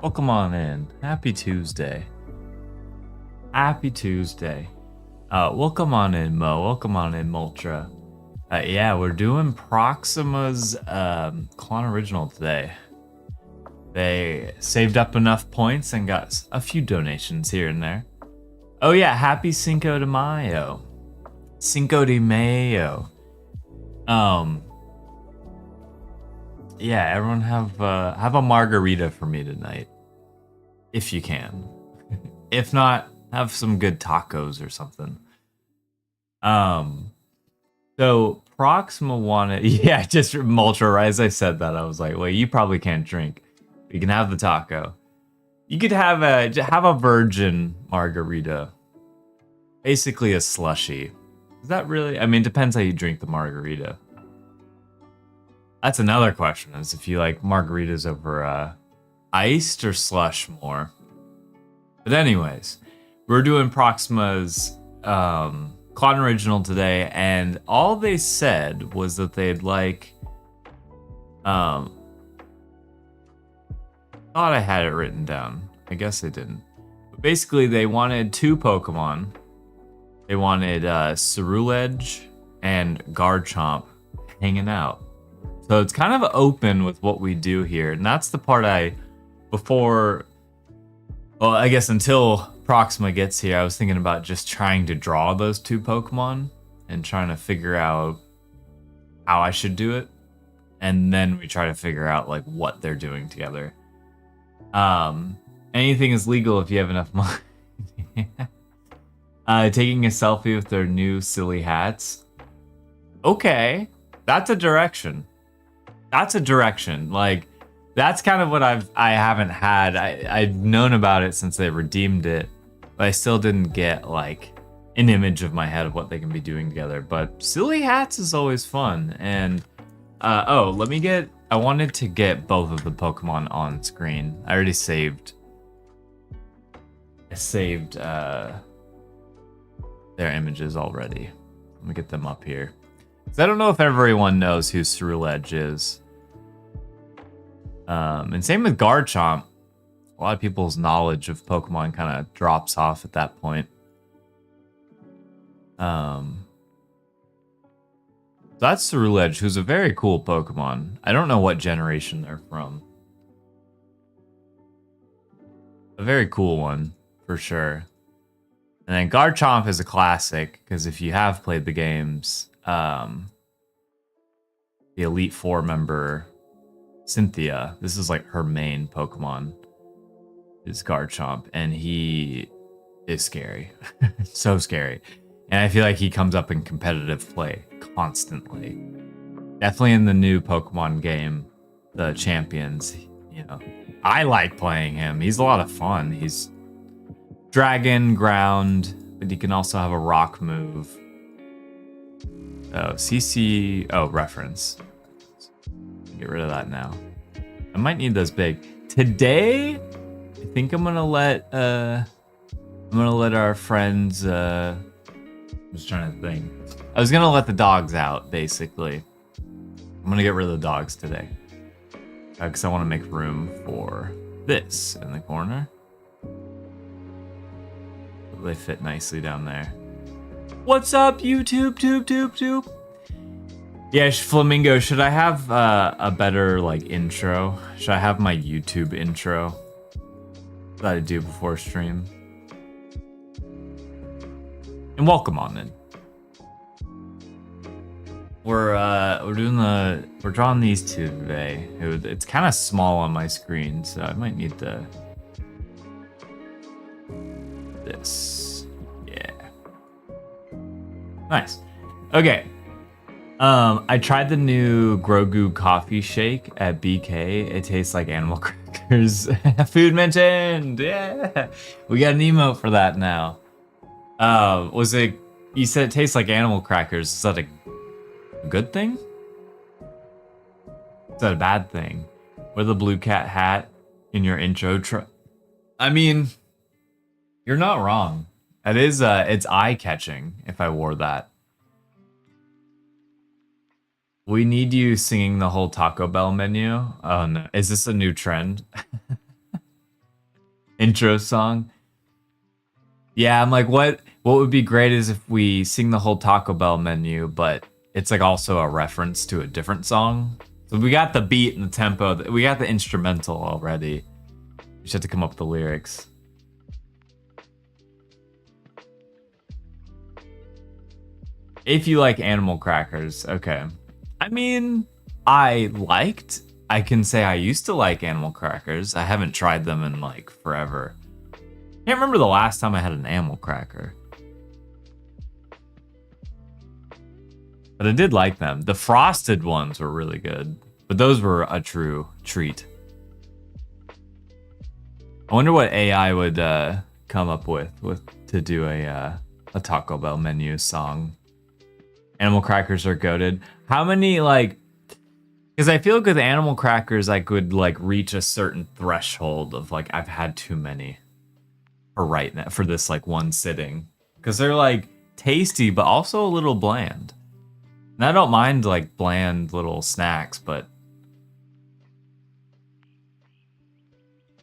Welcome on in. Happy Tuesday. Happy Tuesday. Welcome on in, Mo. Welcome on in, Moltra. Yeah, we're doing Proxima's CLON original today. They saved up enough points and got a few donations here and there. Oh yeah, happy Cinco de Mayo. Cinco de Mayo. Yeah, everyone have a margarita for me tonight, if you can. If not, have some good tacos or something. So Proxima wanted, yeah, just Moltra. As I said that, I was like, well, you probably can't drink. You can have the taco. You could have a virgin margarita, basically a slushy. Is that really? I mean, it depends how you drink the margarita. That's another question: is if you like margaritas over iced or slush more. But anyways, we're doing Proxima's CLON original today, and all they said was that they'd like. Thought I had it written down. I guess I didn't. But basically, they wanted two Pokemon. They wanted Ceruledge and Garchomp hanging out. So it's kind of open with what we do here, and that's the part well, I guess until Proxima gets here, I was thinking about just trying to draw those two Pokemon and trying to figure out how I should do it, and then we try to figure out like what they're doing together. Anything is legal if you have enough money. Taking a selfie with their new silly hats. Okay, that's a direction. That's a direction. Like, that's kind of what I haven't had. I've known about it since they redeemed it, but I still didn't get like an image of my head of what they can be doing together. But silly hats is always fun. And I wanted to get both of the Pokemon on screen. I already saved. I saved their images already. Let me get them up here. I don't know if everyone knows who Ceruledge is. And same with Garchomp. A lot of people's knowledge of Pokemon kind of drops off at that point. So that's Ceruledge, who's a very cool Pokemon. I don't know what generation they're from. A very cool one, for sure. And then Garchomp is a classic, because if you have played the games, the Elite Four member Cynthia, this is like her main Pokemon, is Garchomp, and he is scary. So scary. And I feel like he comes up in competitive play constantly. Definitely in the new Pokemon game, the Champions, you know, I like playing him. He's a lot of fun. He's Dragon, Ground, but he can also have a Rock move. Reference. Get rid of that now. I might need those big. Today, I think I'm gonna let our friends I'm just trying to think. I was gonna let the dogs out, basically. I'm gonna get rid of the dogs today. Because I want to make room for this in the corner. They fit nicely down there. What's up, YouTube? Tube? Yeah, Flamingo, should I have a better, like, intro? Should I have my YouTube intro that I do before stream? And welcome on in. We're drawing these two today. It's kind of small on my screen, so I might need this. Yeah. Nice. Okay. I tried the new Grogu coffee shake at BK. It tastes like animal crackers. Food mentioned. Yeah. We got an emote for that now. You said it tastes like animal crackers. Is that a good thing? Is that a bad thing? Wear the blue cat hat in your intro. I mean, you're not wrong. It is, it's eye-catching if I wore that. We need you singing the whole Taco Bell menu. Oh no, is this a new trend? intro song. Yeah, I'm like, what would be great is if we sing the whole Taco Bell menu, but it's like also a reference to a different song. So we got the beat and the tempo. We got the instrumental already. We just have to come up with the lyrics. If you like animal crackers, okay. I mean, I can say I used to like animal crackers. I haven't tried them in like forever. Can't remember the last time I had an animal cracker. But I did like them. The frosted ones were really good. But those were a true treat. I wonder what AI would come up with to do a Taco Bell menu song. Animal crackers are goated. How many like? Because I feel like with animal crackers, I could like reach a certain threshold of like I've had too many for right now for this like one sitting. Because they're like tasty, but also a little bland. And I don't mind like bland little snacks, but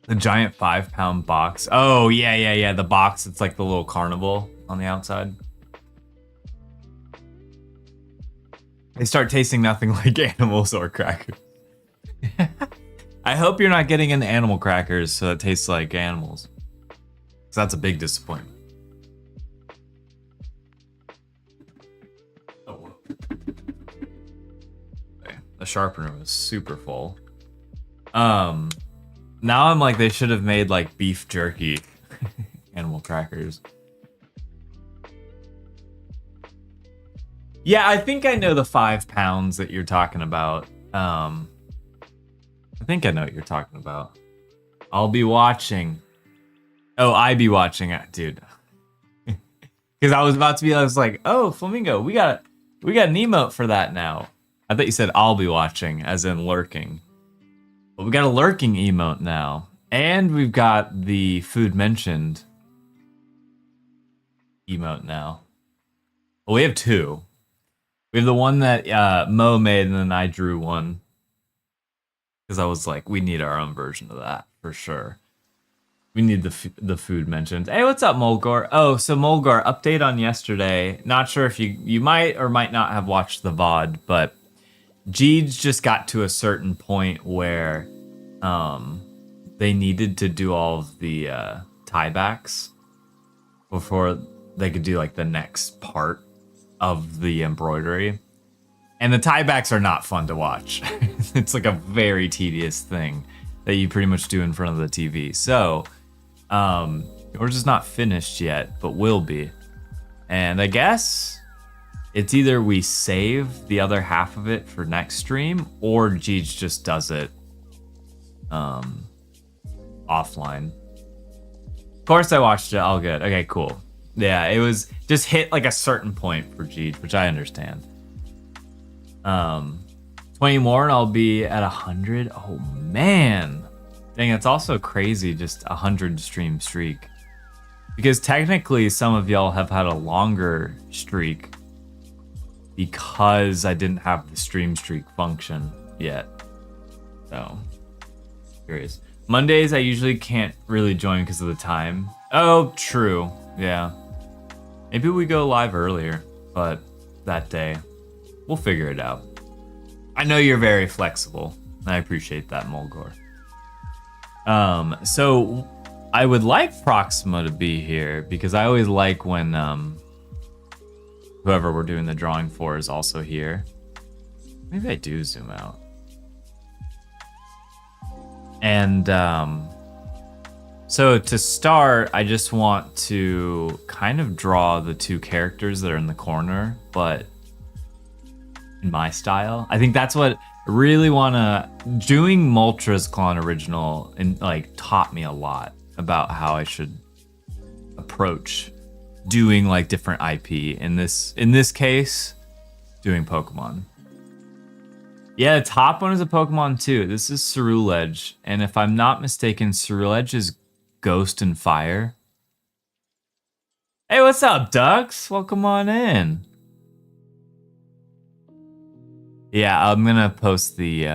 the giant 5-pound box. Oh yeah. The box. It's like the little carnival on the outside. They start tasting nothing like animals or crackers. I hope you're not getting into animal crackers so it tastes like animals. Because that's a big disappointment. Oh, okay. The sharpener was super full. Now I'm like, they should have made like beef jerky animal crackers. Yeah, I think I know the 5 pounds that you're talking about. I think I know what you're talking about. I'll be watching. Oh, I be watching it, dude. Because I was like, oh, Flamingo, we got an emote for that now. I thought you said I'll be watching, as in lurking. But we got a lurking emote now. And we've got the food mentioned emote now. Well, we have two. We have the one that Mo made, and then I drew one. Because I was like, we need our own version of that, for sure. We need the food mentioned. Hey, what's up, Mulgore? Oh, so Mulgore, update on yesterday. Not sure if you might or might not have watched the VOD, but Jeej just got to a certain point where they needed to do all of the tiebacks before they could do like the next part of the embroidery. And the tiebacks are not fun to watch. It's like a very tedious thing that you pretty much do in front of the TV. So, we're just not finished yet, but will be. And I guess it's either we save the other half of it for next stream, or Jeej just does it offline. Of course I watched it, all good. Okay, cool. Yeah, it was just hit like a certain point for Jeej, which I understand. 20 more and I'll be at 100. Oh man. Dang, it's also crazy, just 100 stream streak. Because technically some of y'all have had a longer streak because I didn't have the stream streak function yet. So, curious. Mondays I usually can't really join because of the time. Oh, true. Yeah. Maybe we go live earlier, but that day. We'll figure it out. I know you're very flexible. I appreciate that, Mulgore. So I would like Proxima to be here because I always like when whoever we're doing the drawing for is also here. Maybe I do zoom out. And so to start, I just want to kind of draw the two characters that are in the corner, but in my style. I think that's what I really wanna doing Moltra's Clone original and like taught me a lot about how I should approach doing like different IP. In this case, doing Pokemon. Yeah, the top one is a Pokemon too. This is Ceruledge, and if I'm not mistaken, Ceruledge is Ghost and Fire. Hey, what's up, Ducks? Welcome on in. Yeah, I'm gonna post the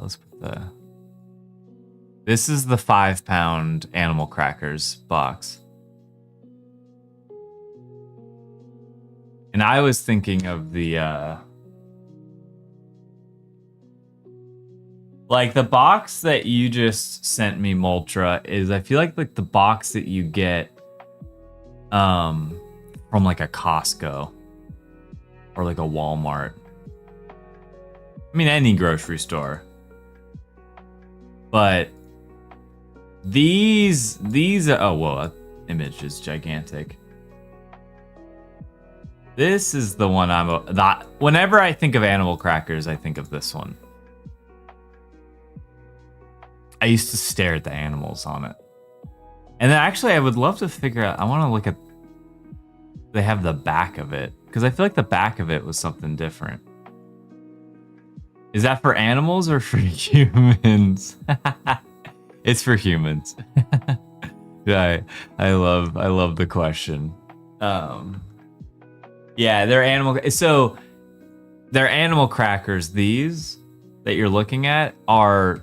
let's put the This is the 5-pound animal crackers box. And I was thinking of the like the box that you just sent me, Moltra, is I feel like the box that you get from like a Costco or like a Walmart. I mean any grocery store. But these oh whoa, that image is gigantic. This is the one whenever I think of animal crackers, I think of this one. I used to stare at the animals on it. And then actually I would love to figure out, I want to look at, they have the back of it. Because I feel like the back of it was something different. Is that for animals or for humans? It's for humans. Yeah, I love the question. Yeah, they're animal. So they're animal crackers. These that you're looking at are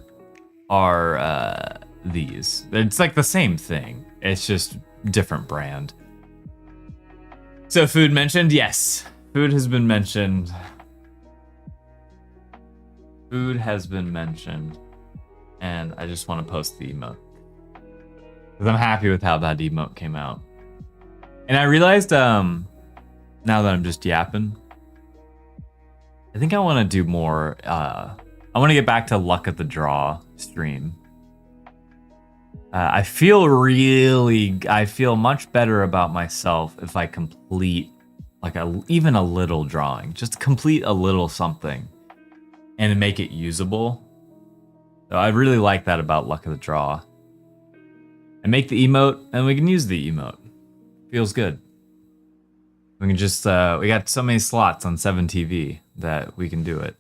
these. It's like the same thing. It's just different brand. So food mentioned? Yes. Food has been mentioned. Food has been mentioned. And I just want to post the emote. Because I'm happy with how that emote came out. And I realized, now that I'm just yapping, I think I want to do more, I want to get back to Luck of the Draw stream. I feel much better about myself if I complete like even a little drawing, just complete a little something and make it usable. So I really like that about Luck of the Draw. And make the emote and we can use the emote. Feels good. We can just, we got so many slots on 7TV that we can do it.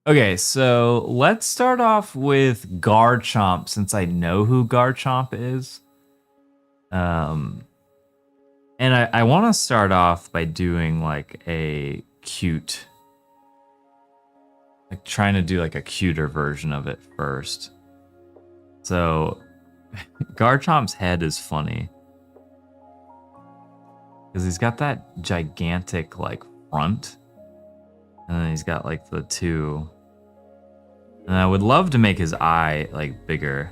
Okay, so let's start off with Garchomp, since I know who Garchomp is. And I want to start off by doing like a cute, like trying to do like a cuter version of it first. So Garchomp's head is funny. Because he's got that gigantic like front. And then he's got like the two. And I would love to make his eye like bigger.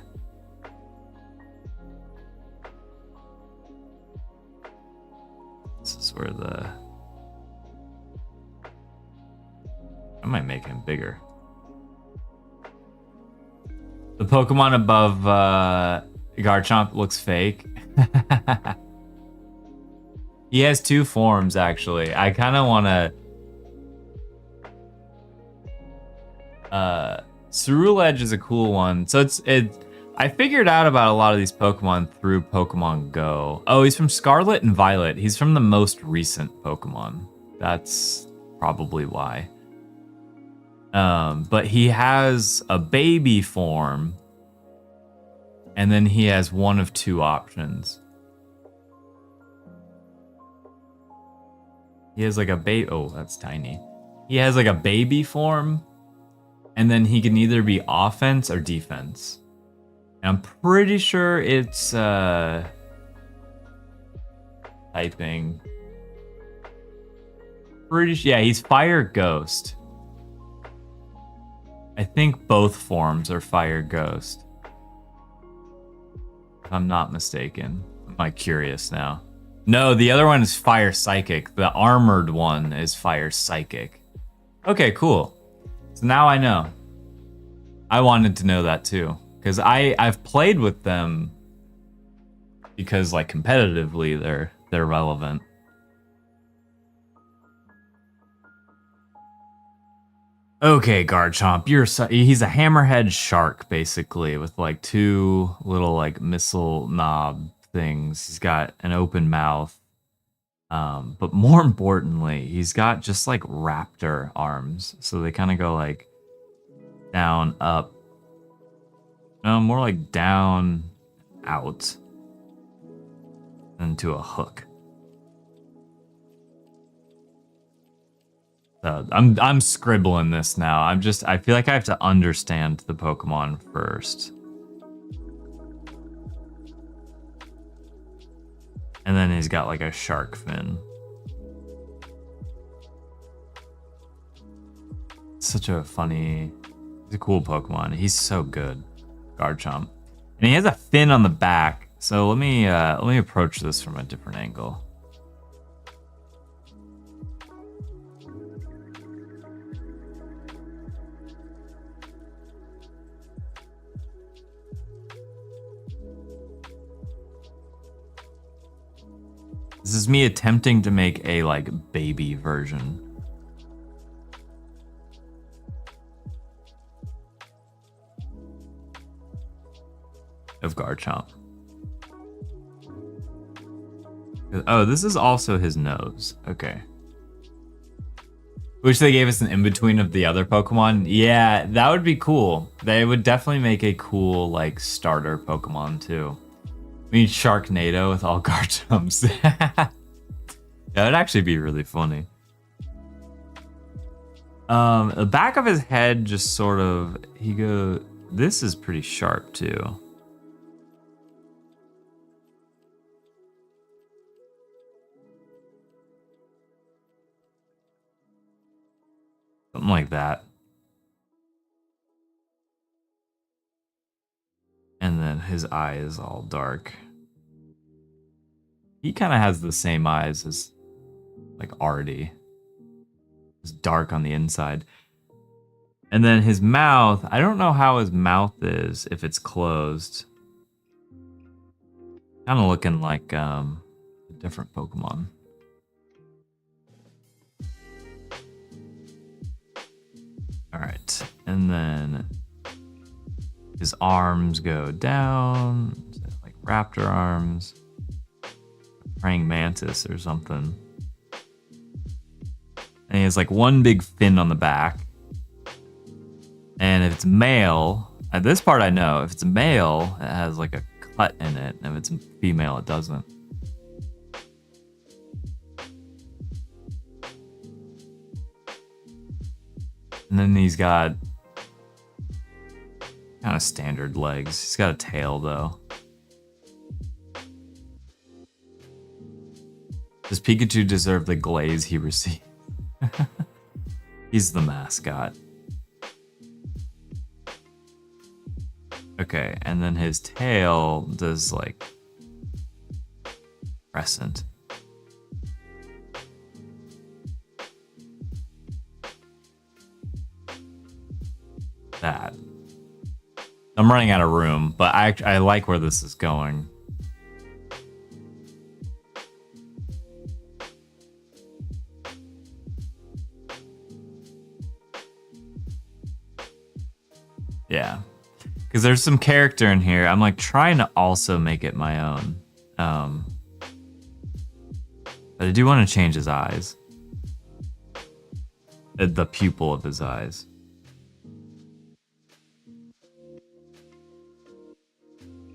This is where I might make him bigger. The Pokemon above Garchomp looks fake. He has two forms actually. I kind of want to Ceruledge is a cool one. So I figured out about a lot of these Pokemon through Pokemon Go. Oh, he's from Scarlet and Violet. He's from the most recent Pokemon. That's probably why. But he has a baby form. And then he has one of two options. He has like a baby. Oh, that's tiny. He has like a baby form. And then he can either be offense or defense. And I'm pretty sure it's typing. Yeah, he's Fire Ghost. I think both forms are Fire Ghost. If I'm not mistaken. I'm like curious now. No, the other one is Fire Psychic. The armored one is Fire Psychic. Okay, cool. So now I know. I wanted to know that too. Because I've played with them because like competitively they're relevant. Okay, Garchomp, he's a hammerhead shark basically with like two little like missile knob things. He's got an open mouth. But more importantly, he's got just like raptor arms. So they kind of go like down, up. No, more like down, out. And to a hook. So I'm scribbling this now. I feel like I have to understand the Pokemon first. And then he's got like a shark fin. Such a funny, he's a cool Pokemon. He's so good, Garchomp. And he has a fin on the back. So let me approach this from a different angle. This is me attempting to make a like baby version. Of Garchomp. Oh, this is also his nose. Okay. Wish they gave us an in-between of the other Pokemon. Yeah, that would be cool. They would definitely make a cool, like, starter Pokemon, too. We need Sharknado with all Garchomps. That would actually be really funny. The back of his head just sort of... This is pretty sharp, too. Something like that. And then his eye is all dark. He kind of has the same eyes as, like, Artie. It's dark on the inside. And then his mouth, I don't know how his mouth is if it's closed. Kind of looking like a different Pokemon. All right, and then his arms go down, like raptor arms, praying mantis or something. And he has like one big fin on the back. And if it's male, at this part I know, if it's a male, it has like a cut in it. And if it's female, it doesn't. And then he's got kind of standard legs. He's got a tail though. Does Pikachu deserve the glaze he received? He's the mascot. Okay, and then his tail does like crescent. That. I'm running out of room, but I like where this is going. Yeah. Because there's some character in here. I'm like trying to also make it my own. But I do want to change his eyes. The pupil of his eyes.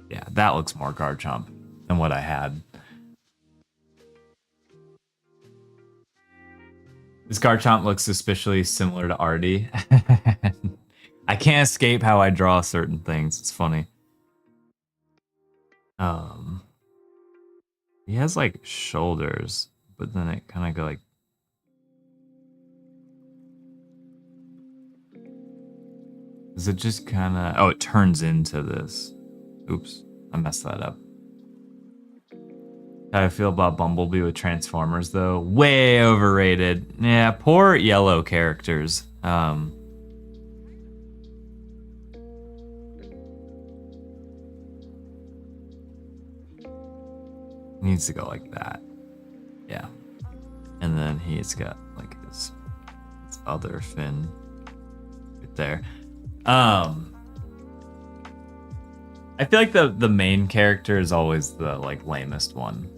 Yeah, that looks more Garchomp than what I had. This Garchomp looks suspiciously similar to Artie. I can't escape how I draw certain things. It's funny. He has like shoulders, but then it kind of go like. Does it just kind of? Oh, it turns into this. Oops, I messed that up. How I feel about Bumblebee with Transformers though? Way overrated. Yeah, poor yellow characters. Needs to go like that. Yeah. And then he's got like this other fin right there. I feel like the main character is always the like lamest one.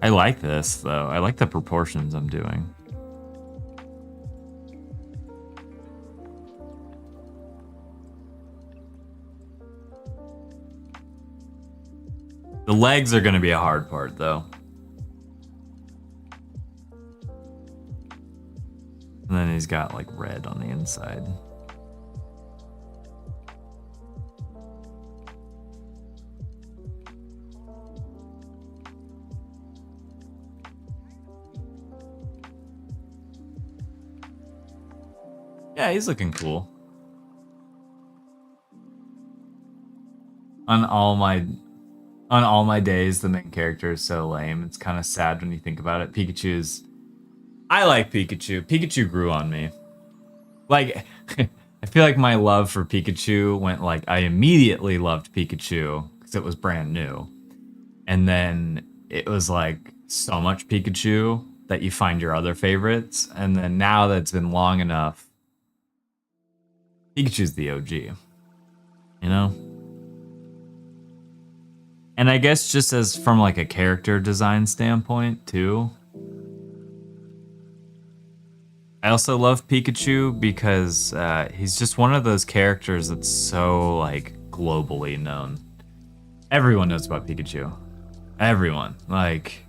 I like this though. I like the proportions I'm doing. The legs are going to be a hard part, though. And then he's got like red on the inside. Yeah, he's looking cool. On all my days, the main character is so lame. It's kind of sad when you think about it. I like Pikachu. Pikachu grew on me. Like, I feel like my love for Pikachu went like, I immediately loved Pikachu because it was brand new. And then it was like so much Pikachu that you find your other favorites. And then now that it's been long enough, Pikachu's the OG, you know? And I guess just as from like a character design standpoint too, I also love Pikachu because he's just one of those characters that's so like globally known. Everyone knows about Pikachu. Everyone. Like,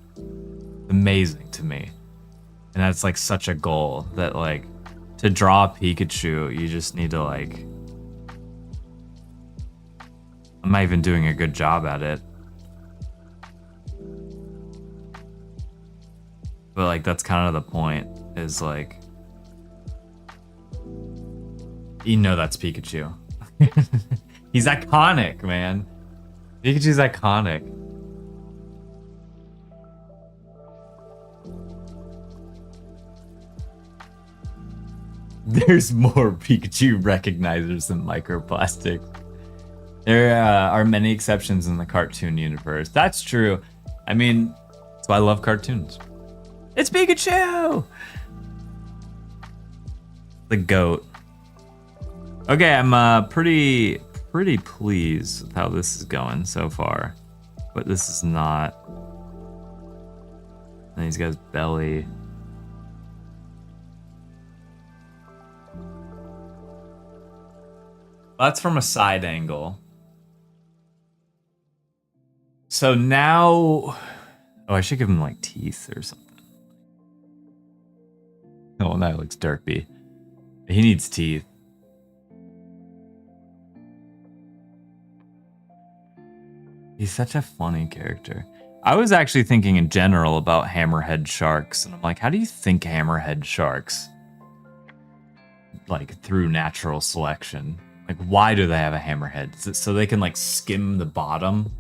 amazing to me. And that's like such a goal that like to draw Pikachu, you just need to like, I'm not even doing a good job at it. But like that's kind of the point, is like, you know that's Pikachu. He's iconic, man. Pikachu's iconic. There's more Pikachu recognizers than microplastics. There are many exceptions in the cartoon universe. That's true. I mean, that's why I love cartoons. It's Pikachu! The GOAT. Okay, I'm pretty pleased with how this is going so far. But this is not. And he's got his belly. That's from a side angle. So now, oh, I should give him like teeth or something. Oh, that looks derpy. He needs teeth. He's such a funny character. I was actually thinking in general about hammerhead sharks, and I'm like, how do you think hammerhead sharks? Like through natural selection. Like, why do they have a hammerhead? Is it so they can like skim the bottom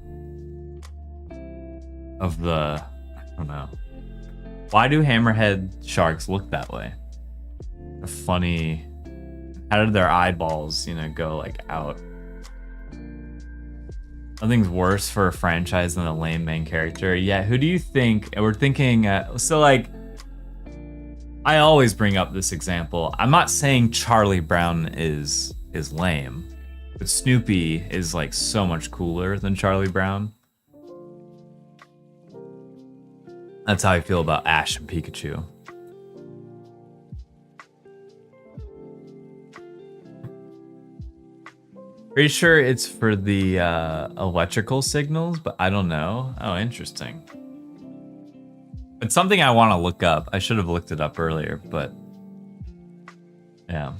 of the, I don't know. Why do hammerhead sharks look that way? A funny, how did their eyeballs, you know, go like out? Nothing's worse for a franchise than a lame main character. Yeah, who do you think? We're thinking, so like, I always bring up this example. I'm not saying Charlie Brown is lame, but Snoopy is like so much cooler than Charlie Brown. That's how I feel about Ash and Pikachu. Pretty sure it's for the electrical signals, but I don't know. Oh, interesting. It's something I want to look up. I should have looked it up earlier, but yeah.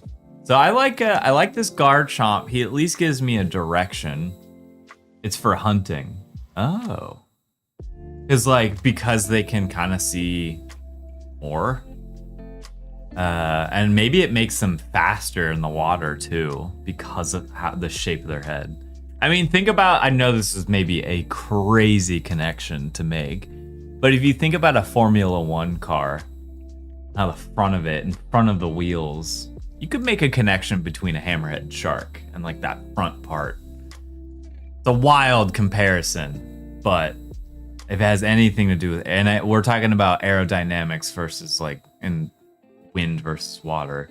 So I like this Garchomp. He at least gives me a direction. It's for hunting. Oh. Because they can kind of see more. And maybe it makes them faster in the water too, because of how the shape of their head. I mean, think about, I know this is maybe a crazy connection to make, but if you think about a Formula One car, how the front of it, in front of the wheels, you could make a connection between a hammerhead shark and like that front part. It's a wild comparison, but if it has anything to do with, and we're talking about aerodynamics versus like in wind versus water.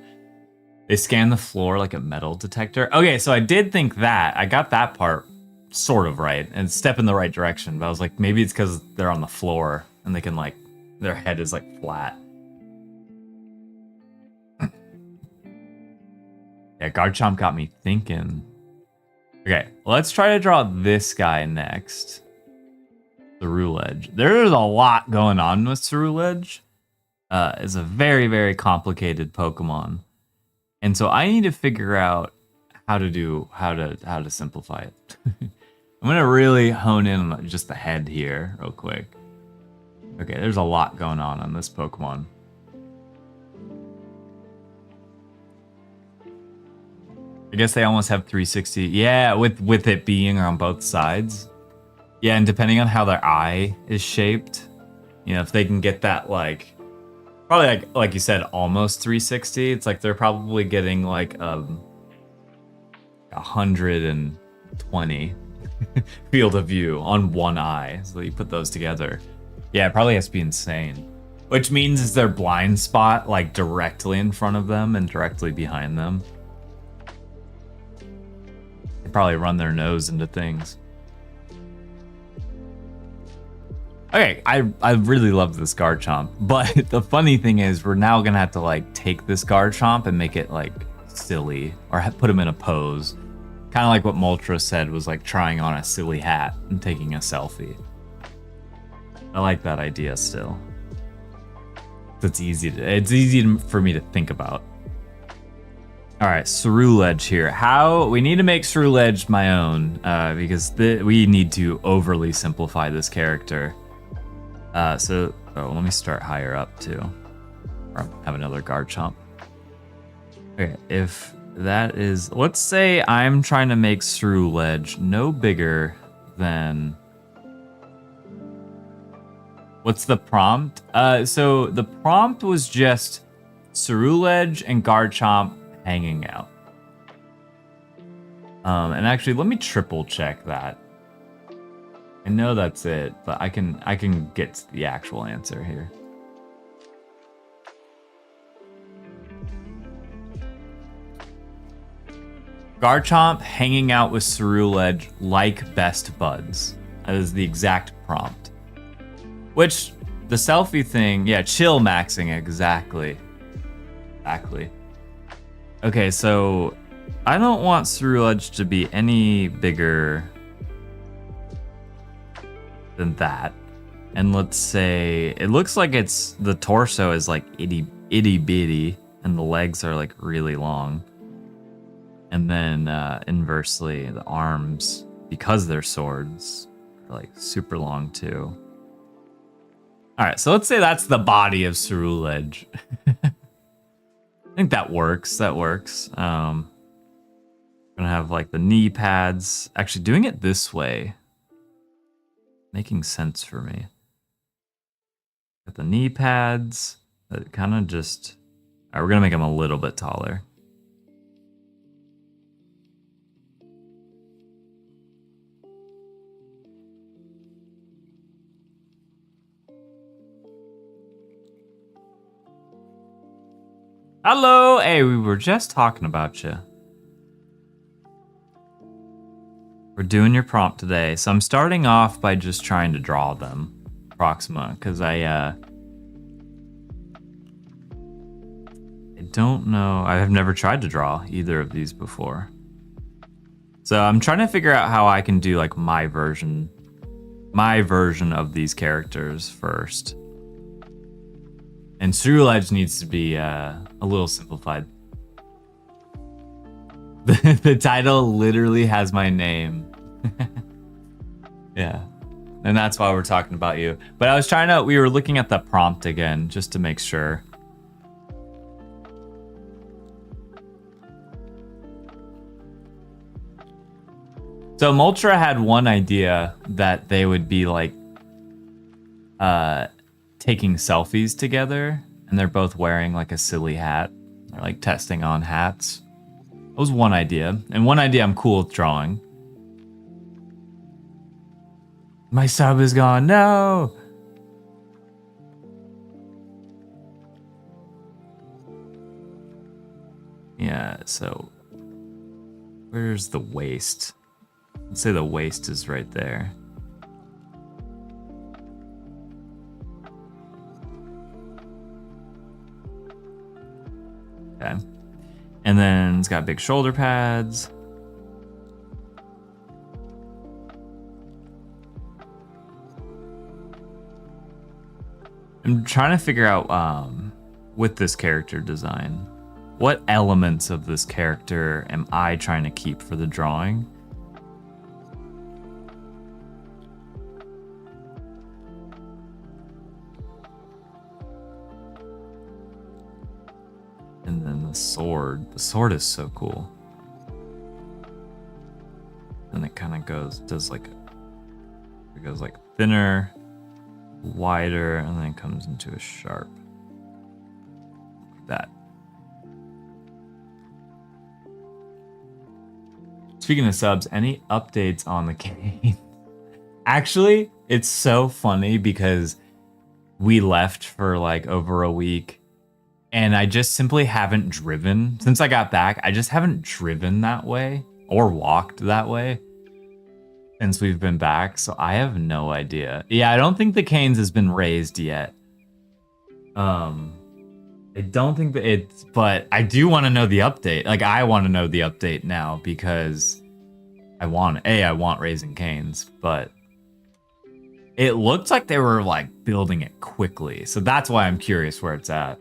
They scan the floor like a metal detector. Okay, so I did think that. I got that part sort of right and step in the right direction, but I was like, maybe it's because they're on the floor and they can like, their head is like flat. Yeah, Garchomp got me thinking. Okay, let's try to draw this guy next. Ceruledge. There's a lot going on with Ceruledge. is a very, very complicated Pokemon. And so I need to figure out how to simplify it. I'm gonna really hone in on just the head here real quick. Okay, there's a lot going on this Pokemon. I guess they almost have 360. Yeah, with it being on both sides. Yeah, and depending on how their eye is shaped, you know, if they can get that probably like you said, almost 360. It's like they're probably getting like 120 field of view on one eye. So you put those together. Yeah, it probably has to be insane. Which means is their blind spot like directly in front of them and directly behind them. They probably run their nose into things. Okay, I really love this Garchomp, but the funny thing is we're now gonna have to like take this Garchomp and make it like silly or put him in a pose. Kind of like what Moltres said was like trying on a silly hat and taking a selfie. I like that idea still. It's easy for me to think about. All right, Ceruledge here. We need to make Ceruledge my own because we need to overly simplify this character. Let me start higher up too. Or have another Garchomp. Okay, if that is, let's say I'm trying to make Ceruledge no bigger than. What's the prompt? So the prompt was just Ceruledge and Garchomp hanging out. And actually, let me triple check that. I know that's it, but I can get to the actual answer here. Garchomp hanging out with Ceruledge like best buds. That is the exact prompt. Which, the selfie thing, yeah, chill maxing, exactly. Exactly. Okay, so I don't want Ceruledge to be any bigger than that. And let's say it looks like the torso is like itty bitty and the legs are like really long. And then inversely, the arms, because they're swords, are like super long too. All right, so let's say that's the body of Ceruledge. I think that works. That works. Gonna have like the knee pads. Actually, doing it this way, making sense for me. Got the knee pads. That kind of just. All right, we're gonna make them a little bit taller. Hello! Hey, we were just talking about you. We're doing your prompt today. So I'm starting off by just trying to draw them. Proxima, because I don't know. I have never tried to draw either of these before. So I'm trying to figure out how I can do like my version of these characters first. And Ceruledge needs to be a little simplified. The title literally has my name. Yeah. And that's why we're talking about you. But I was we were looking at the prompt again, just to make sure. So Moltres had one idea that they would be like, taking selfies together, and they're both wearing like a silly hat. They're like testing on hats. That was one idea, and one idea I'm cool with drawing. My sub is gone. No. Yeah. So where's the waist? Let's say the waist is right there. Okay. And then it's got big shoulder pads. I'm trying to figure out with this character design? What elements of this character am I trying to keep for the drawing? And then the sword. The sword is so cool. And it kind of does like, it goes like thinner, wider, and then comes into a sharp. Like that. Speaking of subs, any updates on the game? Actually, it's so funny because we left for like over a week and I just simply haven't driven. Since I got back, I just haven't driven that way or walked that way since we've been back. So I have no idea. Yeah, I don't think the canes has been raised yet. I don't think that it's, but I do want to know the update. Like, I want to know the update now because I want Raising Canes, but it looked like they were like building it quickly. So that's why I'm curious where it's at.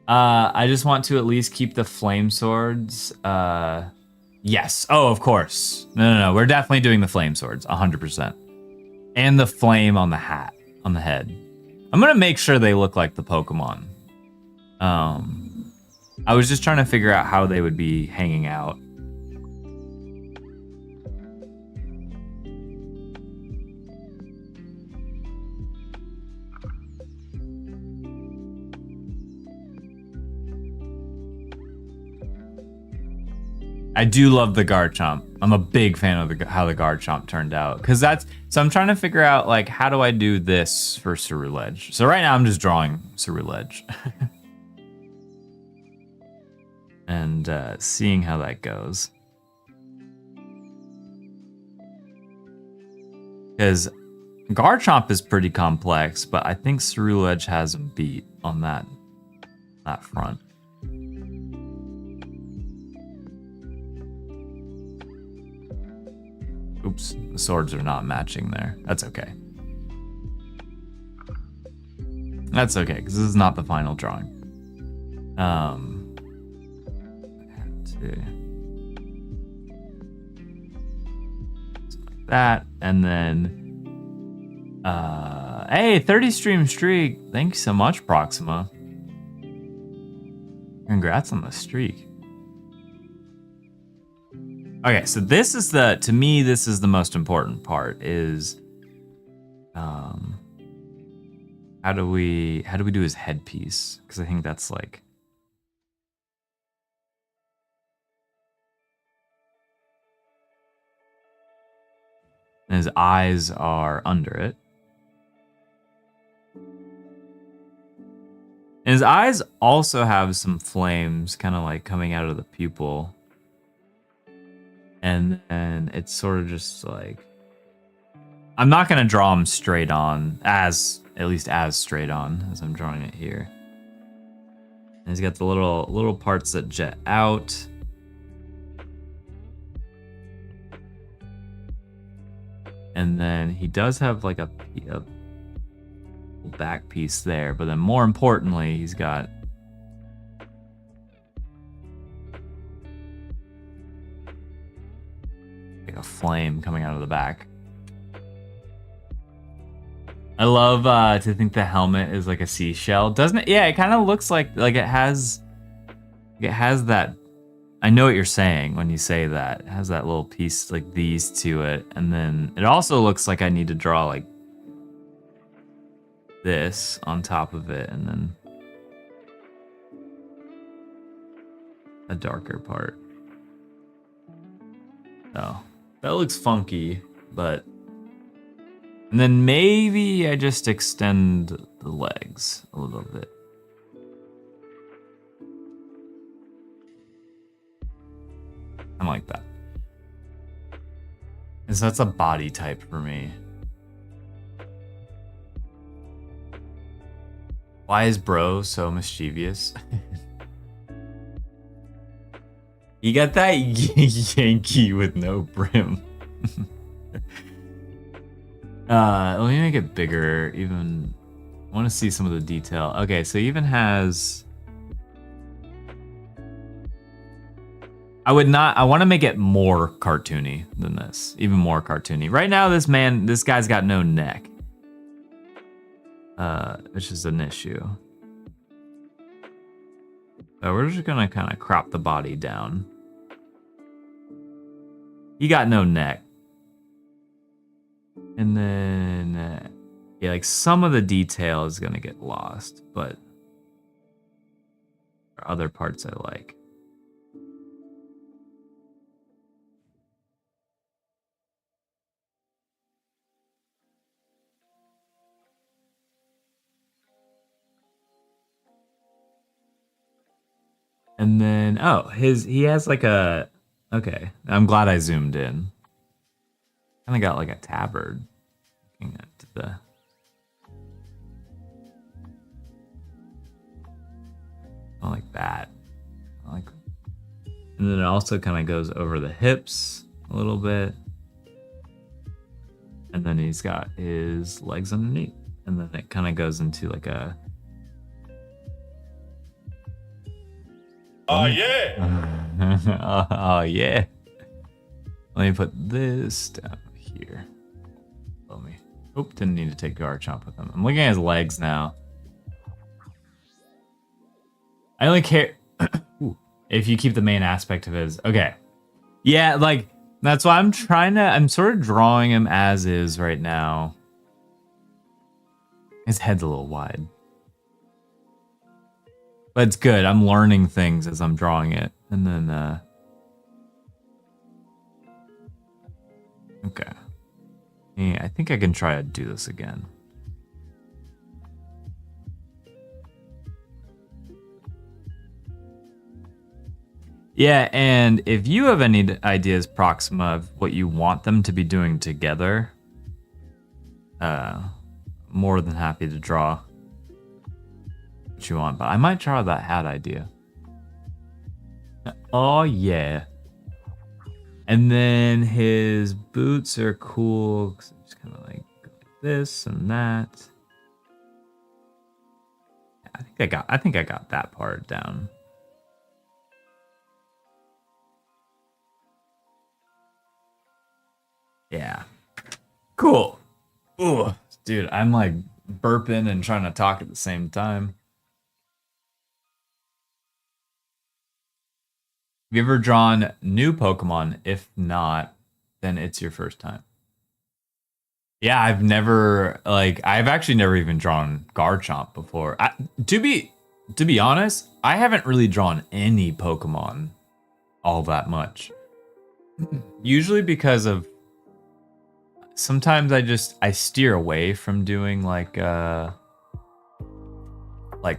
I just want to at least keep the flame swords. Yes. Oh, of course. No. We're definitely doing the flame swords, 100%. And the flame on the hat, on the head. I'm gonna make sure they look like the Pokemon. I was just trying to figure out how they would be hanging out. I do love the Garchomp. I'm a big fan of how the Garchomp turned out. So I'm trying to figure out, like, how do I do this for Ceruledge? So right now I'm just drawing Ceruledge. And seeing how that goes. Because Garchomp is pretty complex, but I think Ceruledge has him beat on that front. Oops, the swords are not matching there. That's okay. That's okay, because this is not the final drawing. I have to... like that, and then... hey, 30 stream streak. Thank you so much, Proxima. Congrats on the streak. Okay, so this is to me, this is the most important part is, how do we do his headpiece? Because I think that's like, and his eyes are under it. And his eyes also have some flames kind of like coming out of the pupil. And then it's sort of just like, I'm not going to draw him straight on, at least as straight on as I'm drawing it here. And he's got the little parts that jet out. And then he does have like a back piece there, but then more importantly, he's got like a flame coming out of the back. I love to think the helmet is like a seashell, doesn't it? Yeah, it kind of looks like it has that. I know what you're saying when you say that. It has that little piece like these to it, and then it also looks like I need to draw like this on top of it, and then a darker part. Oh, that looks funky, but... And then maybe I just extend the legs a little bit. I'm like that. And so that's a body type for me. Why is bro so mischievous? You got that Yankee with no brim. Let me make it bigger, even I want to see some of the detail. Okay, so he even has... I want to make it more cartoony than this. Even more cartoony. Right now, this guy's got no neck. Which is an issue. So we're just gonna kind of crop the body down. He got no neck. And then, yeah, like some of the detail is gonna get lost, but there are other parts I like. And then, oh, he has like a, okay, I'm glad I zoomed in. Kind of got like a tabard. Looking at the, oh, like that. Like, and then it also kind of goes over the hips a little bit. And then he's got his legs underneath. And then it kind of goes into like a, oh yeah. Oh yeah. Let me put this down here. Let me. Oop, didn't need to take Garchomp with him. I'm looking at his legs now. I only care if you keep the main aspect of his. Okay. Yeah, like that's why I'm sort of drawing him as is right now. His head's a little wide. But it's good. I'm learning things as I'm drawing it. And then, okay. Yeah, I think I can try to do this again. Yeah, and if you have any ideas, Proxima, of what you want them to be doing together, more than happy to draw what you want, but I might try that hat idea. Oh yeah. And then his boots are cool. Just kind of like this and that. I think I got that part down. Yeah. Cool. Ooh, dude, I'm like burping and trying to talk at the same time. Have you ever drawn new Pokemon? If not, then it's your first time. Yeah, I've actually never even drawn Garchomp before. To be honest, I haven't really drawn any Pokemon all that much. Usually because of sometimes I steer away from doing like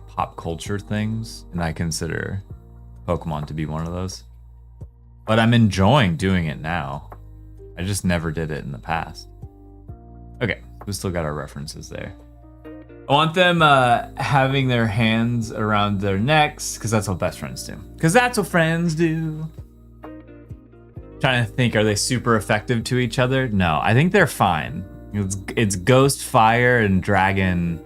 pop culture things, and I consider Pokemon to be one of those. But I'm enjoying doing it now. I just never did it in the past. Okay, we still got our references there. I want them having their hands around their necks, because that's what best friends do. Because that's what friends do. Trying to think, are they super effective to each other? No, I think they're fine. It's Ghost Fire and Dragon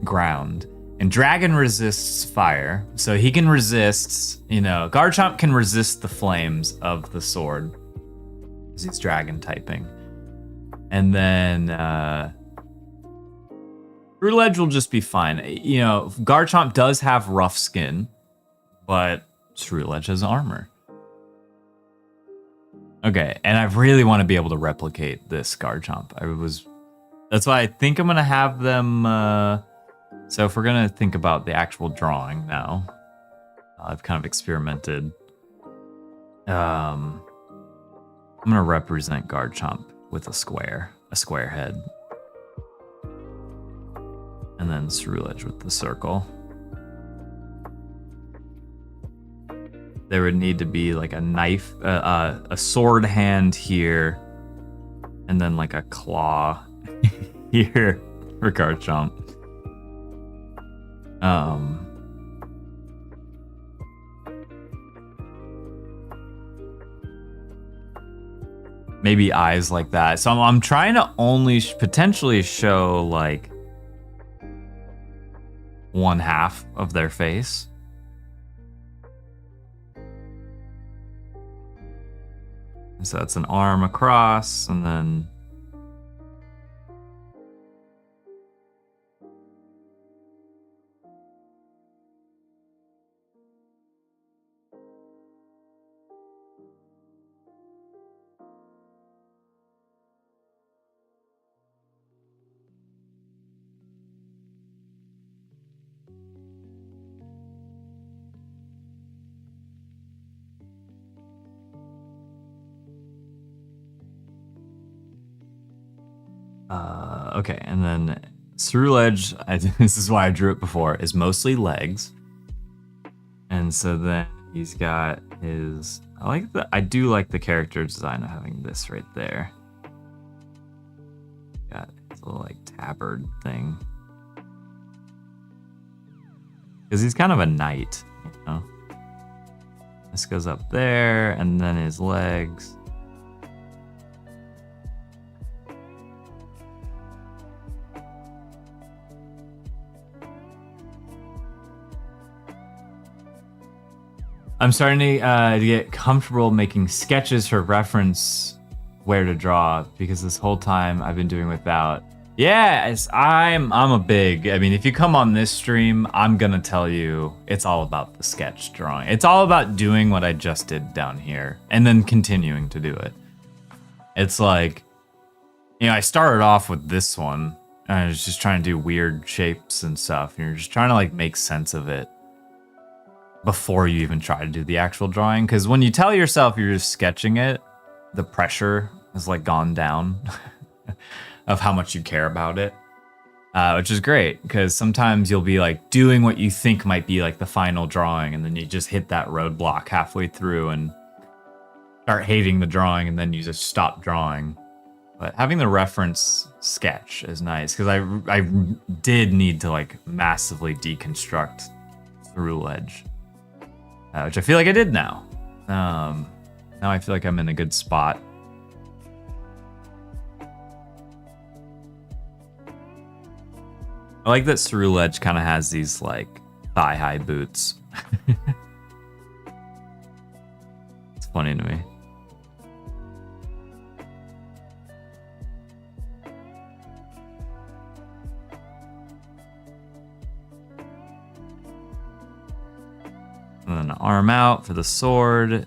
Ground. And Dragon resists fire, so he can resist, Garchomp can resist the flames of the sword, because he's Dragon typing. And then Roulette will just be fine. Garchomp does have rough skin, but Roulette has armor. Okay, and I really want to be able to replicate this Garchomp. That's why I think I'm gonna have them. So if we're gonna think about the actual drawing now, I've kind of experimented. I'm gonna represent Garchomp with a square head, and then Ceruledge with the circle. There would need to be like a knife, a sword hand here, and then like a claw here for Garchomp. Maybe eyes like that. So I'm trying to only potentially show like one half of their face. And so that's an arm across, and then okay, and then Ceruledge, this is why I drew it before, is mostly legs. And so then he's got his, I do like the character design of having this right there. Got his little like tabard thing. Because he's kind of a knight, you know? This goes up there, and then his legs. I'm starting to get comfortable making sketches for reference where to draw, because this whole time I've been doing without. Yeah, I'm a big, I mean, if you come on this stream, I'm gonna tell you it's all about the sketch drawing. It's all about doing what I just did down here and then continuing to do it. It's like, you know, I started off with this one and I was just trying to do weird shapes and stuff, and you're just trying to like make sense of it before you even try to do the actual drawing. Because when you tell yourself you're just sketching it, the pressure has like gone down of how much you care about it, which is great, because sometimes you'll be like doing what you think might be like the final drawing, and then you just hit that roadblock halfway through and start hating the drawing, and then you just stop drawing. But having the reference sketch is nice, because I did need to like massively deconstruct Ceruledge. Which I feel like I did now. Now I feel like I'm in a good spot. I like that Ceruledge kind of has these like thigh-high boots. It's funny to me. And then an arm out for the sword.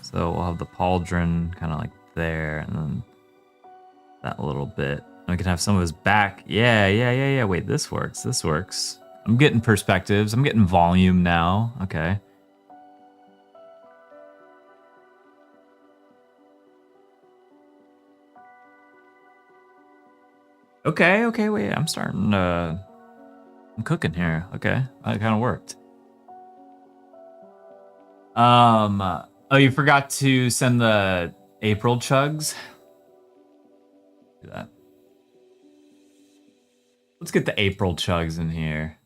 So we'll have the pauldron kind of like there, and then that little bit. And we can have some of his back. Yeah. Wait, this works. This works. I'm getting perspectives. I'm getting volume now. Okay. Okay, wait. I'm starting to... I'm cooking here. Okay. That kind of worked. Oh, you forgot to send the April chugs? Do that. Let's get the April chugs in here.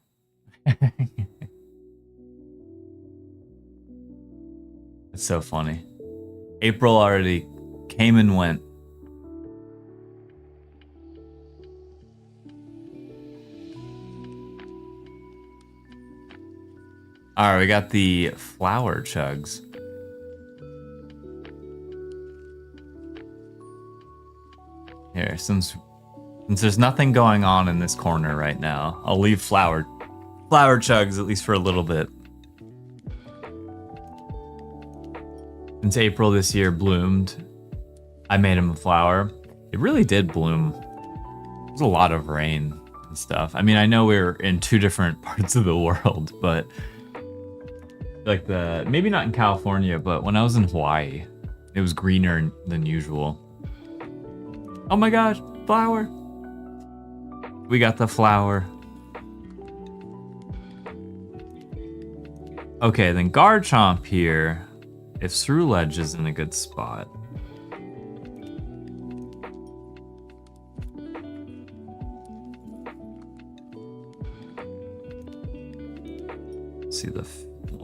It's so funny. April already came and went. All right, we got the flower chugs. Here, since there's nothing going on in this corner right now, I'll leave flower chugs at least for a little bit. Since April this year bloomed, I made him a flower. It really did bloom. There was a lot of rain and stuff. I mean, I know we're in two different parts of the world, but like maybe not in California, but when I was in Hawaii, it was greener than usual. Oh my gosh, flower. We got the flower. Okay, then Garchomp here. If Ceruledge is in a good spot.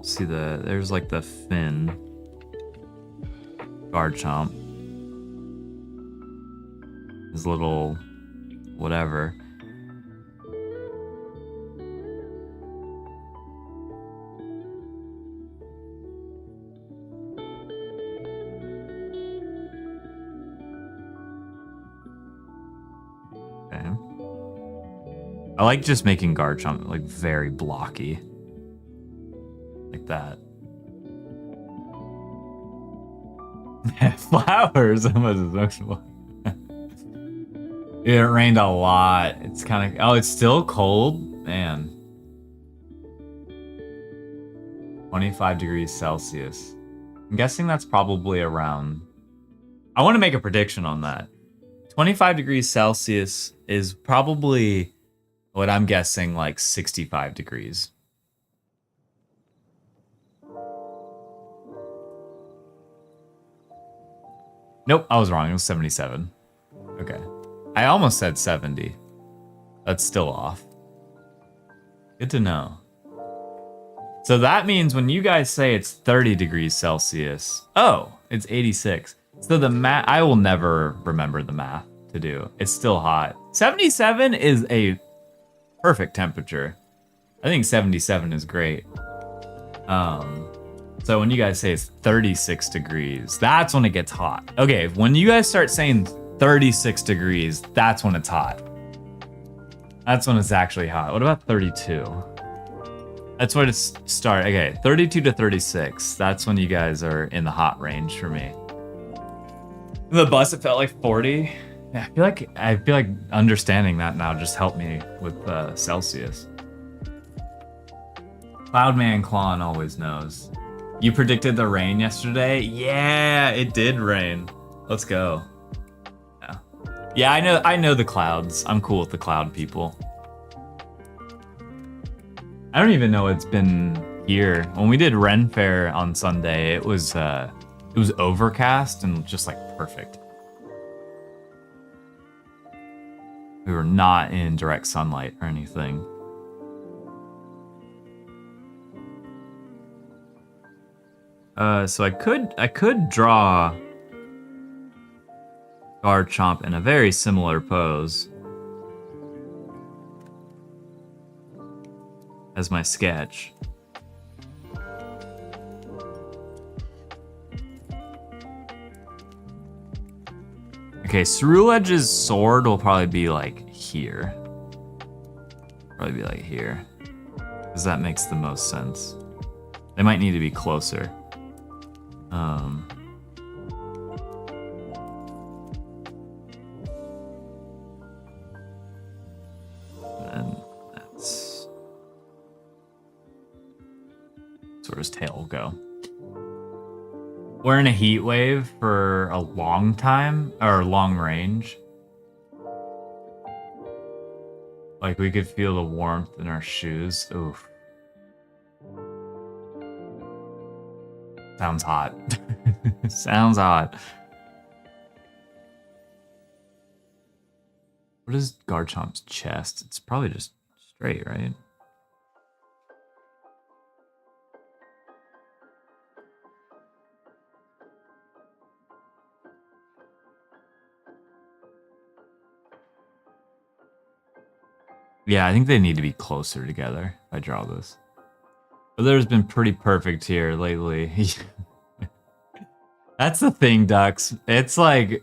See there's like the fin. Garchomp. His little whatever. I like just making Garchomp like very blocky. Like that. Flowers. How much is actual? It rained a lot. It's kind of... Oh, it's still cold? Man. 25 degrees Celsius. I'm guessing that's probably around... I want to make a prediction on that. 25 degrees Celsius is probably what I'm guessing like 65 degrees. Nope, I was wrong. It was 77. Okay. I almost said 70. That's still off. Good to know. So that means when you guys say it's 30 degrees Celsius, oh, it's 86. So the math, I will never remember the math to do. It's still hot. 77 is a perfect temperature. I think 77 is great. So when you guys say it's 36 degrees, that's when it gets hot. Okay, when you guys start saying 36 degrees, that's when it's hot. That's when it's actually hot. What about 32? That's where it starts. Okay, 32 to 36. That's when you guys are in the hot range for me. The bus, it felt like 40. Yeah, I feel like understanding that now just helped me with Celsius. Cloudman Clon always knows. You predicted the rain yesterday? Yeah, it did rain. Let's go. Yeah. Yeah, I know the clouds. I'm cool with the cloud people. I don't even know it's been here. When we did Ren Fair on Sunday, it was overcast and just like perfect. We were not in direct sunlight or anything. So I could draw Garchomp in a very similar pose as my sketch. Okay, Cerulege's sword will probably be like here. Probably be like here. Because that makes the most sense. They might need to be closer. And that's where his tail will go. We're in a heat wave for a long time, or long range. Like we could feel the warmth in our shoes. Oof. Sounds hot. Sounds hot. What is Garchomp's chest? It's probably just straight, right? Yeah, I think they need to be closer together if I draw this. But there's been pretty perfect here lately. That's the thing, Ducks. It's like,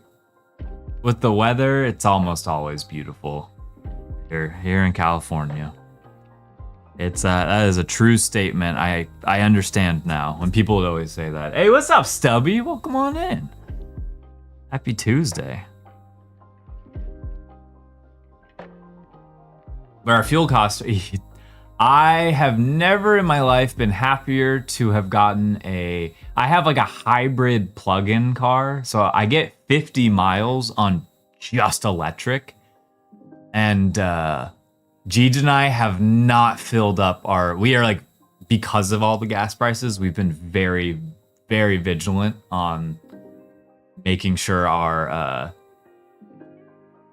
with the weather, it's almost always beautiful. Here in California. It's that is a true statement. I understand now. When people would always say that. Hey, what's up, Stubby? Well, come on in. Happy Tuesday. But our fuel costs, I have never in my life been happier to have gotten I have like a hybrid plug-in car. So I get 50 miles on just electric. And Jeej and I have not filled up we are like, because of all the gas prices, we've been very, very vigilant on making sure our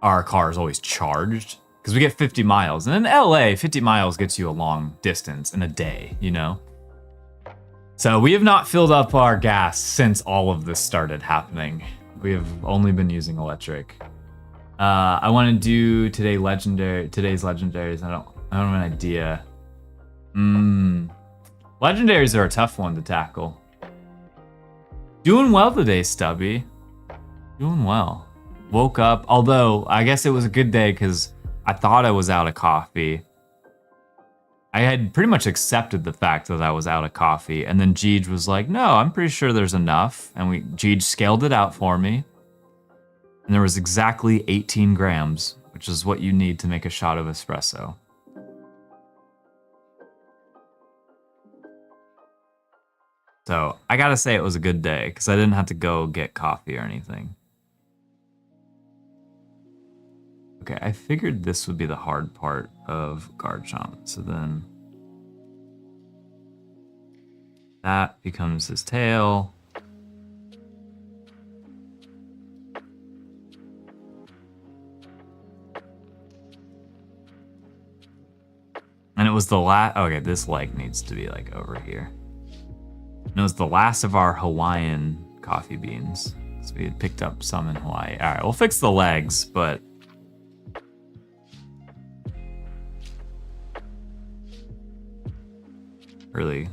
car is always charged. Because we get 50 miles. And in LA, 50 miles gets you a long distance in a day, you know? So we have not filled up our gas since all of this started happening. We have only been using electric. I want to do today's legendaries. I don't have an idea. Legendaries are a tough one to tackle. Doing well today, Stubby. Doing well. Woke up, although I guess it was a good day because I thought I was out of coffee. I had pretty much accepted the fact that I was out of coffee, and then Jeej was like, no, I'm pretty sure there's enough. And Jeej scaled it out for me. And there was exactly 18 grams, which is what you need to make a shot of espresso. So I gotta say it was a good day, because I didn't have to go get coffee or anything. Okay, I figured this would be the hard part of Garchomp. So then that becomes his tail. And it was the last, okay, this leg needs to be like over here. And it was the last of our Hawaiian coffee beans. So we had picked up some in Hawaii. All right, we'll fix the legs, but really.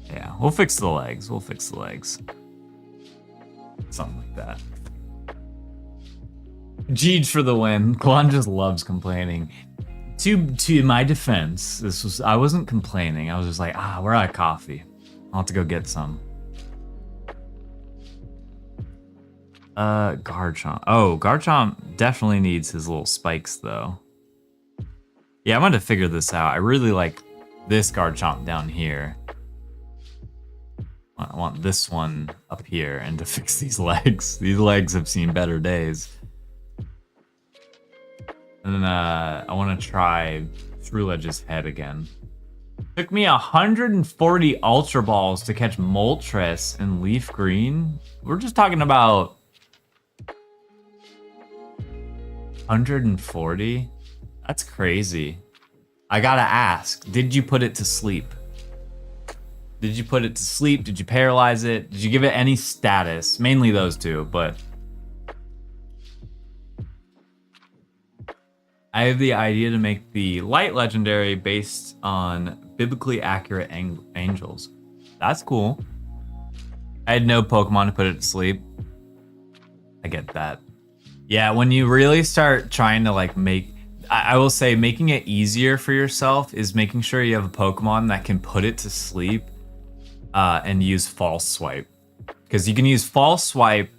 Yeah, we'll fix the legs. We'll fix the legs. Something like that. Jeej for the win. Klon just loves complaining. To my defense, I wasn't complaining. I was just like, we're out of coffee. I'll have to go get some. Garchomp. Oh, Garchomp definitely needs his little spikes though. Yeah, I'm gonna figure this out. I really like this Garchomp down here. I want this one up here and to fix these legs. These legs have seen better days. And then I want to try Throughledge's head again. Took me 140 Ultra Balls to catch Moltres and Leaf Green. We're just talking about 140? That's crazy. I gotta ask, did you put it to sleep? Did you put it to sleep? Did you paralyze it? Did you give it any status? Mainly those two, but I have the idea to make the light legendary based on biblically accurate angels. That's cool. I had no Pokemon to put it to sleep. I get that. Yeah, when you really start trying to like I will say making it easier for yourself is making sure you have a Pokemon that can put it to sleep and use False Swipe. Because you can use False Swipe.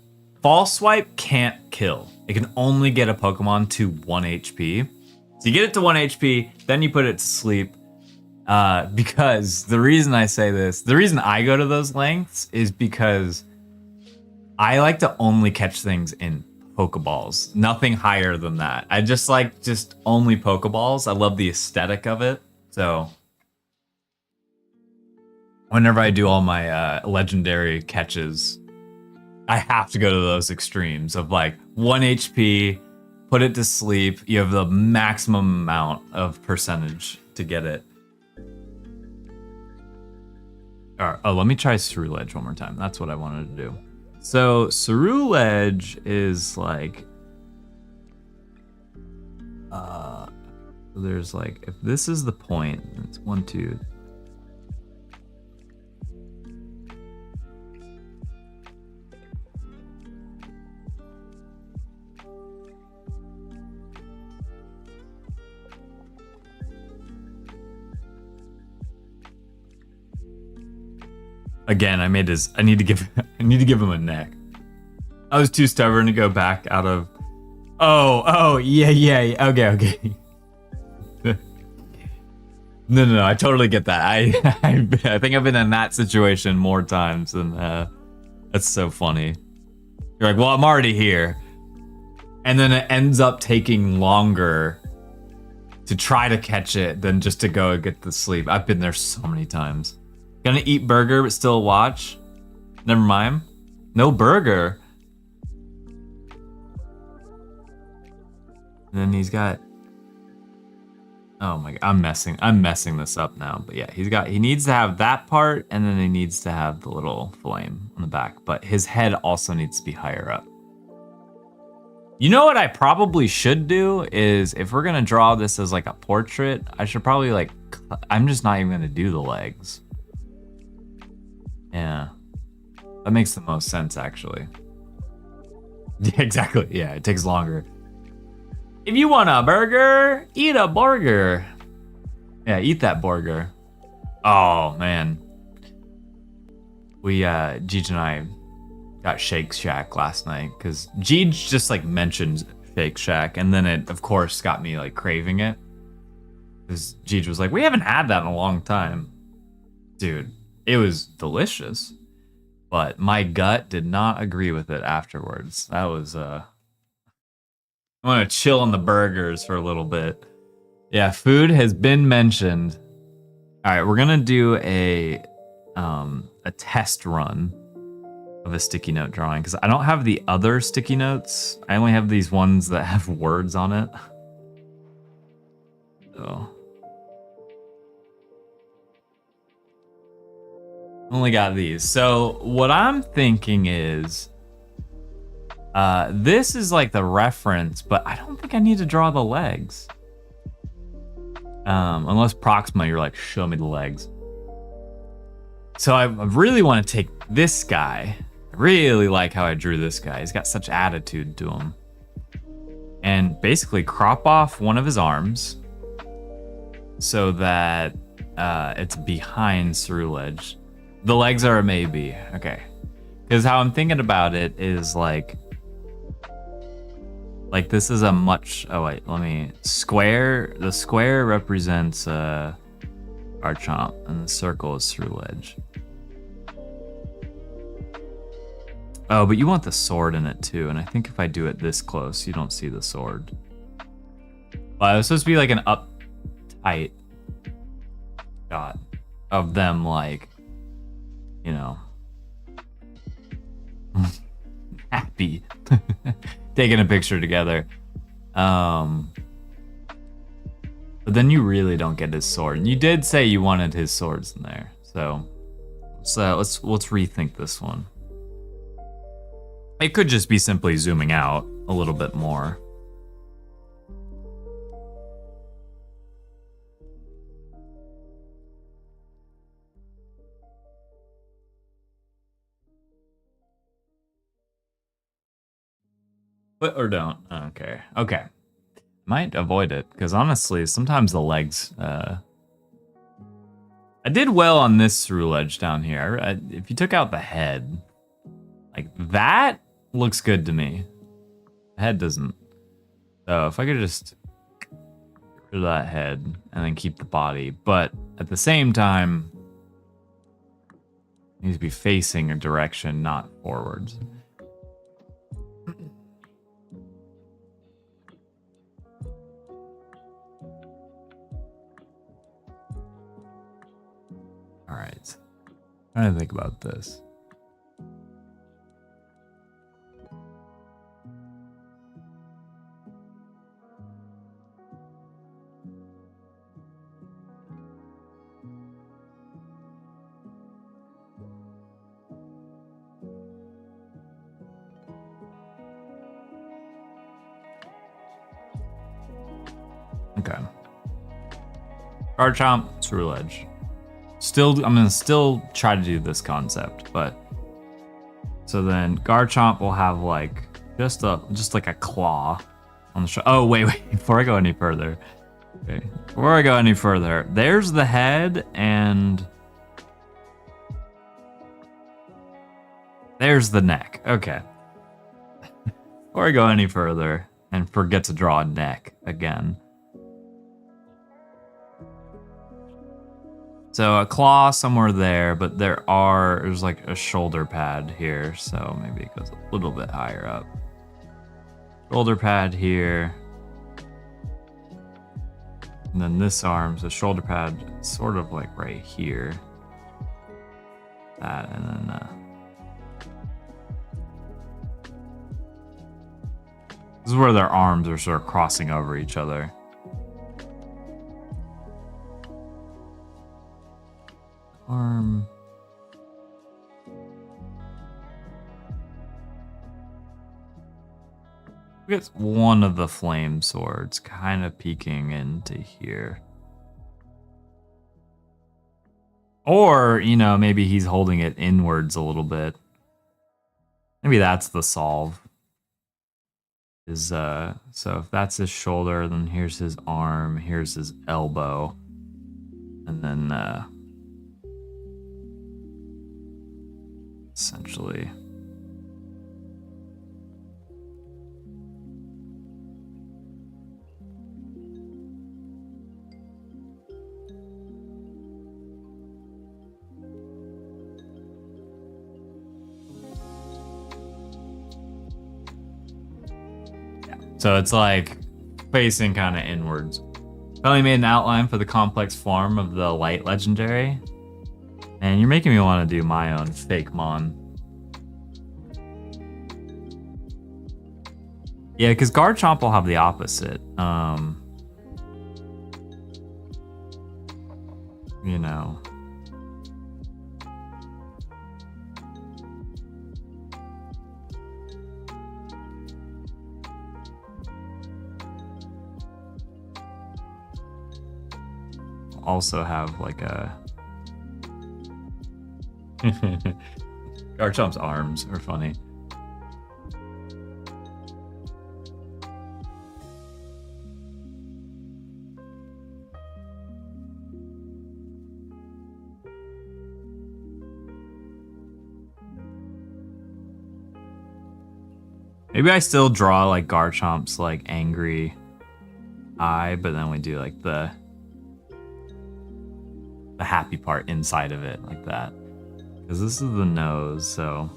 False Swipe can't kill. It can only get a Pokemon to 1 HP. So you get it to 1 HP, then you put it to sleep. Because the reason I say this, the reason I go to those lengths is because I like to only catch things in Pokeballs. Nothing higher than that. I just like only Pokeballs. I love the aesthetic of it. So whenever I do all my legendary catches, I have to go to those extremes of like 1 HP, put it to sleep. You have the maximum amount of percentage to get it. All right, let me try Throughledge one more time. That's what I wanted to do. So Throughledge is like, there's like, if this is the point, it's 1, 2. Again, I need to give him a neck. I was too stubborn to go back out of. Oh, yeah. Okay. No, I totally get that. I think I've been in that situation more times than that's so funny. You're like, well, I'm already here, and then it ends up taking longer to try to catch it than just to go and get the sleep. I've been there so many times. Gonna eat burger, but still watch. Never mind. No burger. And then he's got. Oh my god, I'm messing this up now. But yeah, he needs to have that part, and then he needs to have the little flame on the back. But his head also needs to be higher up. You know what I probably should do is, if we're gonna draw this as like a portrait, I should probably like. I'm just not even gonna do the legs. Yeah. That makes the most sense, actually. Yeah, exactly. Yeah, it takes longer. If you want a burger, eat a burger. Yeah, eat that burger. Oh, man. We, Jeej and I got Shake Shack last night because Jeej just like mentioned Shake Shack, and then it, of course, got me like craving it. Because Jeej was like, we haven't had that in a long time. Dude, it was delicious. But my gut did not agree with it afterwards. That was, I want to chill on the burgers for a little bit. Yeah, food has been mentioned. All right, we're gonna do a test run of a sticky note drawing because I don't have the other sticky notes. I only have these ones that have words on it. So only got these. So what I'm thinking is this is like the reference, but I don't think I need to draw the legs. Unless Proxima, you're like, show me the legs. So I really want to take this guy. I really like how I drew this guy. He's got such attitude to him. And basically crop off one of his arms so that it's behind Ceruledge. The legs are a maybe. Okay. Because how I'm thinking about it is like this is a much, oh wait, let me, square, the square represents Garchomp and the circle is Ceruledge. Oh, but you want the sword in it too, and I think if I do it this close, you don't see the sword. But it was supposed to be like an uptight shot of them, like, you know, happy, taking a picture together. But then you really don't get his sword. And you did say you wanted his swords in there, so let's rethink this one. It could just be simply zooming out a little bit more. But, or don't. Okay. Okay. Might avoid it, because honestly, sometimes the legs... I did well on this Ceruledge down here. If you took out the head, like that looks good to me. The head doesn't. So if I could just get rid of that head and then keep the body, but at the same time, it needs to be facing a direction, not forwards. All right. I'm trying to think about this. Okay. Garchomp, Ceruledge. I'm gonna still try to do this concept, but so then Garchomp will have like just like a claw on the oh wait, before I go any further. Okay. Before I go any further, there's the head and there's the neck. Okay. Before I go any further and forget to draw a neck again. So a claw somewhere there, but there's like a shoulder pad here, so maybe it goes a little bit higher up. Shoulder pad here. And then this arm, so shoulder pad sort of like right here. That, and then this is where their arms are sort of crossing over each other. Arm. It's one of the flame swords kind of peeking into here. Or, you know, maybe he's holding it inwards a little bit. Maybe that's the solve. So if that's his shoulder, then here's his arm, here's his elbow. And then essentially so it's like facing kind of inwards. Finally made an outline for the complex form of the light legendary. And you're making me want to do my own fake mon. Yeah, because Garchomp will have the opposite. You know. Also have like a Garchomp's arms are funny. Maybe I still draw like Garchomp's like angry eye, but then we do like the happy part inside of it like that. Because this is the nose, so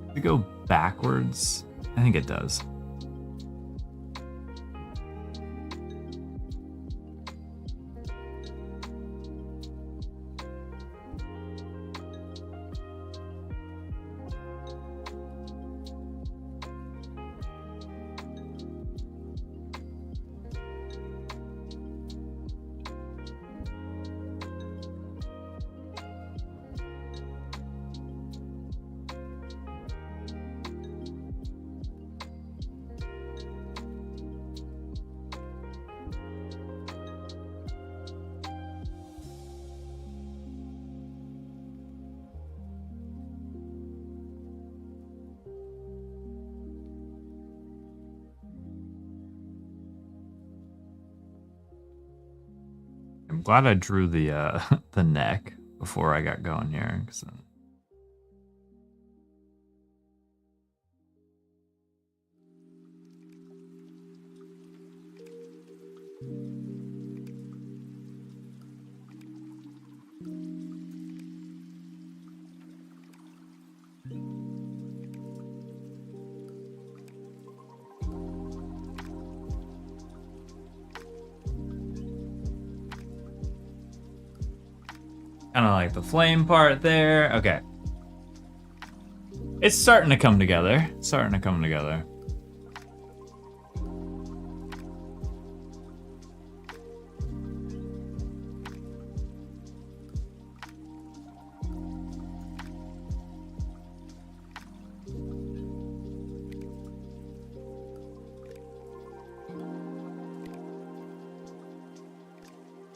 does it go backwards? I think it does. I'm glad I drew the the neck before I got going here. Kind of like the flame part there. Okay. It's starting to come together. It's starting to come together.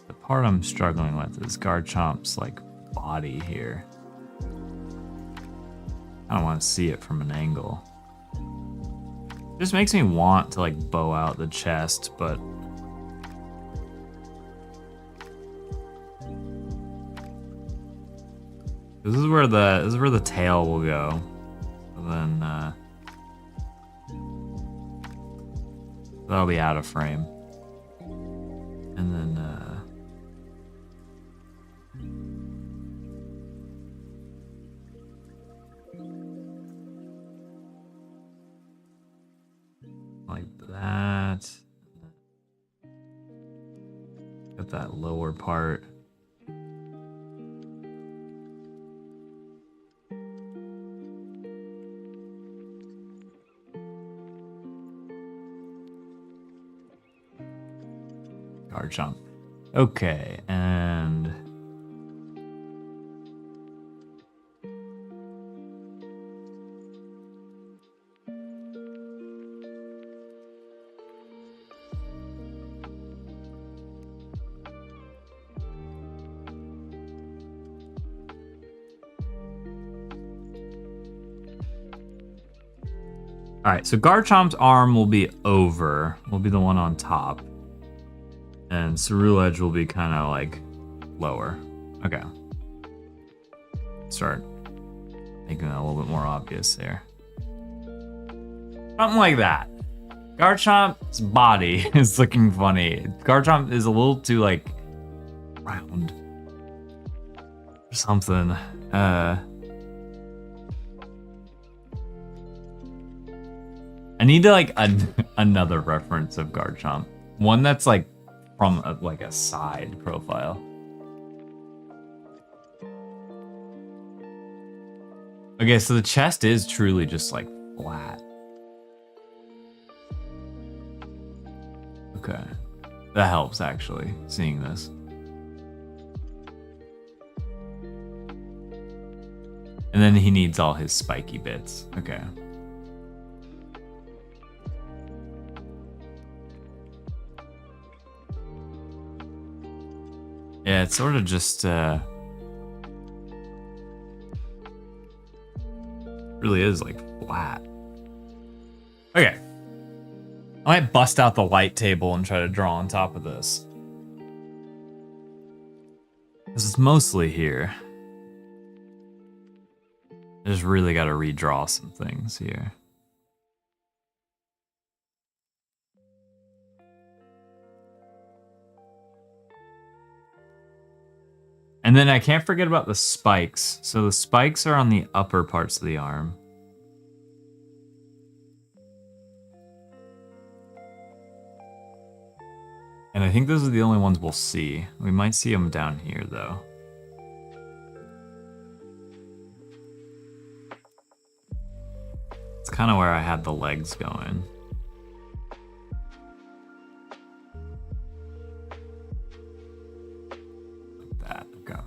The part I'm struggling with is Garchomp's like body here. I don't want to see it from an angle. Just makes me want to like bow out the chest, but this is where the tail will go. And then that'll be out of frame. And then like that. Got that lower part. Garchomp. Okay, and All right, so Garchomp's arm will be over. Will be the one on top. And Ceruledge will be kind of like lower. Okay. Start making that a little bit more obvious there. Something like that. Garchomp's body is looking funny. Garchomp is a little too like round or something. I need to like another reference of Garchomp. One that's like from like a side profile. Okay, so the chest is truly just like flat. Okay. That helps actually, seeing this. And then he needs all his spiky bits. Okay. Yeah, it's sort of just really is like flat. Okay. I might bust out the light table and try to draw on top of this. This is mostly here. I just really got to redraw some things here. And then I can't forget about the spikes. So the spikes are on the upper parts of the arm. And I think those are the only ones we'll see. We might see them down here, though. It's kind of where I had the legs going. Like that, okay.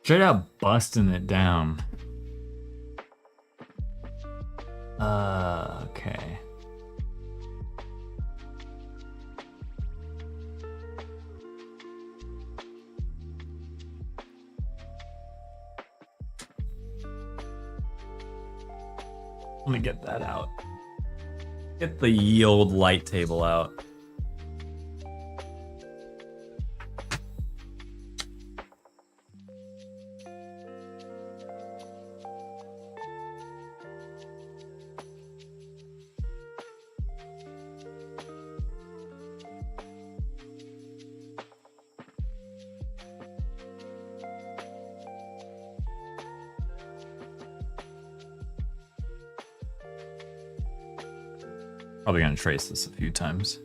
Straight out busting it down. Okay. Let me get that out. Get the ye old light table out. Probably gonna trace this a few times.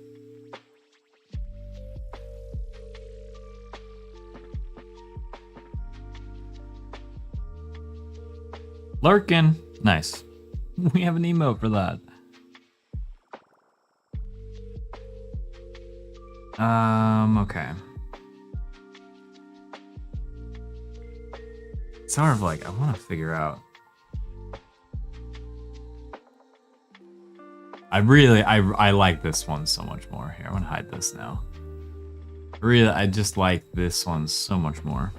Lurkin, nice. We have an emote for that. Okay. Sort of like I want to figure out. I like this one so much more. Here, I want to hide this now. Really, I just like this one so much more.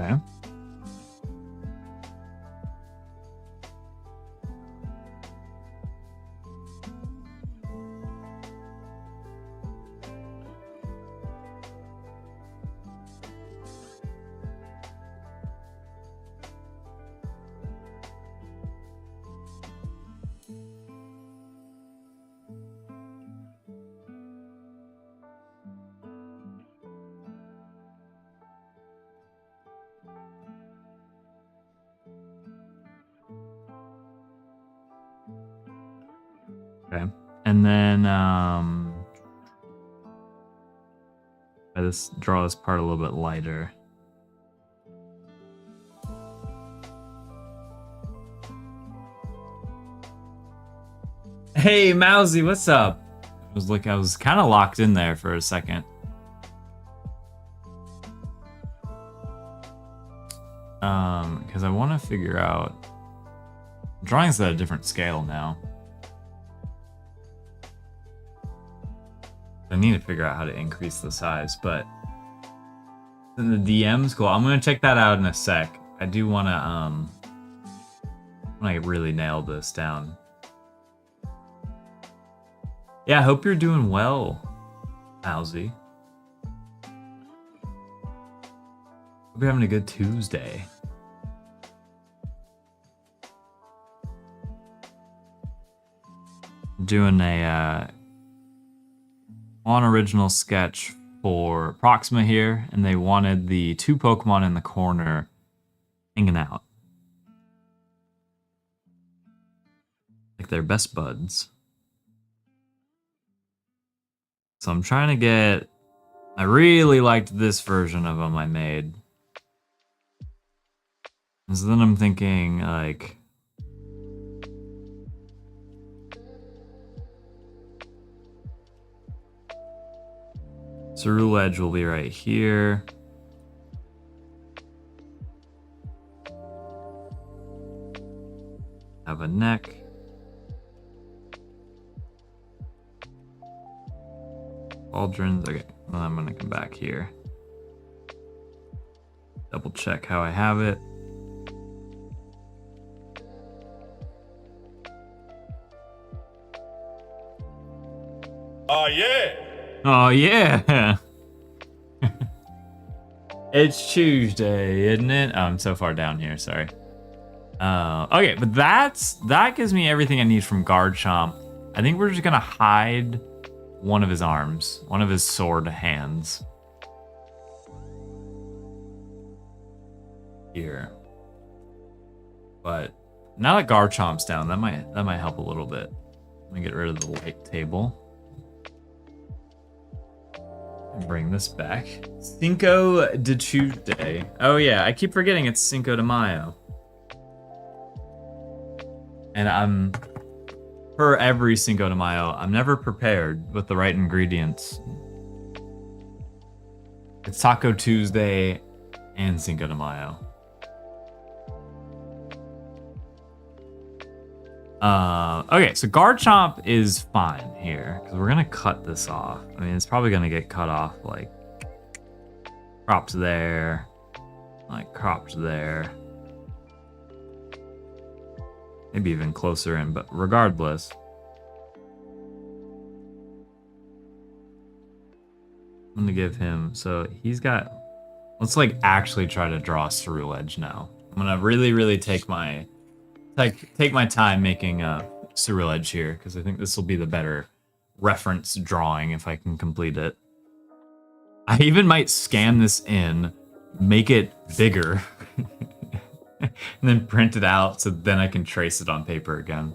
Okay. Okay. And then I just draw this part a little bit lighter. Hey Mousy, what's up? I was kind of locked in there for a second. Because I want to figure out drawing's at a different scale now. I need to figure out how to increase the size, but then the DM's cool. I'm gonna check that out in a sec. I do wanna really nail this down. Yeah, I hope you're doing well, Mousy. Hope you're having a good Tuesday. I'm doing a on original sketch for Proxima here, and they wanted the 2 Pokemon in the corner hanging out. Like they're best buds. So I'm trying to get... I really liked this version of them I made. And so then I'm thinking, like... Ceruledge will be right here. Have a neck. Cauldrons. Okay, well, I'm gonna come back here. Double check how I have it. Oh, yeah. Oh, yeah. It's Tuesday, isn't it? Oh, I'm so far down here, sorry. Okay, but that gives me everything I need from Garchomp. I think we're just gonna hide one of his arms, one of his sword hands. Here. But now that Garchomp's down, that might help a little bit. Let me get rid of the light table. And bring this back. Cinco de Tuesday. Oh yeah, I keep forgetting it's Cinco de Mayo. And for every Cinco de Mayo, I'm never prepared with the right ingredients. It's Taco Tuesday and Cinco de Mayo. Okay, so Garchomp is fine here, because we're gonna cut this off. I mean, it's probably gonna get cut off, like, cropped there, like, cropped there. Maybe even closer in, but regardless. I'm gonna give him, so he's got, let's, like, actually try to draw Ceruledge now. I'm gonna really take my time making Ceruledge here, because I think this will be the better reference drawing if I can complete it. I even might scan this in, make it bigger, and then print it out so then I can trace it on paper again.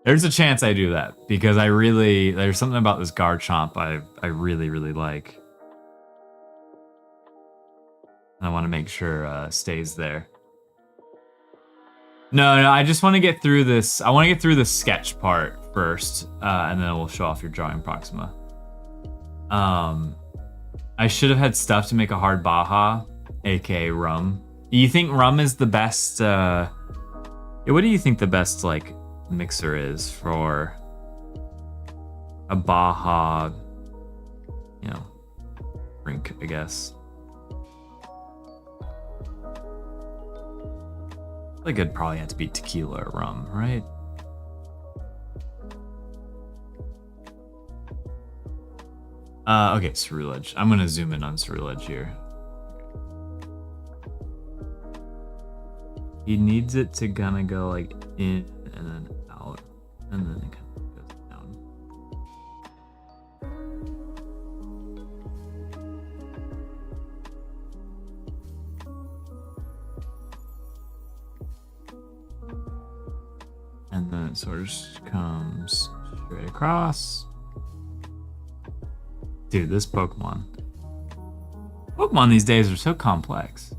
There's a chance I do that, because there's something about this Garchomp I really like. And I want to make sure stays there. No, I just want to get through this. I want to get through the sketch part first, and then we'll show off your drawing, Proxima. I should have had stuff to make a hard Baja, aka rum. You think rum is the best? What do you think the best like mixer is for a Baja? You know, drink, I guess. Like I'd probably have to be tequila or rum, right? Okay, cerulege. I'm gonna zoom in on cerulege here. He needs it to kind of go like in and then out, and then it kind of goes down. And then it sort of just comes straight across. Dude, this Pokemon. Pokemon these days are so complex.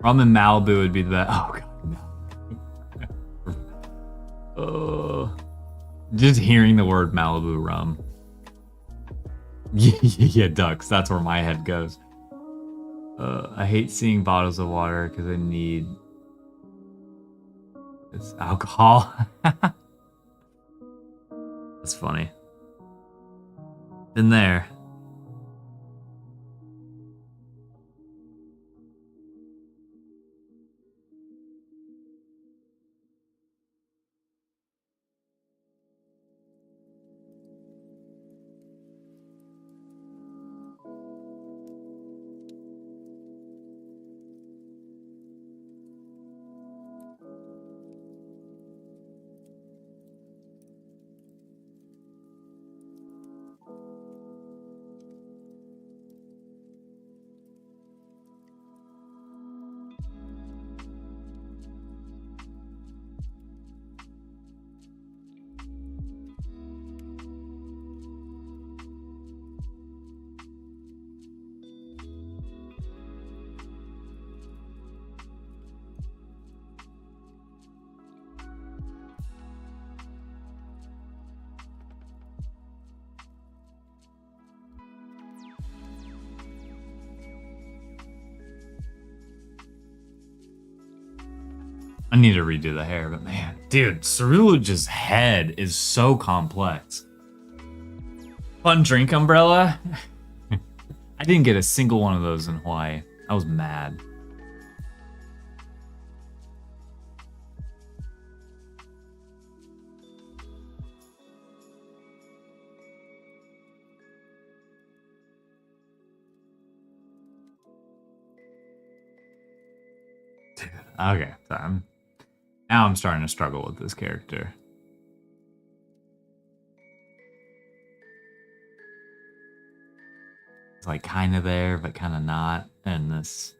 Rum in Malibu would be the best. Oh god, no. Oh, just hearing the word Malibu rum. Yeah, ducks. That's where my head goes. I hate seeing bottles of water because I need it's alcohol. That's funny. Been there. I need to redo the hair, but man, dude, Cerulege's head is so complex. Fun drink umbrella. I didn't get a single one of those in Hawaii. I was mad. Dude, okay, so now I'm starting to struggle with this character. It's like kind of there, but kind of not. And this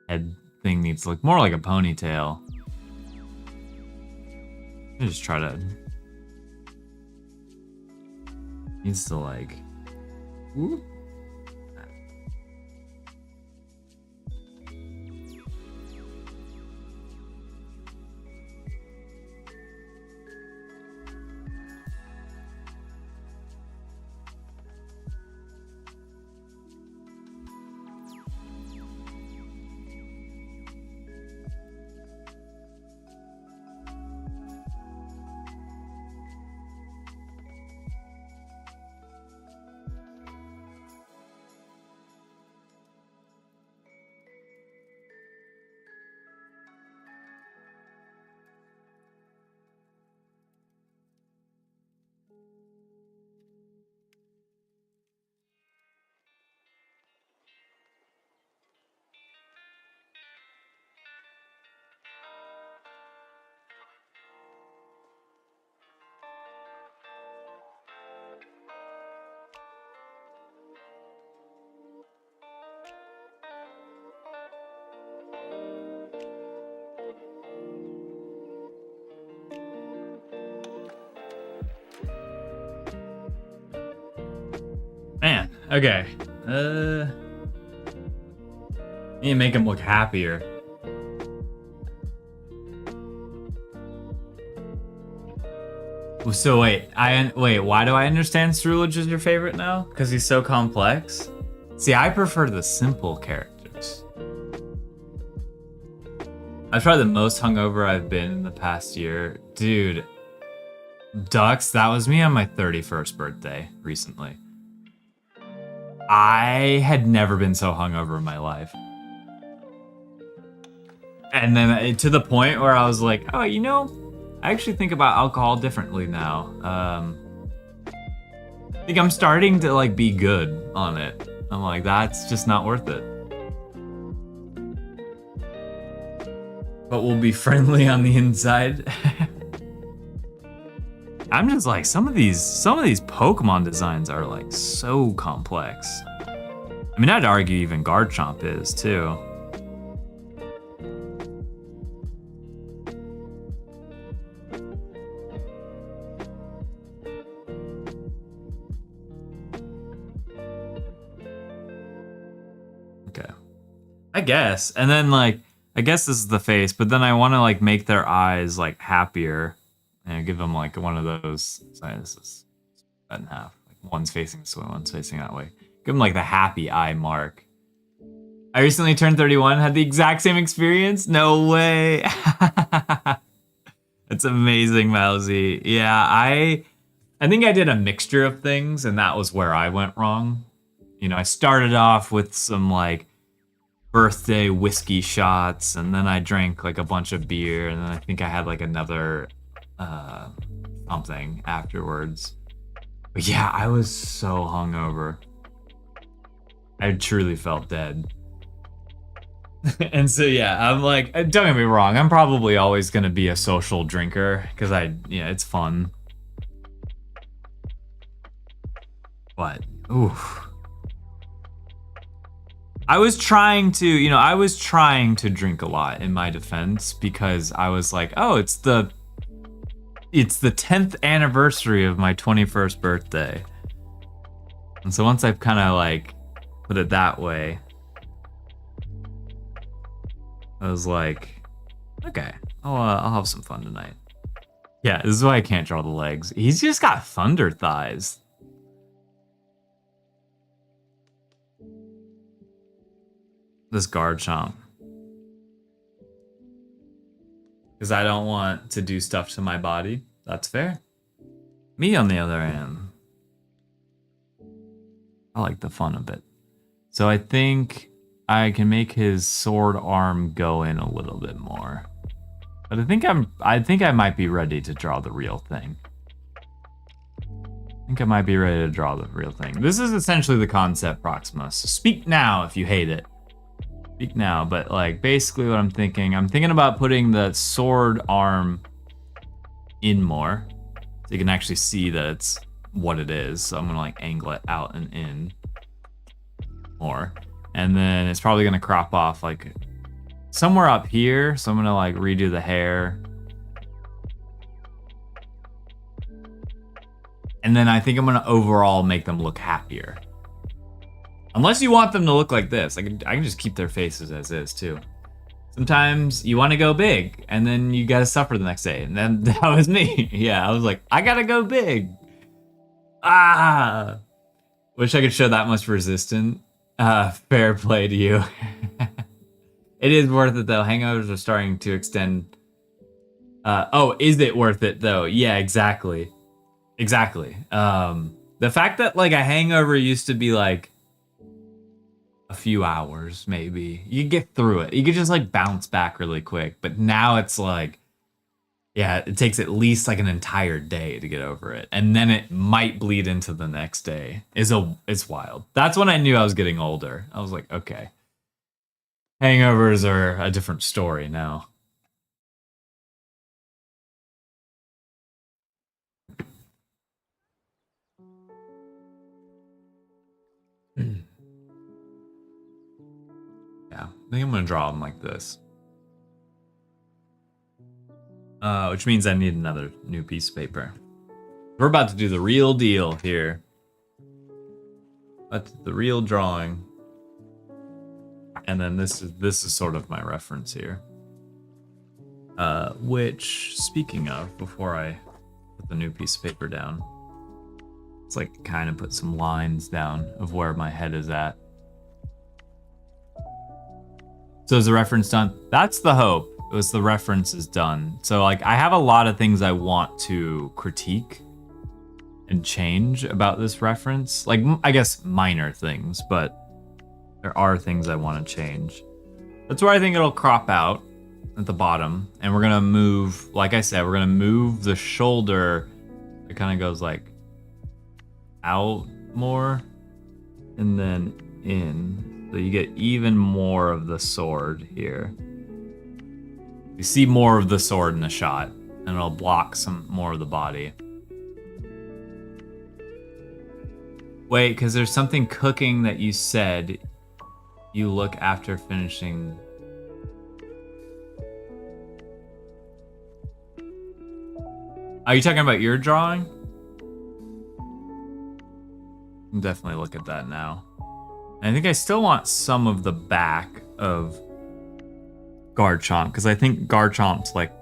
head thing needs to look more like a ponytail. I just try to... Needs to like... Whoop. Man, okay. Need to make him look happier. So wait, why do I understand Cerulege is your favorite now? Because he's so complex? See, I prefer the simple characters. That's probably the most hungover I've been in the past year. Dude, Ducks, that was me on my 31st birthday recently. I had never been so hungover in my life. And then to the point where I was like, oh, you know, I actually think about alcohol differently now. I think I'm starting to like be good on it. I'm like, that's just not worth it. But we'll be friendly on the inside. I'm just like, some of these Pokemon designs are like so complex. I mean, I'd argue even Garchomp is too. Okay. I guess. And then like, I guess this is the face, but then I want to like make their eyes like happier and give them like one of those. Sorry, this is cut in half. Like one's facing this way, one's facing that way. Give them like the happy eye mark. I recently turned 31, had the exact same experience. No way. That's amazing, Mousy. Yeah, I think I did a mixture of things, and that was where I went wrong. You know, I started off with some like birthday whiskey shots, and then I drank like a bunch of beer, and then I think I had like another something afterwards. But yeah, I was so hungover. I truly felt dead. And so yeah, I'm like, don't get me wrong, I'm probably always gonna be a social drinker because it's fun. But oof. I was trying to drink a lot in my defense because I was like, oh, it's the 10th anniversary of my 21st birthday. And so once I've kind of like put it that way, I was like, okay, I'll have some fun tonight. Yeah, this is why I can't draw the legs. He's just got thunder thighs. This Garchomp. Because I don't want to do stuff to my body. That's fair. Me, on the other hand, I like the fun of it. So I think I can make his sword arm go in a little bit more. But I think I might be ready to draw the real thing. I think I might be ready to draw the real thing. This is essentially the concept, Proxima. So speak now if you hate it. Speak now, but like basically what I'm thinking about putting the sword arm in more so you can actually see that it's what it is. So I'm gonna like angle it out and in more, and then it's probably gonna crop off like somewhere up here. So I'm gonna like redo the hair, and then I think I'm gonna overall make them look happier. Unless you want them to look like this. I can just keep their faces as is too. Sometimes you want to go big and then you gotta suffer the next day. And then that was me. Yeah, I was like, I gotta go big. Ah! Wish I could show that much resistance. Fair play to you. It is worth it though. Hangovers are starting to extend. Oh, is it worth it though? Yeah, exactly. Exactly. The fact that like a hangover used to be like a few hours, maybe. You get through it. You could just like bounce back really quick. But now it's like, yeah, it takes at least like an entire day to get over it. And then it might bleed into the next day. It's wild. That's when I knew I was getting older. I was like, okay. Hangovers are a different story now. Yeah, I think I'm gonna draw them like this. Which means I need another new piece of paper. We're about to do the real deal here. But the real drawing. And then this is sort of my reference here. Which, speaking of, before I put the new piece of paper down, let's like kind of put some lines down of where my head is at. So is the reference done? That's the hope. It was the reference is done. So like I have a lot of things I want to critique and change about this reference. Like I guess minor things, but there are things I want to change. That's where I think it'll crop out at the bottom. And we're gonna move, like I said, we're gonna move the shoulder. It kind of goes like out more and then in. So you get even more of the sword here. You see more of the sword in the shot, and it'll block some more of the body. Wait, because there's something cooking that you said you look after finishing. Are you talking about your drawing? I'll definitely look at that now. And I think I still want some of the back of Garchomp, because I think Garchomp's like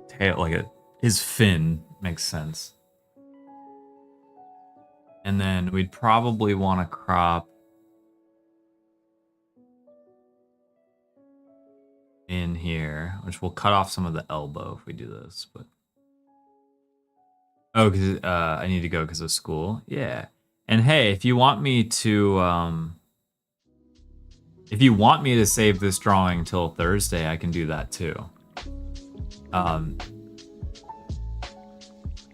tail, like his fin makes sense. And then we'd probably want to crop in here, which will cut off some of the elbow if we do this. But oh, because I need to go because of school. Yeah. And hey, if you want me to save this drawing till Thursday, I can do that too.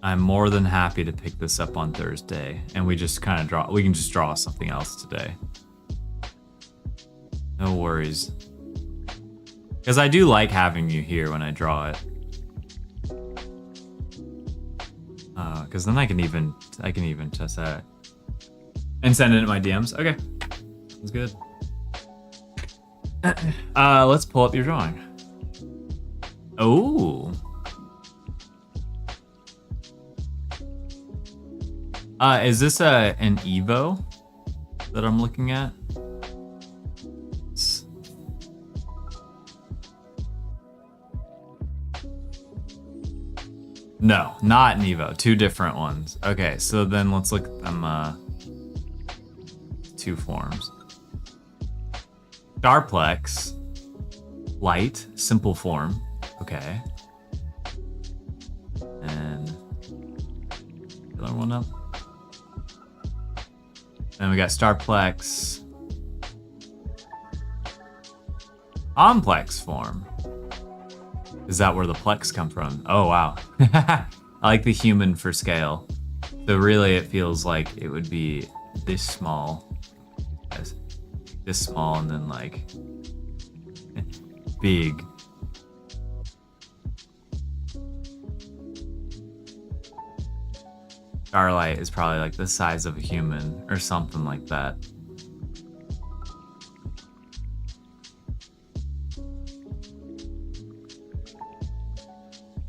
I'm more than happy to pick this up on Thursday, and we just kind of draw. We can just draw something else today. No worries, because I do like having you here when I draw it. Because then I can even test that and send it in my DMs. Okay, that's good. Let's pull up your drawing. Oh. Is this an Evo that I'm looking at? No, not an Evo. Two different ones. Okay, so then let's look at them. Two forms. Starplex, light, simple form. Okay. And the other one up. Then we got Starplex, complex form. Is that where the plex come from? Oh, wow. I like the human for scale. So really it feels like it would be this small. This small and then like big. Starlight is probably like the size of a human or something like that.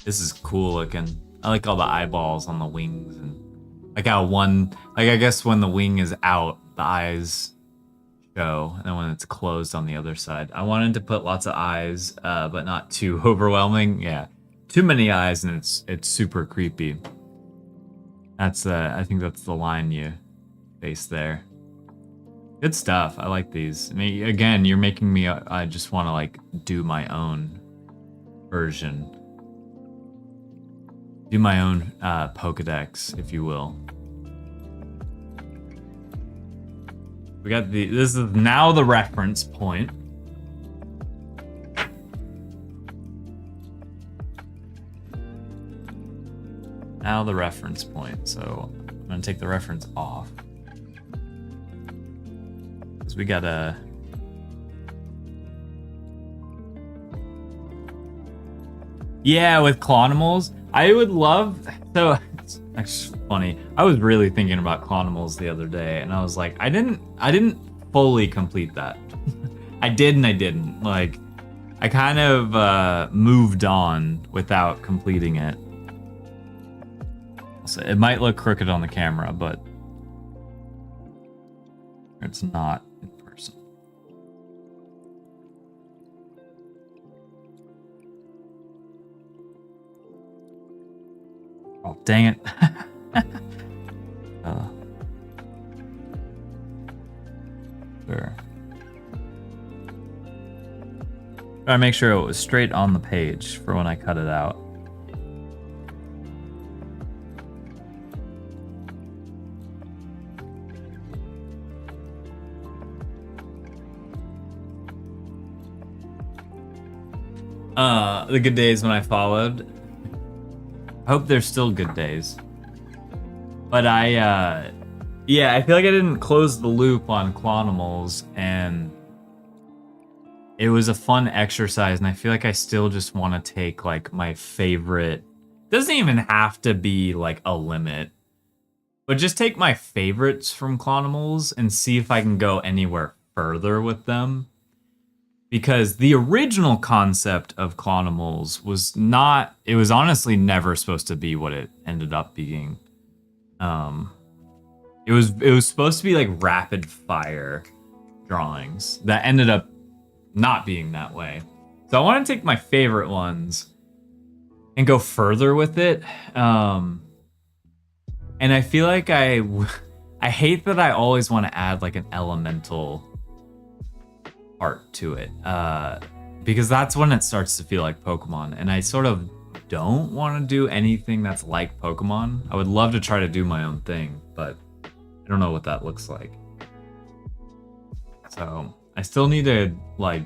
This is cool looking. I like all the eyeballs on the wings and like how one, like I guess when the wing is out, the eyes show, and then when it's closed on the other side. I wanted to put lots of eyes, but not too overwhelming. Yeah, too many eyes and it's super creepy. That's I think that's the line you face there. Good stuff. I like these. I mean, again, you're making me. I just want to like do my own version. Do my own Pokedex, if you will. We got the. This is now the reference point. Now the reference point. So I'm gonna take the reference off because we gotta. Yeah, with Clonimals, I would love. So it's actually funny. I was really thinking about Clonimals the other day, and I was like, I didn't fully complete that. I did and I didn't. Like, I kind of moved on without completing it. So it might look crooked on the camera, but it's not in person. Oh, dang it. Sure. Try to make sure it was straight on the page for when I cut it out. The good days when I followed. I hope they're still good days. But yeah, I feel like I didn't close the loop on Clonimals, and it was a fun exercise, and I feel like I still just want to take like my favorite. Doesn't even have to be like a limit, but just take my favorites from Clonimals and see if I can go anywhere further with them. Because the original concept of Clonimals was not, it was honestly never supposed to be what it ended up being. It was supposed to be like rapid fire drawings that ended up not being that way. So I want to take my favorite ones and go further with it. And I feel like I hate that I always want to add like an elemental part to it, because that's when it starts to feel like Pokemon, and I sort of don't want to do anything that's like Pokemon. I would love to try to do my own thing, but I don't know what that looks like. So I still need to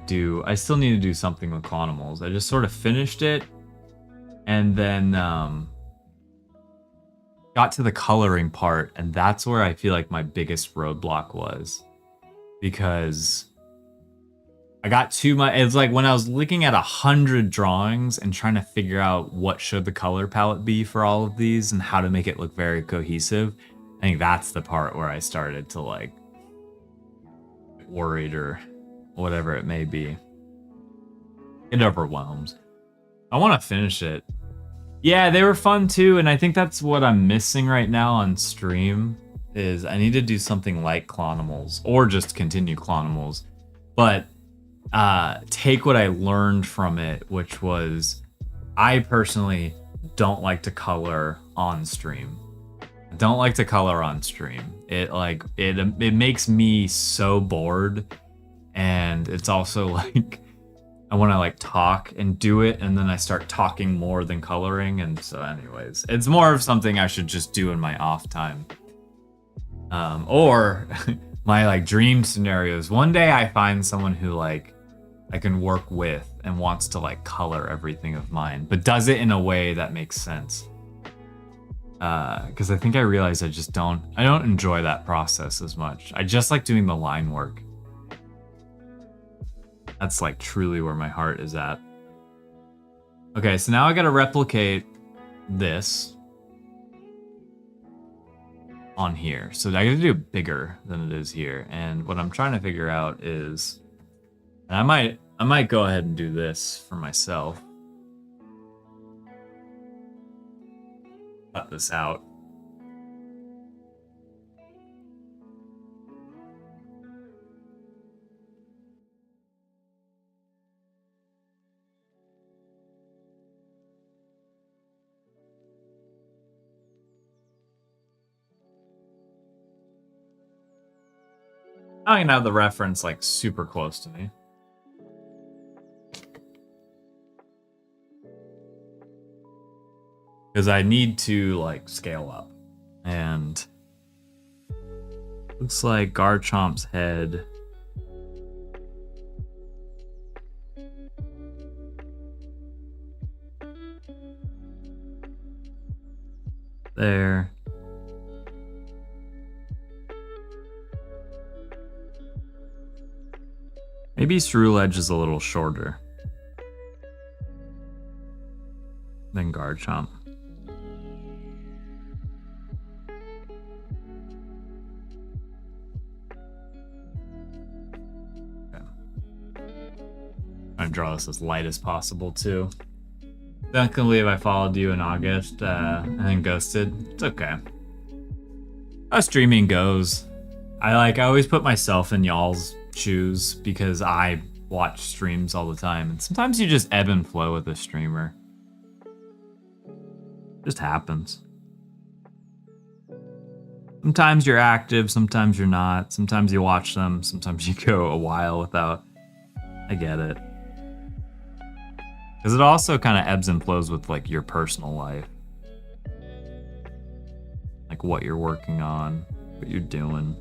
do something with Clonimals. I just sort of finished it, and then got to the coloring part, and that's where I feel like my biggest roadblock was, because I got too much. It's like when I was looking at 100 drawings and trying to figure out what should the color palette be for all of these and how to make it look very cohesive. I think that's the part where I started to like worried or whatever it may be. It overwhelms. I want to finish it. Yeah, they were fun too, and I think that's what I'm missing right now on stream is I need to do something like Clonimals or just continue Clonimals. But take what I learned from it, which was I personally don't like to color on stream. I don't like to color on stream. It makes me so bored, and it's also like I want to like talk and do it, and then I start talking more than coloring, and so anyways, it's more of something I should just do in my off time. Or my like dream scenarios. One day I find someone who like I can work with and wants to like color everything of mine, but does it in a way that makes sense. Because I think I realized I don't enjoy that process as much. I just like doing the line work. That's like truly where my heart is at. Okay, so now I gotta replicate this on here. So I gotta do it bigger than it is here. And what I'm trying to figure out is, and I might go ahead and do this for myself. Cut this out. I can have the reference like super close to me. Because I need to like scale up. And looks like Garchomp's head. There. Maybe Ceruledge is a little shorter than Garchomp. I'm gonna draw this as light as possible too. Don't believe I followed you in August and then ghosted. It's okay. How streaming goes. I always put myself in y'all's shoes because I watch streams all the time, and sometimes you just ebb and flow with a streamer. Just happens. Sometimes you're active, sometimes you're not. Sometimes you watch them, sometimes you go a while without. I get it. Because it also kind of ebbs and flows with like your personal life. Like what you're working on, what you're doing.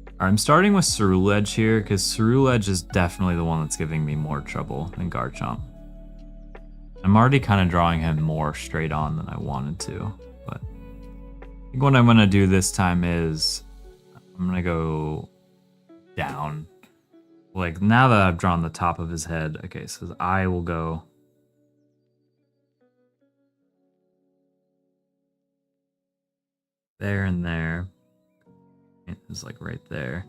Alright, I'm starting with Cerulege here, because Cerulege is definitely the one that's giving me more trouble than Garchomp. I'm already kind of drawing him more straight on than I wanted to, but I think what I'm going to do this time is I'm going to go down. Like, now that I've drawn the top of his head, okay, so I will go there and there. It's like right there.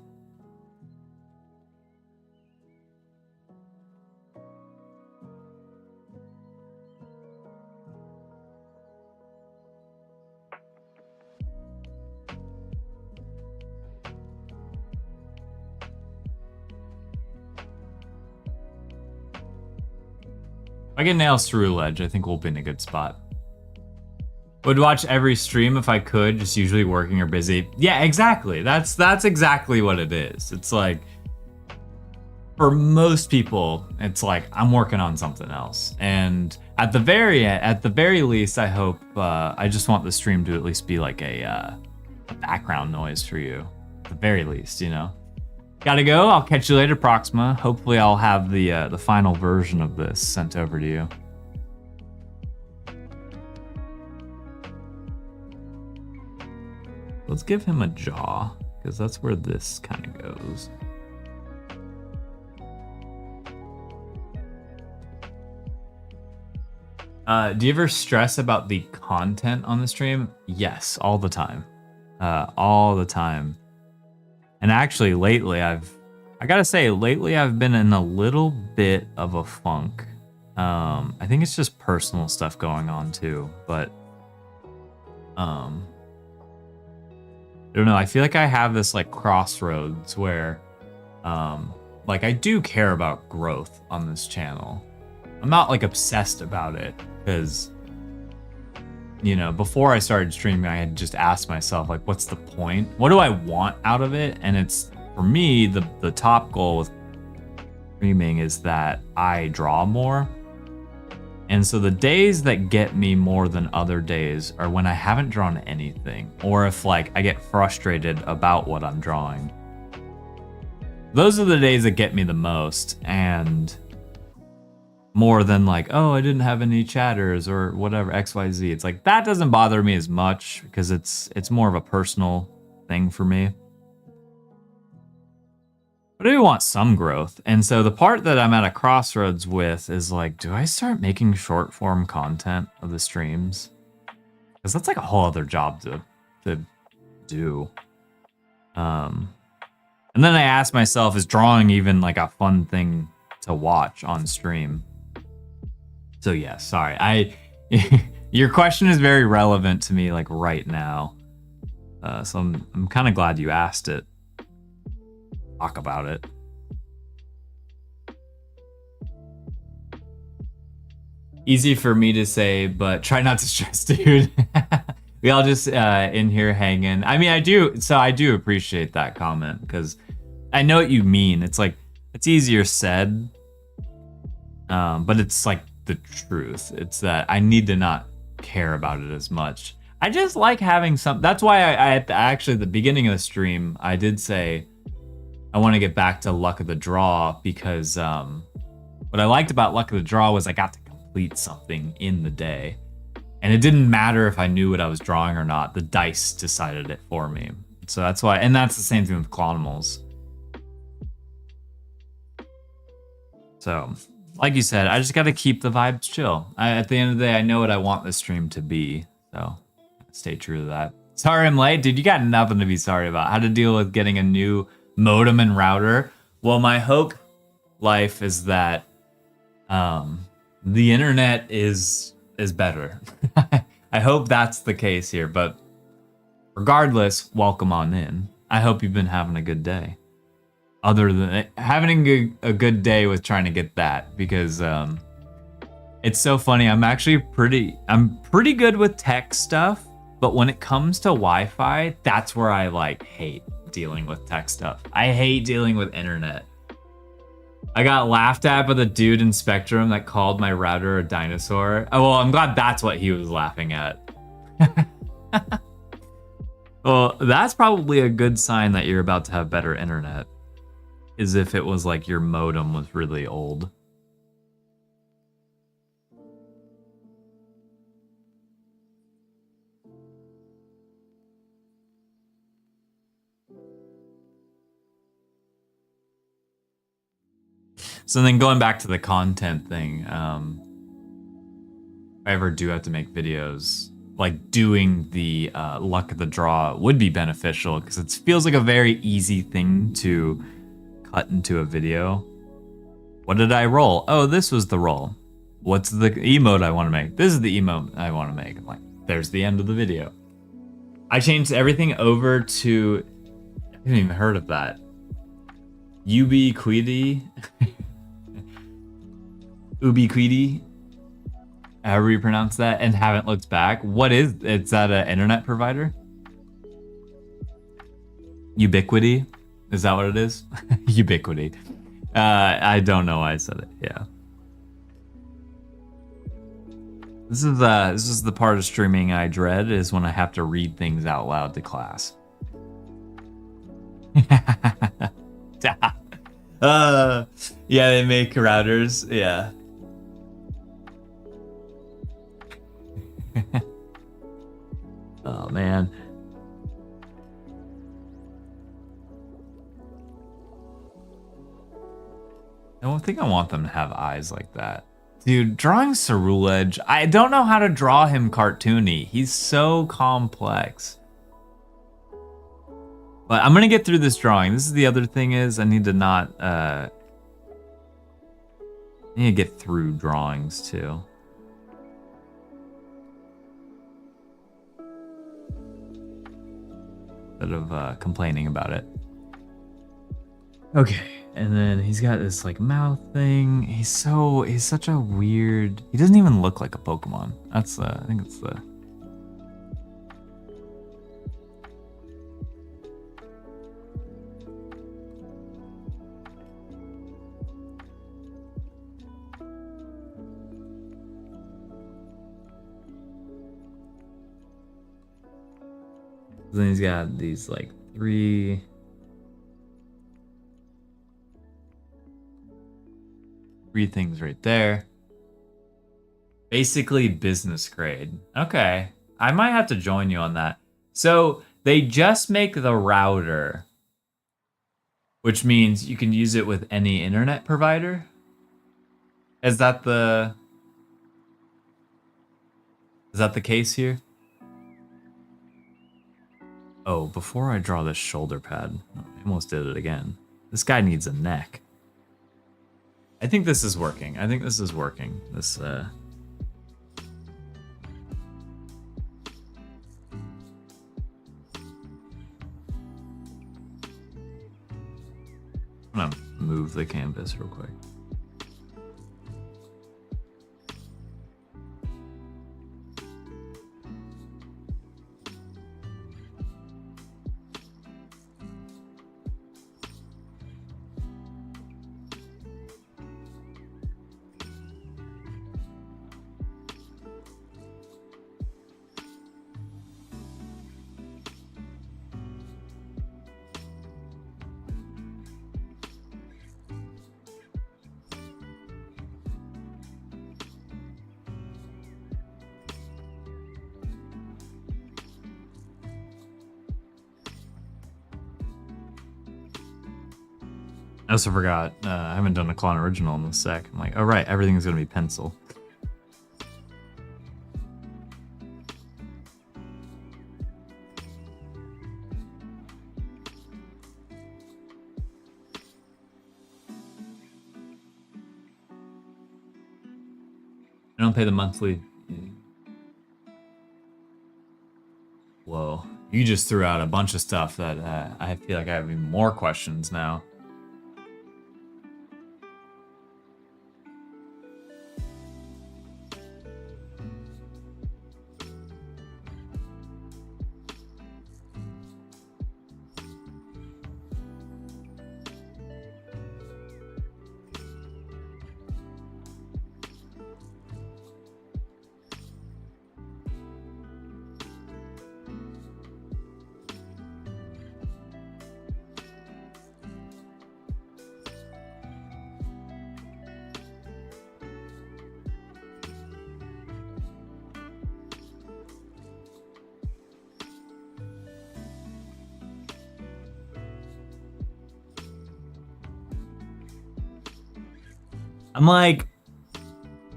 If I can nail Cerulege, I think we'll be in a good spot. Would watch every stream if I could, just usually working or busy. Yeah, exactly. That's exactly what it is. It's like, for most people, it's like I'm working on something else. And at the very least, I hope I just want the stream to at least be like a background noise for you. At the very least, you know. Gotta go. I'll catch you later, Proxima. Hopefully, I'll have the final version of this sent over to you. Let's give him a jaw, because that's where this kind of goes. Do you ever stress about the content on the stream? Yes, all the time. All the time. And actually, lately, I gotta say, I've been in a little bit of a funk. I think it's just personal stuff going on too, but I don't know. I feel like I have this like crossroads where, like I do care about growth on this channel. I'm not like obsessed about it because, you know, before I started streaming, I had just asked myself like, what's the point? What do I want out of it? And it's, for me, the top goal with streaming is that I draw more. And so the days that get me more than other days are when I haven't drawn anything, or if like I get frustrated about what I'm drawing. Those are the days that get me the most, and more than like, oh, I didn't have any chatters or whatever, XYZ. It's like that doesn't bother me as much because it's more of a personal thing for me. But I do want some growth. And so the part that I'm at a crossroads with is like, do I start making short form content of the streams? Because that's like a whole other job to do. And then I ask myself, is drawing even like a fun thing to watch on stream? So yeah, sorry. Your question is very relevant to me like right now. So I'm kind of glad you asked it. Talk about it. Easy for me to say, but try not to stress, dude. We all just in here hanging. I mean, I do appreciate that comment because I know what you mean. It's like, it's easier said, but it's like the truth. It's that I need to not care about it as much. I just like having some. That's why I actually at the beginning of the stream, I did say I want to get back to luck of the draw because what I liked about luck of the draw was I got to complete something in the day. And it didn't matter if I knew what I was drawing or not. The dice decided it for me. So that's why, and that's the same thing with Clonimals. So, like you said, I just got to keep the vibes chill. At the end of the day, I know what I want this stream to be. So, stay true to that. Sorry I'm late. Dude, you got nothing to be sorry about. How to deal with getting a new modem and router. Well, my hope life is that the internet is better. I hope that's the case here, but regardless, welcome on in. I hope you've been having a good day. Other than having a good day with trying to get that, because it's so funny. I'm pretty good with tech stuff, but when it comes to Wi-Fi, that's where I like hate dealing with tech stuff. I hate dealing with internet. I got laughed at by the dude in Spectrum that called my router a dinosaur. Oh, well, I'm glad that's what he was laughing at. Well, that's probably a good sign that you're about to have better internet. Is if it was like your modem was really old. So then going back to the content thing, if I ever do have to make videos, like doing the luck of the draw would be beneficial because it feels like a very easy thing to cut into a video. What did I roll? Oh, this was the roll. What's the emote I want to make? This is the emote I want to make. I'm like, there's the end of the video. I changed everything over to, I haven't even heard of that. Ubiquity. Ubiquity. However you pronounce that, and haven't looked back. What is, is that an internet provider? Ubiquity? Is that what it is? Ubiquity. I don't know why I said it, yeah. This is the part of streaming I dread, is when I have to read things out loud to class. Yeah, they make routers, yeah. Oh man. I don't think I want them to have eyes like that. Dude, drawing Ceruledge, I don't know how to draw him cartoony. He's so complex. But I'm gonna get through this drawing. This is the other thing is I need to not I need to get through drawings too. Instead of complaining about it. Okay, and then he's got this like mouth thing. He's such a weird. He doesn't even look like a Pokemon. That's I think it's the. Then he's got these like three things right there. Basically business grade. Okay. I might have to join you on that. So they just make the router, which means you can use it with any internet provider. Is that the case here? Oh, before I draw this shoulder pad, I almost did it again. This guy needs a neck. I think this is working. This, I'm gonna move the canvas real quick. I also forgot, I haven't done a CLON original in a sec. I'm like, oh right, everything's gonna be pencil. I don't pay the monthly. Whoa, you just threw out a bunch of stuff that I feel like I have even more questions now. I'm like,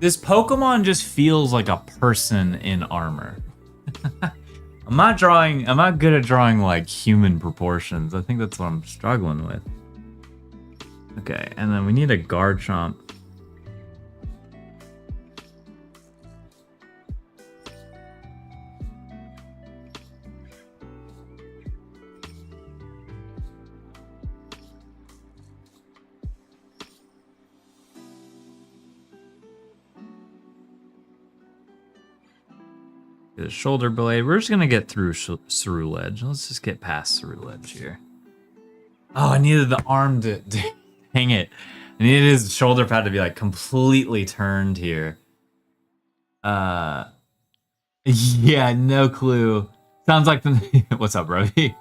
this Pokemon just feels like a person in armor. I'm not good at drawing like human proportions. I think that's what I'm struggling with. Okay, and then we need a Garchomp. Get a shoulder blade. We're just gonna get through Ceruledge. Let's just get past Ceruledge here. Oh, I needed the arm to dang it. I needed his shoulder pad to be like completely turned here. Yeah, no clue. Sounds like the what's up, Roby?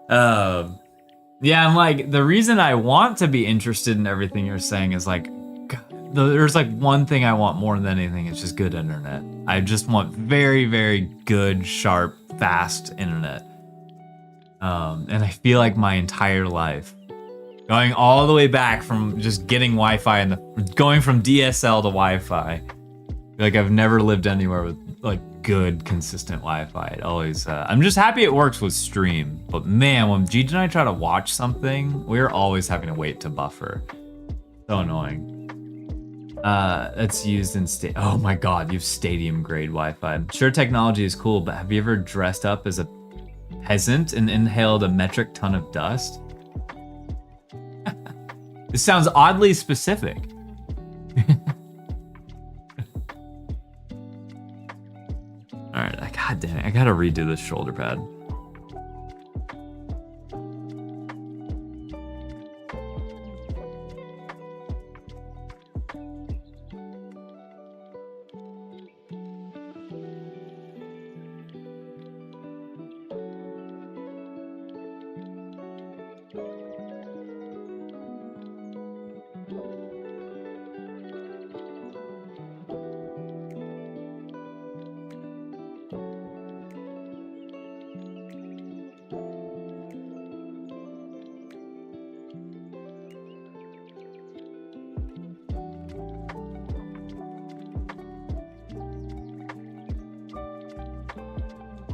Yeah, I'm like, the reason I want to be interested in everything you're saying is like, God, there's like one thing I want more than anything. It's just good internet. I just want very, very good, sharp, fast internet. And I feel like my entire life, going all the way back from just getting Wi-Fi and going from DSL to Wi-Fi, like I've never lived anywhere with like good, consistent Wi-Fi. It always, I'm just happy it works with stream. But man, when Gigi and I try to watch something, we're always having to wait to buffer. So annoying. That's used in oh my God, you have stadium grade Wi-Fi. Sure, technology is cool, but have you ever dressed up as a peasant and inhaled a metric ton of dust? This sounds oddly specific. Alright, god damn it, I gotta redo this shoulder pad.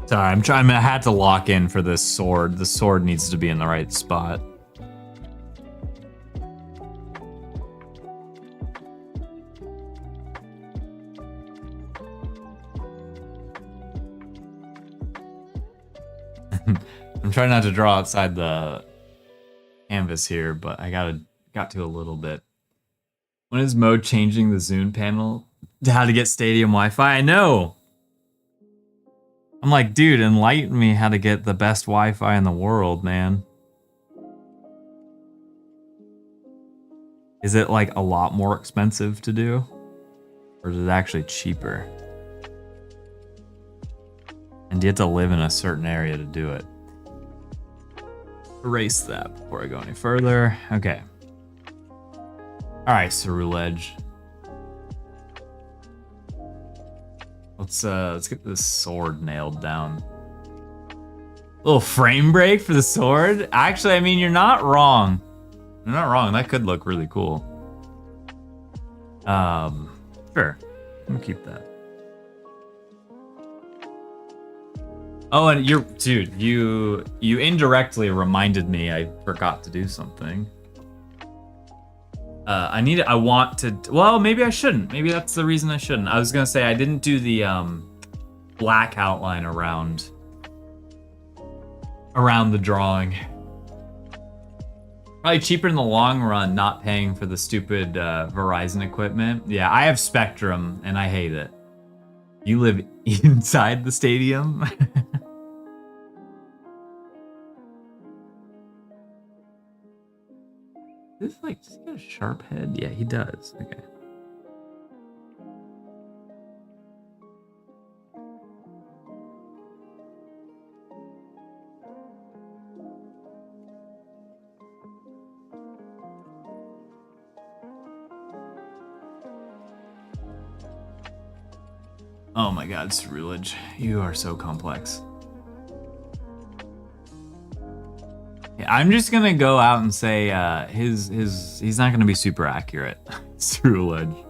Sorry, I had to lock in for this sword. The sword needs to be in the right spot. I'm trying not to draw outside the canvas here, but I got to a little bit. When is mode changing the Zune panel to how to get stadium Wi-Fi? I know. I'm like, dude, enlighten me how to get the best Wi-Fi in the world, man. Is it like a lot more expensive to do? Or is it actually cheaper? And do you have to live in a certain area to do it? Erase that before I go any further. Okay. Alright, Ceruledge. Let's get this sword nailed down. Little frame break for the sword? Actually, I mean, you're not wrong. You're not wrong. That could look really cool. Sure. I'm gonna keep that. Oh, and dude, you indirectly reminded me I forgot to do something. I want to, well, maybe I shouldn't. Maybe that's the reason I shouldn't. I was gonna say I didn't do the black outline around the drawing. Probably cheaper in the long run not paying for the stupid Verizon equipment. Yeah, I have Spectrum and I hate it. You live inside the stadium? Does he got a sharp head? Yeah, he does. Okay. Oh my god, Ceruledge. You are so complex. Yeah, I'm just gonna go out and say he's not gonna be super accurate. Cerulege.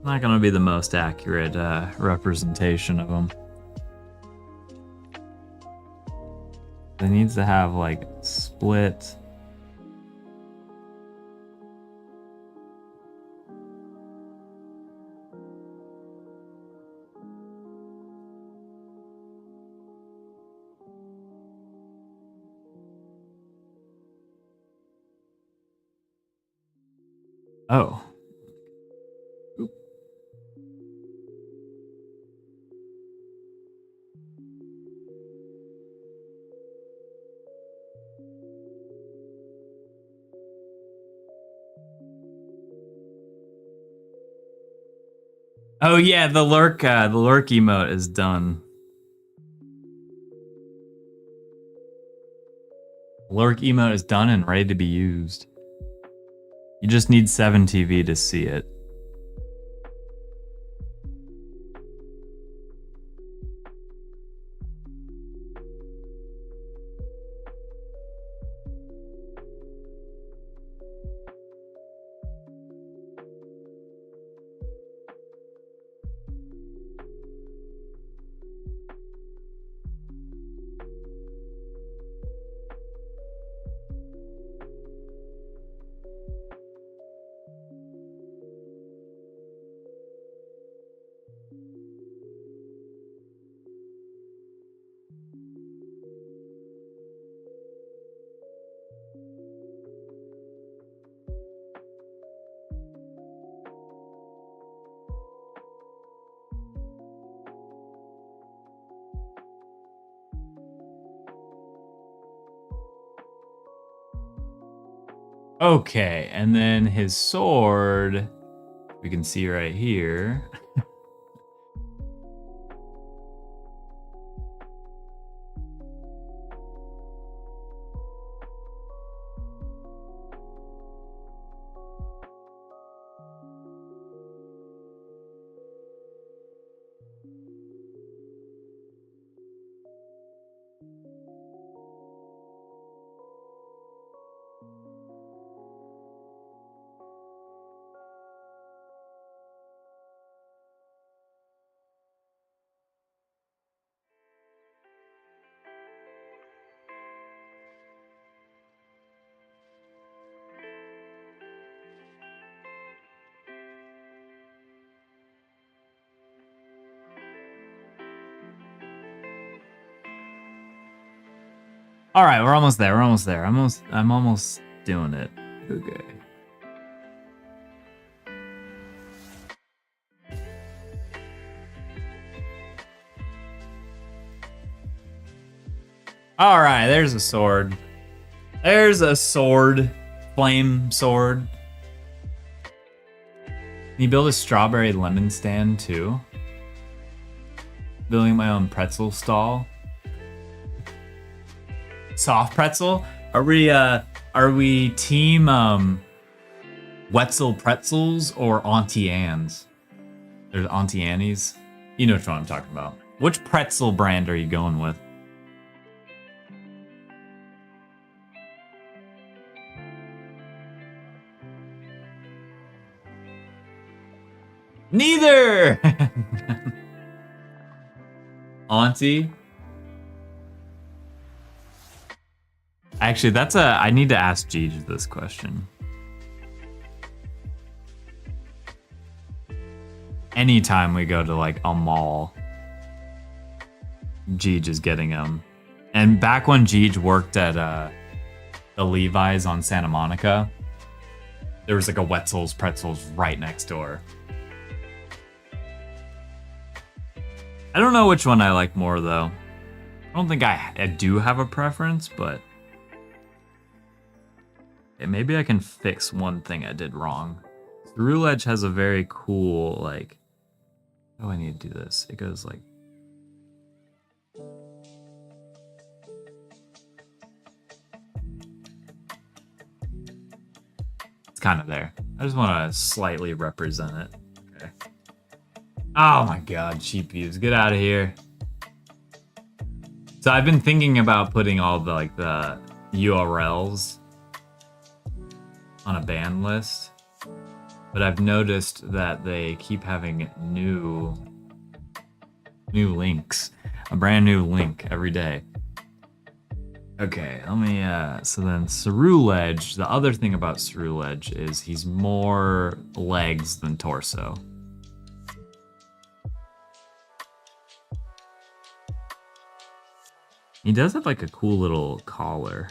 Not gonna be the most accurate representation of him. It needs to have like split. Oh. Oop. Oh yeah, the lurk emote is done. Lurk emote is done and ready to be used. You just need 7TV to see it. Okay, and then his sword, we can see right here. All right, we're almost there. We're almost there. I'm almost doing it. Okay. All right, there's a sword. There's a sword. Flame sword. Can you build a strawberry lemon stand too? Building my own pretzel stall. Soft pretzel? Are we team Wetzel pretzels or Auntie Anne's? There's Auntie Annie's. You know what I'm talking about. Which pretzel brand are you going with? Neither! Auntie? Actually, I need to ask Jeej this question. Anytime we go to like a mall, Jeej is getting them. And back when Jeej worked at the Levi's on Santa Monica, there was like a Wetzel's Pretzels right next door. I don't know which one I like more though. I don't think I do have a preference, but maybe I can fix one thing I did wrong. Cerulege has a very cool, like, oh, I need to do this. It goes like, it's kind of there. I just want to slightly represent it. Okay. Oh my god, cheap views. Get out of here. So I've been thinking about putting all the like the URLs on a ban list, but I've noticed that they keep having new links, a brand new link every day. Okay, let me, so then Cerulege, the other thing about Cerulege is he's more legs than torso. He does have like a cool little collar.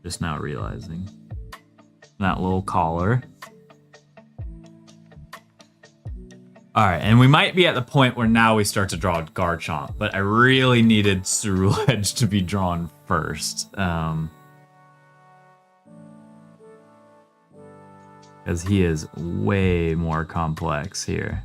Just now realizing. That little collar. Alright, and we might be at the point where now we start to draw Garchomp, but I really needed Cerulege to be drawn first. Because he is way more complex here.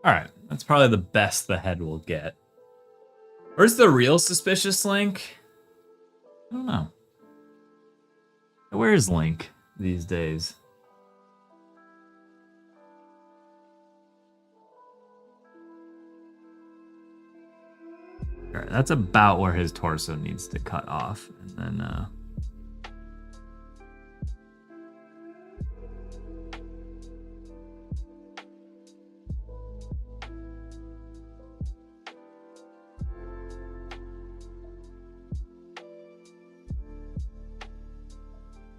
Alright, that's probably the best the head will get. Where's the real suspicious Link? I don't know. Where's Link these days? Alright, that's about where his torso needs to cut off. And then,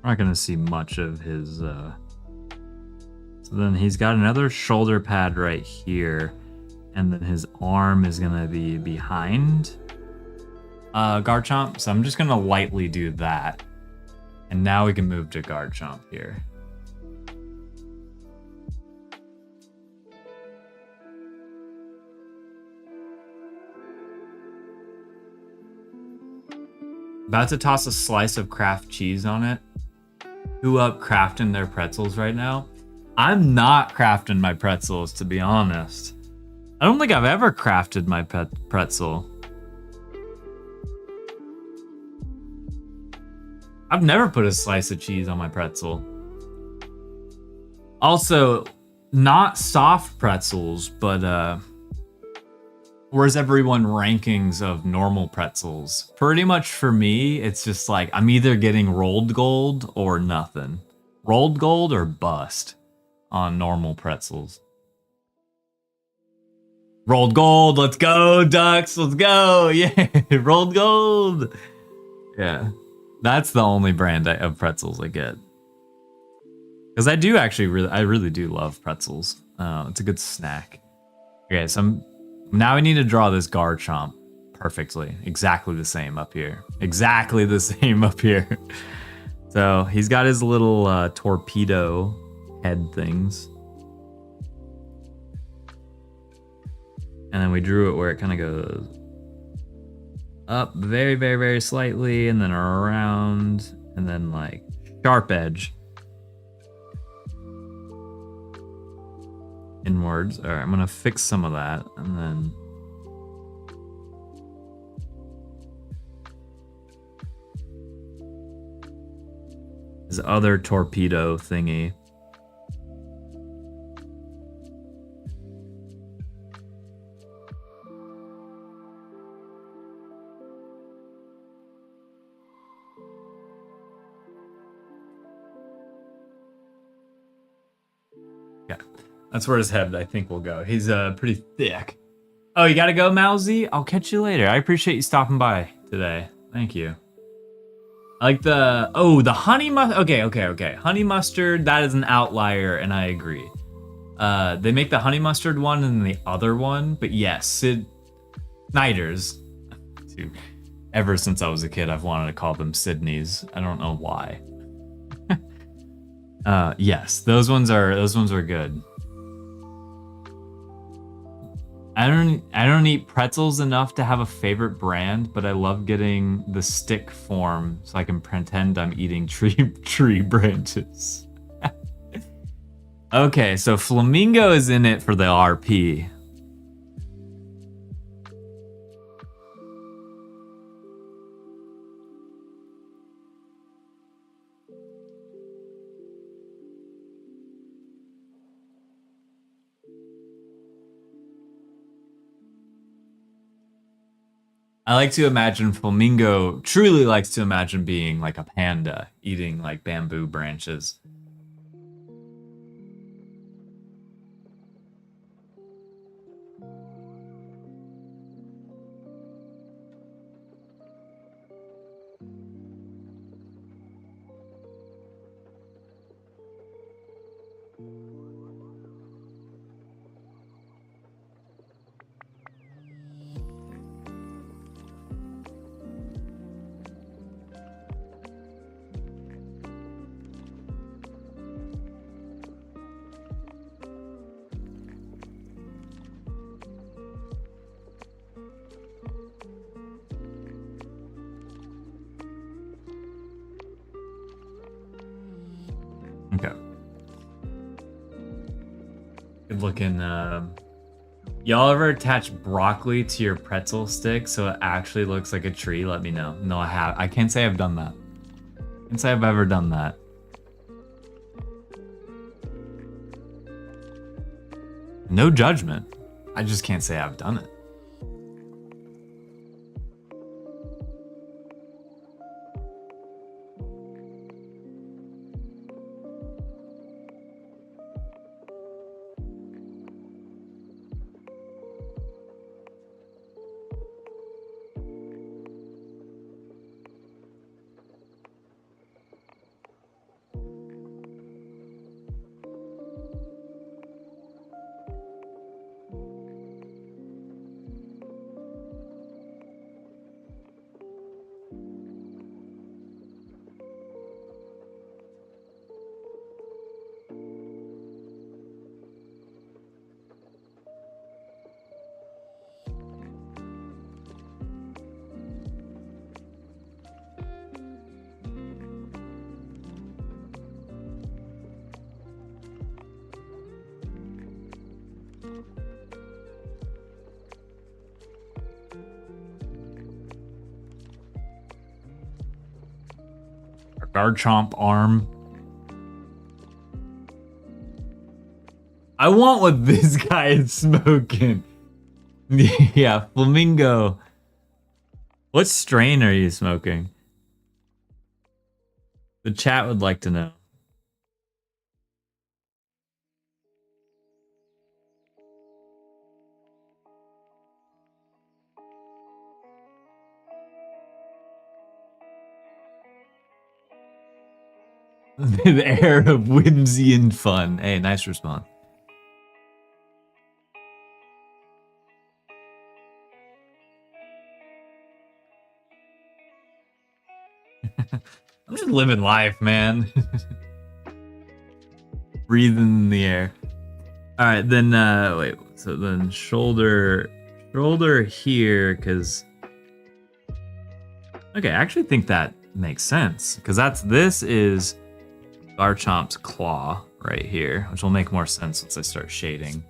we're not gonna see much of his, So then he's got another shoulder pad right here, and then his arm is gonna be behind Garchomp, so I'm just gonna lightly do that. And now we can move to Garchomp here. About to toss a slice of Kraft cheese on it. Who up crafting their pretzels right now? I'm not crafting my pretzels, to be honest. I don't think I've ever crafted my pretzel. I've never put a slice of cheese on my pretzel. Also, not soft pretzels, but where's everyone rankings of normal pretzels? Pretty much for me, it's just like I'm either getting rolled gold or nothing. Rolled gold or bust on normal pretzels. Rolled gold, let's go, ducks, let's go. Yeah, rolled gold. Yeah, that's the only brand of pretzels I get. Because I do actually I really do love pretzels. It's a good snack. Okay, so now we need to draw this Garchomp perfectly. Exactly the same up here. Exactly the same up here. So he's got his little torpedo head things. And then we drew it where it kind of goes up very, very, very slightly, and then around, and then like sharp edge. Inwards. All right, I'm gonna fix some of that, and then his other torpedo thingy. Yeah, that's where his head, I think, will go. He's pretty thick. Oh, you gotta go, Mousy? I'll catch you later. I appreciate you stopping by today. Thank you. I like the honey mustard. Okay. Honey mustard, that is an outlier, and I agree. They make the honey mustard one and the other one, but yes, Snyder's. Ever since I was a kid, I've wanted to call them Sydneys. I don't know why. Yes, those ones are good. I don't eat pretzels enough to have a favorite brand, but I love getting the stick form so I can pretend I'm eating tree branches. Okay, so Flamingo is in it for the RP. I like to imagine Flamingo truly likes to imagine being like a panda, eating like bamboo branches. Okay. Good looking. Y'all ever attach broccoli to your pretzel stick so it actually looks like a tree? Let me know. No, I have. I can't say I've done that. Can't say I've ever done that. No judgment. I just can't say I've done it. Garchomp arm. I want what this guy is smoking. Yeah, Flamingo. What strain are you smoking? The chat would like to know. The air of whimsy and fun. Hey, nice response. I'm just living life, man. Breathing in the air. All right, then wait. So then shoulder here, because okay, I actually think that makes sense because this is Garchomp's claw right here, which will make more sense once I start shading.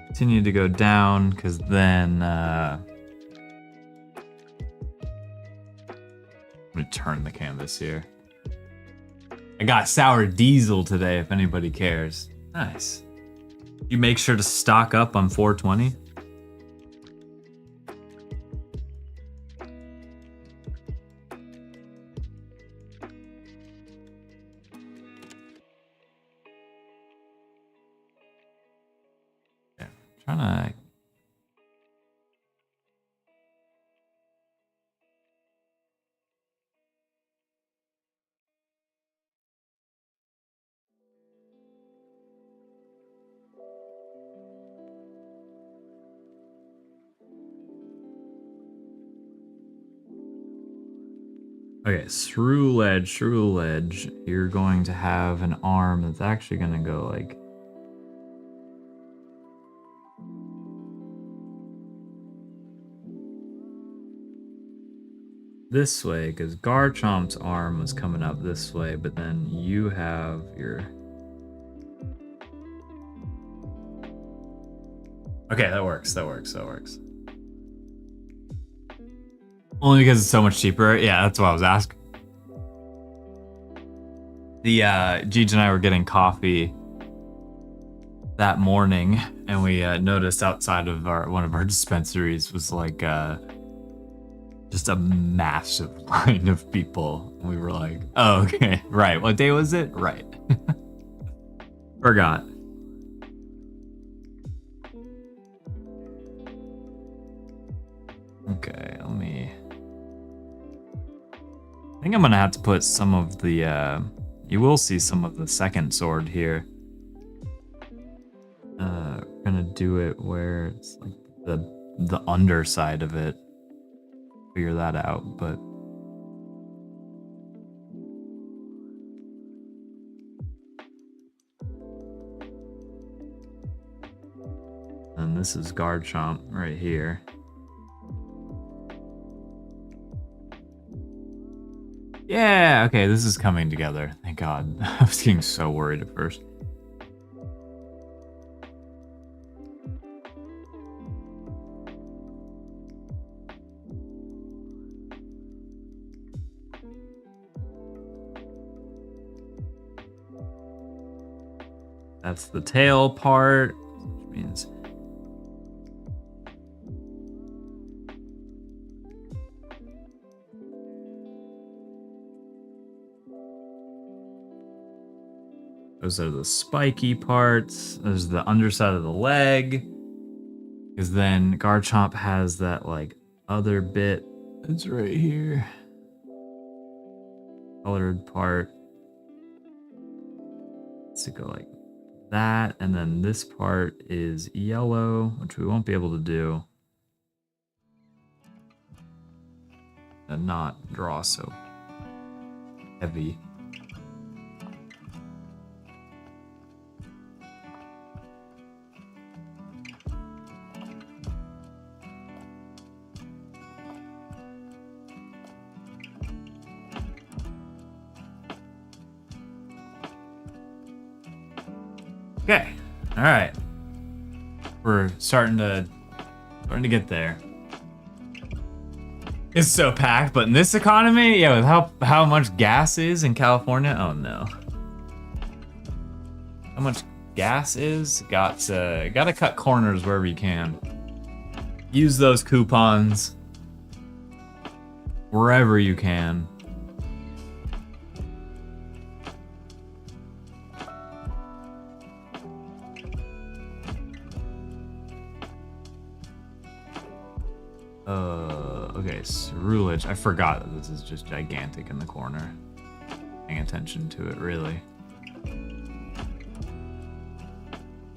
Continue to go down because then let me turn the canvas here. I got sour diesel today if anybody cares. Nice. You make sure to stock up on 420. Yeah, trying to. Okay, through ledge. You're going to have an arm that's actually going to go like this way, because Garchomp's arm was coming up this way, but then you have your... Okay, that works. Only because it's so much cheaper. Yeah, that's what I was asking. The Gigi and I were getting coffee that morning, and we noticed outside of one of our dispensaries was like just a massive line of people. And we were like, oh, okay, right. What day was it? Right. Forgot. Okay, let me... I think I'm gonna have to put some of the, you will see some of the second sword here. Gonna do it where it's like the underside of it. Figure that out, but... And this is Garchomp right here. Yeah, okay, this is coming together. Thank God. I was getting so worried at first. That's the tail part, which means... Those are the spiky parts. There's the underside of the leg. Because then Garchomp has that, like, other bit that's right here. Colored part. Let's go like that. And then this part is yellow, which we won't be able to do. And not draw so heavy. Okay, all right. We're starting to get there. It's so packed, but in this economy, yeah, with how much gas is in California, oh no. How much gas is? Gotta cut corners wherever you can. Use those coupons wherever you can. Okay, Cerulege. I forgot that this is just gigantic in the corner. Paying attention to it, really.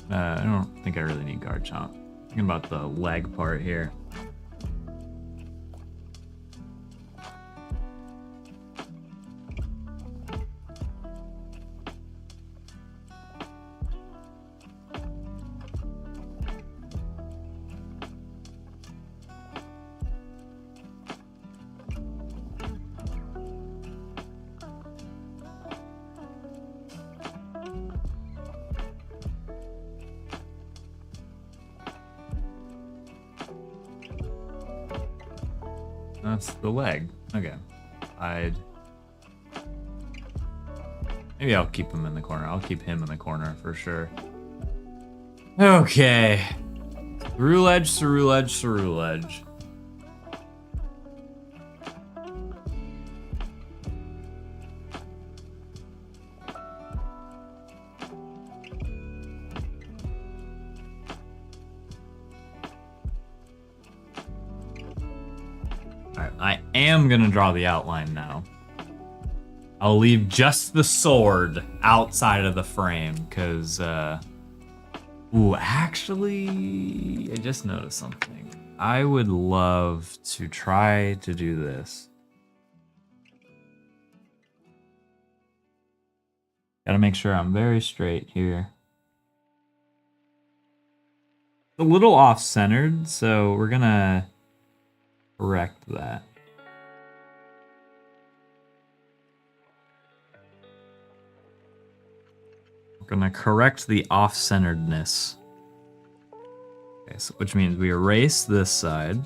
I don't think I really need Garchomp. Thinking about the leg part here. That's the leg. Okay. Maybe I'll keep him in the corner. I'll keep him in the corner for sure. Okay. Cerulege. I am gonna draw the outline now. I'll leave just the sword outside of the frame, because, ooh, actually, I just noticed something. I would love to try to do this. Gotta make sure I'm very straight here. A little off-centered, so we're gonna correct that. We're gonna correct the off-centeredness. Okay, so which means we erase this side.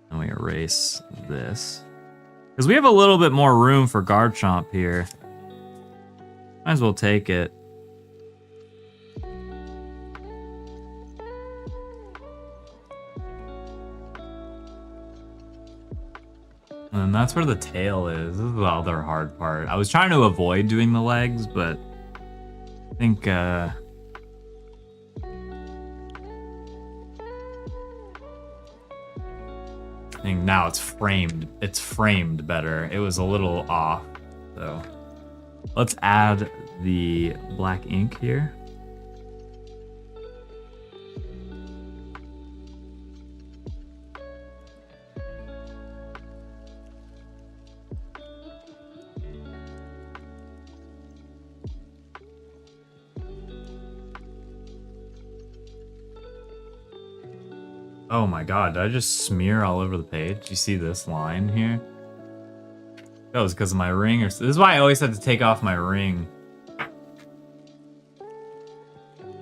And we erase this. Because we have a little bit more room for Garchomp here. Might as well take it. And that's where the tail is. This is the other hard part. I was trying to avoid doing the legs, but I think I think now it's framed. It's framed better. It was a little off. So let's add the black ink here. Oh my god, did I just smear all over the page? You see this line here? That was because of my ring. This is why I always have to take off my ring.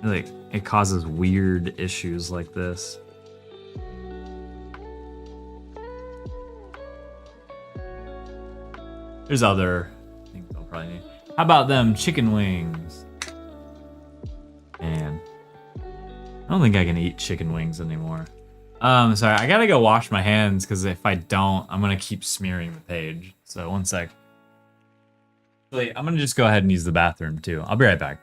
Like, it causes weird issues like this. There's other things I'll probably need. How about them chicken wings? Man, I don't think I can eat chicken wings anymore. Sorry, I gotta go wash my hands because if I don't, I'm gonna keep smearing the page. So one sec. Wait, I'm gonna just go ahead and use the bathroom too. I'll be right back.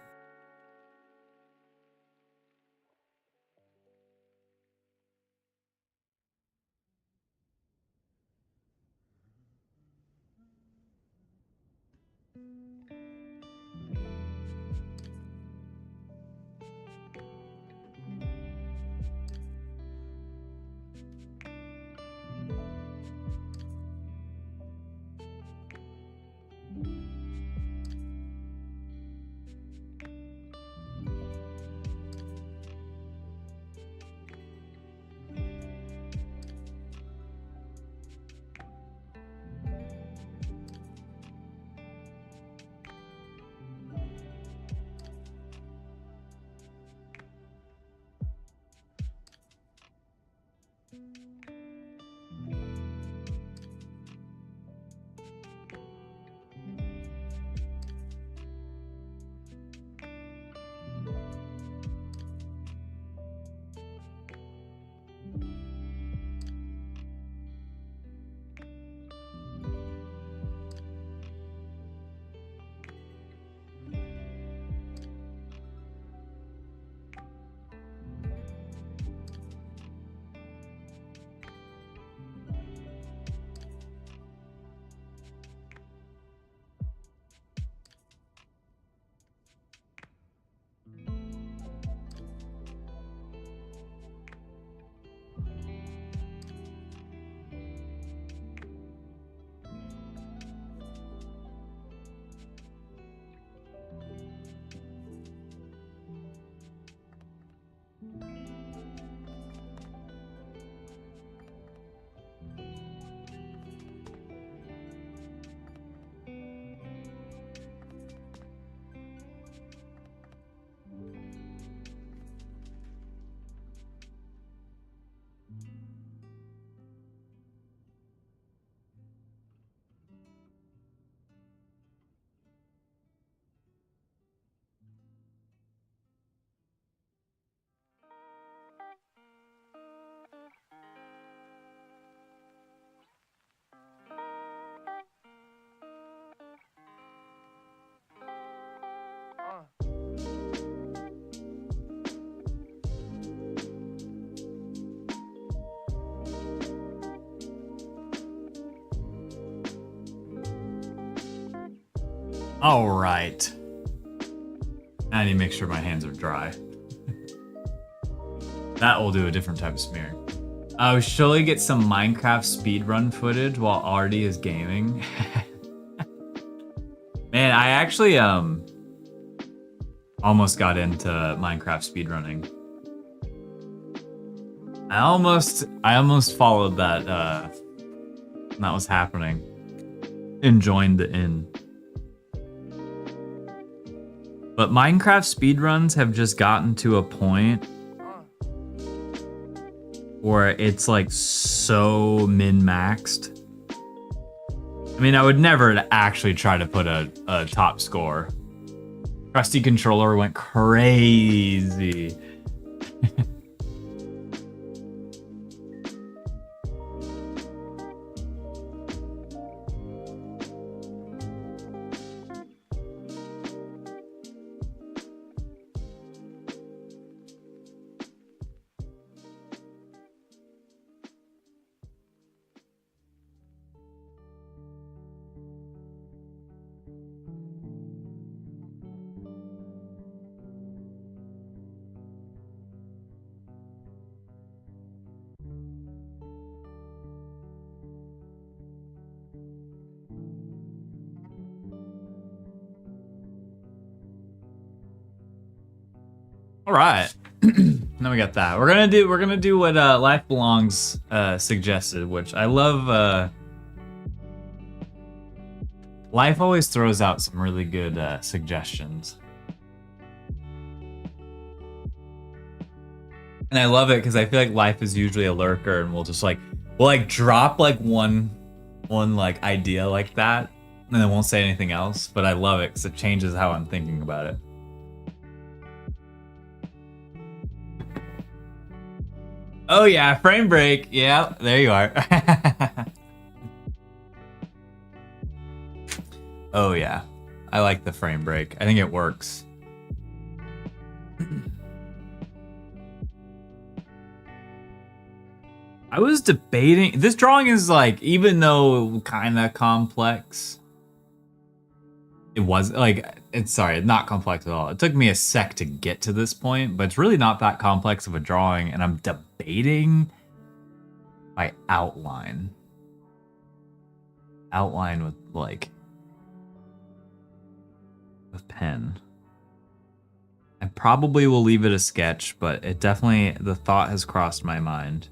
All right. I need to make sure my hands are dry. That will do a different type of smear. We should totally get some Minecraft speedrun footage while Artie is gaming. Man, I actually almost got into Minecraft speedrunning. I almost followed that when that was happening and joined the inn. But Minecraft speedruns have just gotten to a point where it's like so min-maxed. I mean, I would never actually try to put a top score. Trusty controller went crazy. All right. Now we got that. We're gonna do what Life Belongs suggested, which I love. Life always throws out some really good suggestions, and I love it because I feel like Life is usually a lurker, and we'll drop like one like idea like that, and then won't say anything else. But I love it because it changes how I'm thinking about it. Oh yeah, frame break. Yeah, there you are. Oh yeah, I like the frame break. I think it works. I was debating. This drawing is like, even though kind of complex, it was like, it's not complex at all. It took me a sec to get to this point, but it's really not that complex of a drawing, and I'm debating my outline. Outline with like a pen. I probably will leave it a sketch, but it definitely, the thought has crossed my mind.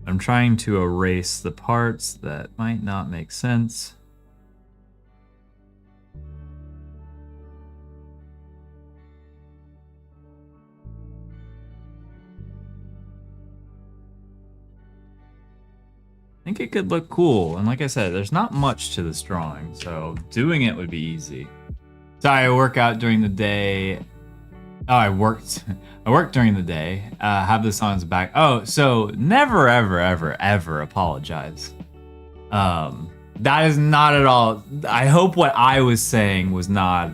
I'm trying to erase the parts that might not make sense. I think it could look cool, and like I said, there's not much to this drawing, so doing it would be easy. Sorry, I work out during the day. Oh, I worked during the day. Have this on as a back. Oh, so never, ever, ever, ever apologize. That is not at all. I hope what I was saying was not.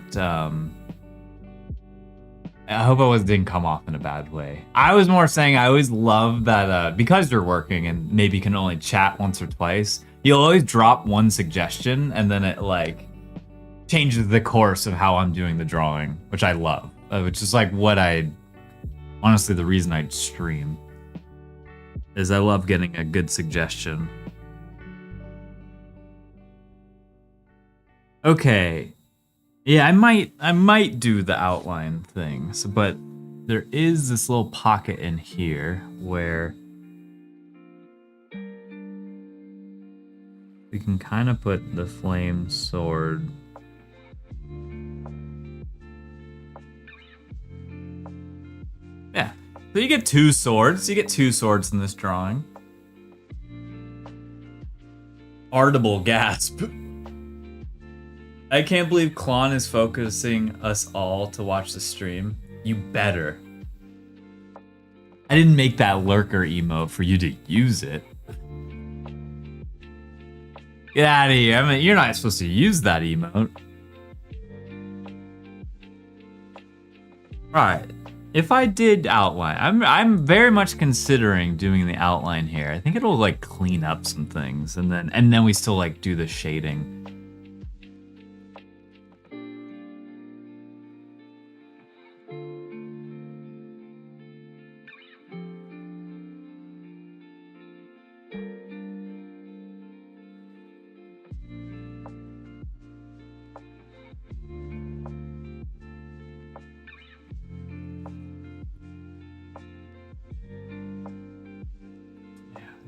I hope didn't come off in a bad way. I was more saying I always love that because you're working and maybe can only chat once or twice, you'll always drop one suggestion and then it like changes the course of how I'm doing the drawing, which I love. Which is like honestly, the reason I stream is I love getting a good suggestion. Okay. Yeah, I might do the outline things, but there is this little pocket in here where we can kind of put the flame sword. Yeah, so you get two swords. You get two swords in this drawing. Audible gasp. I can't believe CLON is focusing us all to watch the stream. You better. I didn't make that lurker emote for you to use it. Get out of here. I mean, you're not supposed to use that emote. Right. If I did outline, I'm very much considering doing the outline here. I think it'll like clean up some things, and then we still like do the shading.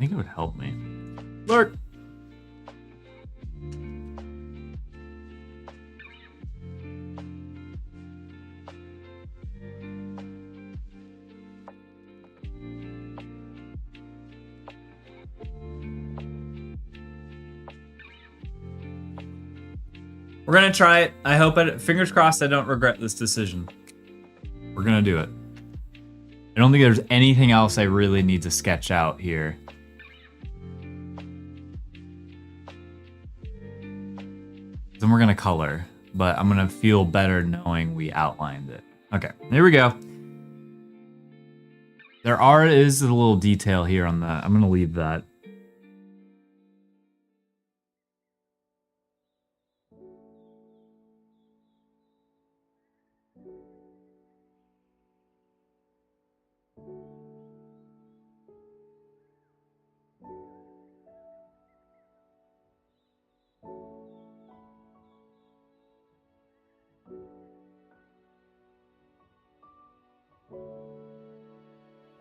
think it would help me. Lurk! We're gonna try it. I hope it. Fingers crossed I don't regret this decision. We're gonna do it. I don't think there's anything else I really need to sketch out here. Then we're gonna color, but I'm gonna feel better knowing we outlined it. Okay, here we go. There is a little detail here on that. I'm gonna leave that.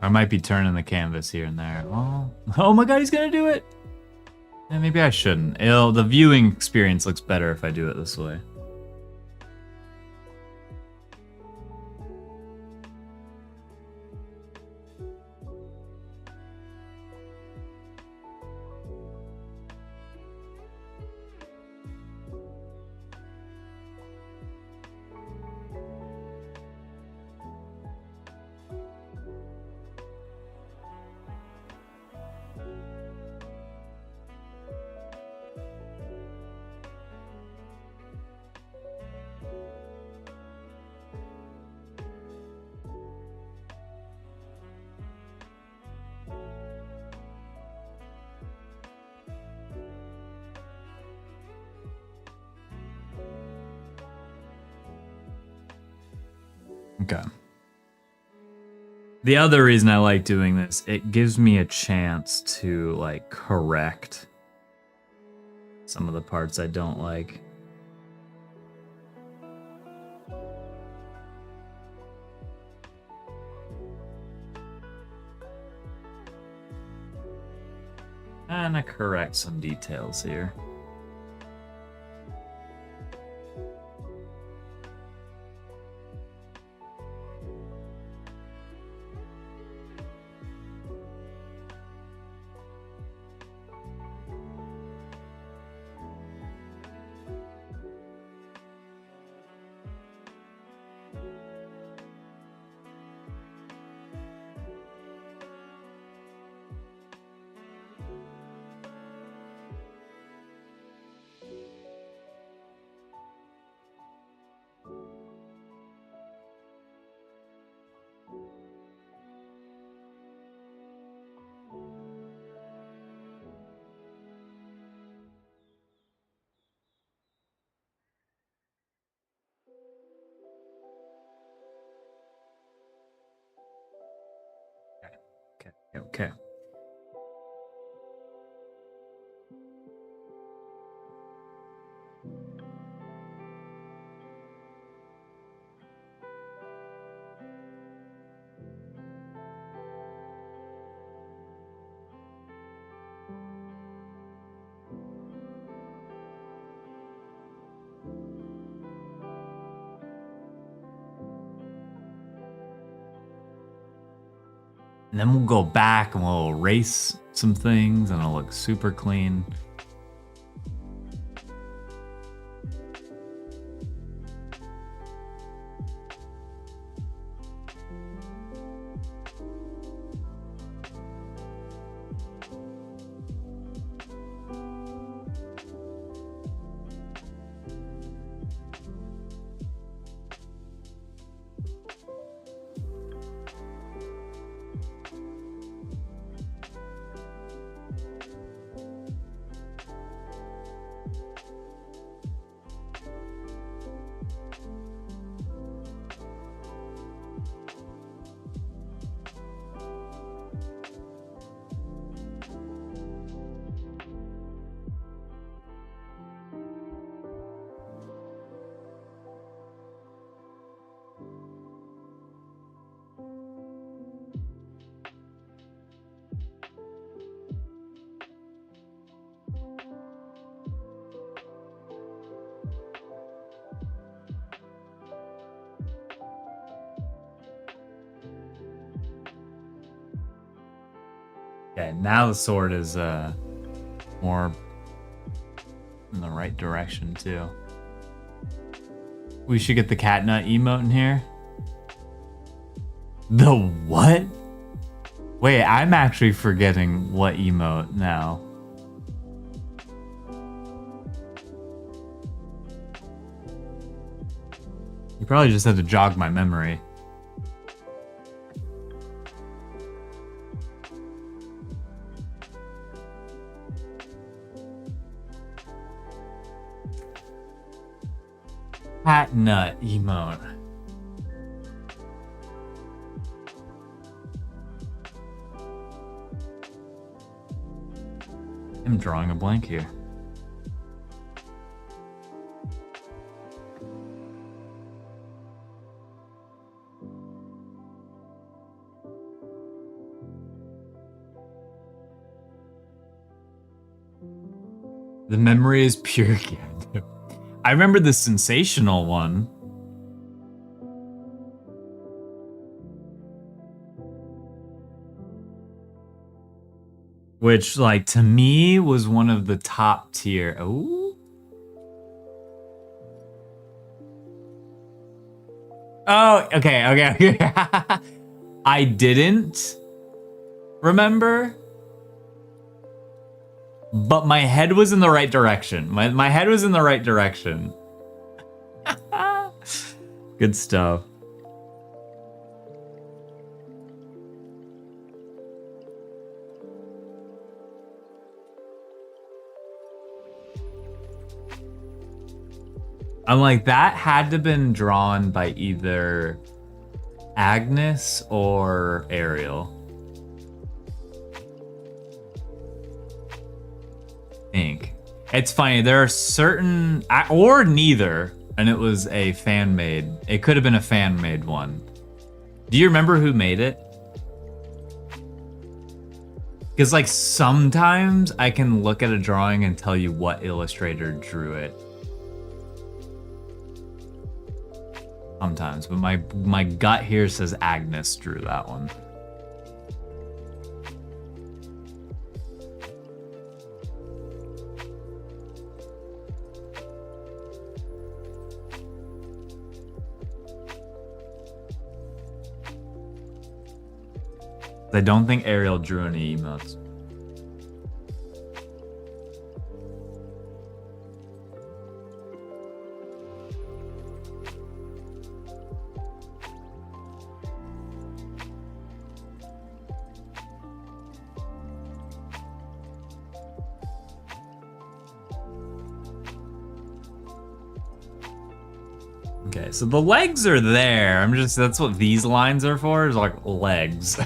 I might be turning the canvas here and there. Oh my god, he's gonna do it! Yeah, maybe I shouldn't. The viewing experience looks better if I do it this way. Okay. The other reason I like doing this, it gives me a chance to like correct some of the parts I don't like. And I correct some details here. Okay. And then we'll go back and we'll erase some things and it'll look super clean. Okay, now the sword is more in the right direction too. We should get the cat nut emote in here. The what? Wait, I'm actually forgetting what emote now. You probably just had to jog my memory. Cat nut emote. I'm drawing a blank here. The memory is pure. I remember the sensational one. Which, like, to me was one of the top tier. Oh. Oh, okay. I didn't remember. But my head was in the right direction. My head was in the right direction. Good stuff. I'm like, that had to have been drawn by either Agnes or Ariel. Ink. It's funny, there are certain, or neither, and it was a fan made. It could have been a fan made one. Do you remember who made it? Because like sometimes I can look at a drawing and tell you what illustrator drew it. Sometimes, but my gut here says Agnes drew that one. I don't think Ariel drew any emotes. Okay, so the legs are there. That's what these lines are for, is like legs.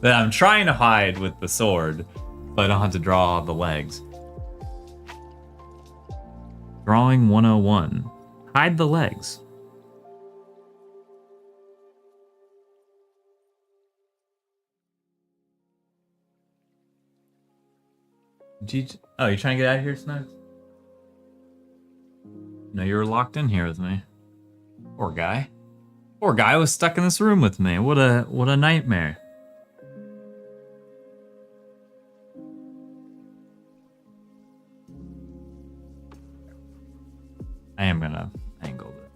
That I'm trying to hide with the sword, but I don't have to draw the legs. Drawing 101. Hide the legs. Oh, you trying to get out of here, Snugs? No, you were locked in here with me. Poor guy. Poor guy was stuck in this room with me. What a nightmare. I am gonna angle it.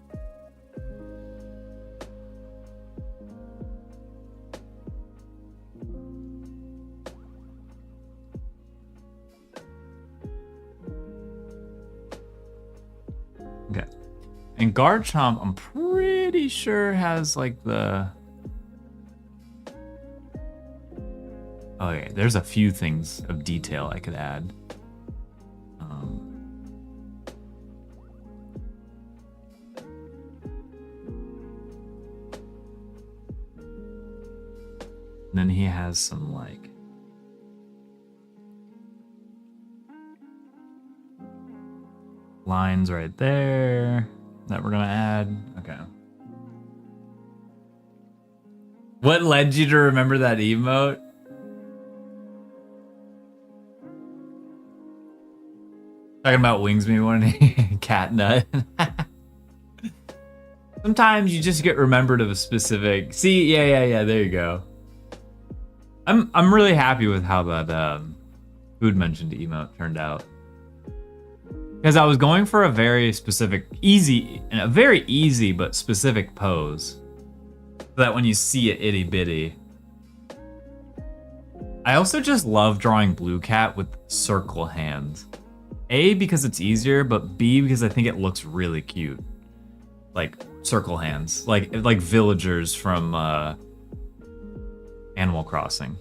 Okay. And Garchomp, I'm pretty sure has like the... Oh, yeah, there's a few things of detail I could add. Then he has some like lines right there that we're gonna add. Okay. What led you to remember that emote? Talking about Wings Me one cat nut. Sometimes you just get remembered of a specific. See, yeah, there you go. I'm really happy with how that food mentioned emote turned out. Because I was going for a very easy but specific pose. So that when you see it itty bitty. I also just love drawing Blue Cat with circle hands. A, because it's easier, but B, because I think it looks really cute. Like circle hands, like villagers from Animal Crossing.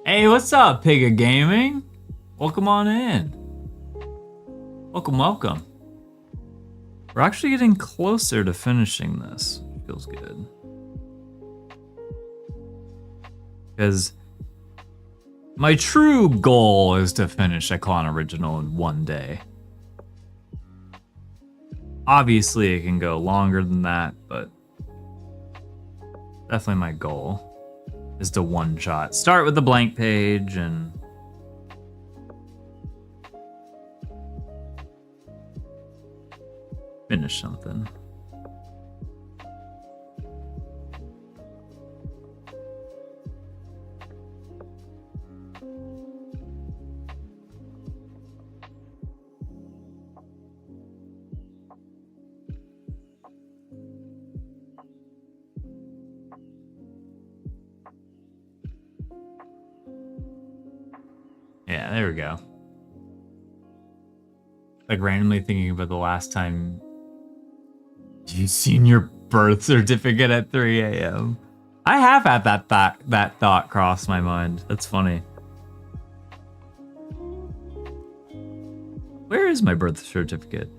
Hey, what's up, Pigga Gaming? Welcome on in. Welcome, welcome. We're actually getting closer to finishing this. Feels good. Because my true goal is to finish a CLON original in one day. Obviously, it can go longer than that, but definitely my goal is to one-shot. Start with the blank page and finish something. Yeah, there we go. Like randomly thinking about the last time you've seen your birth certificate at 3 a.m. I have had that thought cross my mind. That's funny. Where is my birth certificate?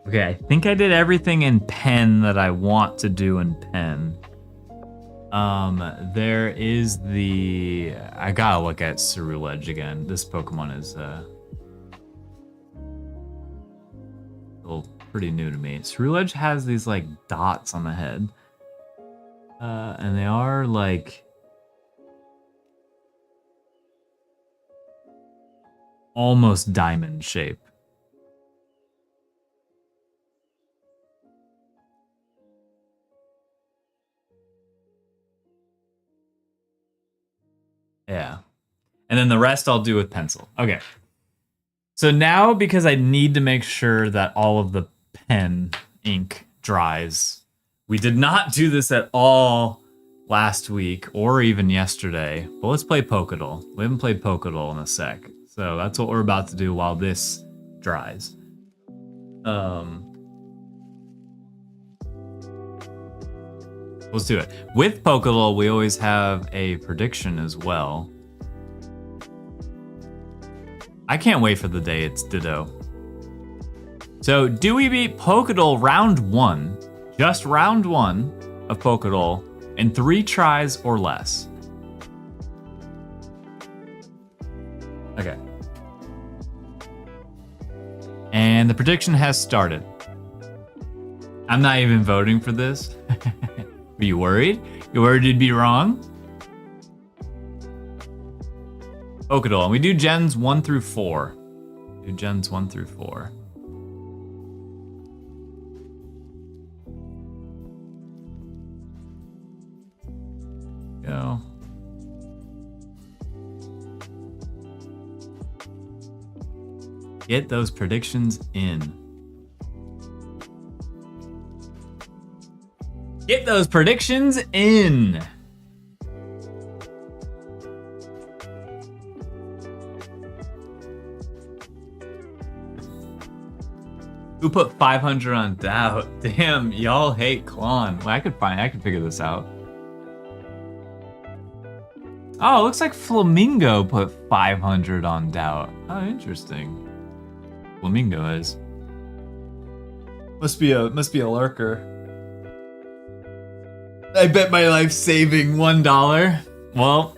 Okay, I think I did everything in pen that I want to do in pen. There is the... I gotta look at Ceruledge again. This Pokemon is, pretty new to me. Ceruledge has these, like, dots on the head. And they are, like... almost diamond shape. Yeah. And then the rest I'll do with pencil. Okay. So now, because I need to make sure that all of the pen ink dries, we did not do this at all last week or even yesterday, but let's play Pokédoll. We haven't played Pokédoll in a sec. So that's what we're about to do while this dries. Let's do it. With Pokédoll, we always have a prediction as well. I can't wait for the day it's Ditto. So, do we beat Pokédoll round 1, just round 1 of Pokédoll, in 3 tries or less? Okay. And the prediction has started. I'm not even voting for this. Are you worried? You worried you'd be wrong? Pokédoll, and we do gens 1 through 4. Do gens 1 through 4. Go. Get those predictions in. Get those predictions in. Who put 500 on doubt? Damn, y'all hate CLON. Well, I could figure this out. Oh, it looks like Flamingo put 500 on doubt. Oh, interesting. Flamingo is. Must be a lurker. I bet my life saving $1. Well,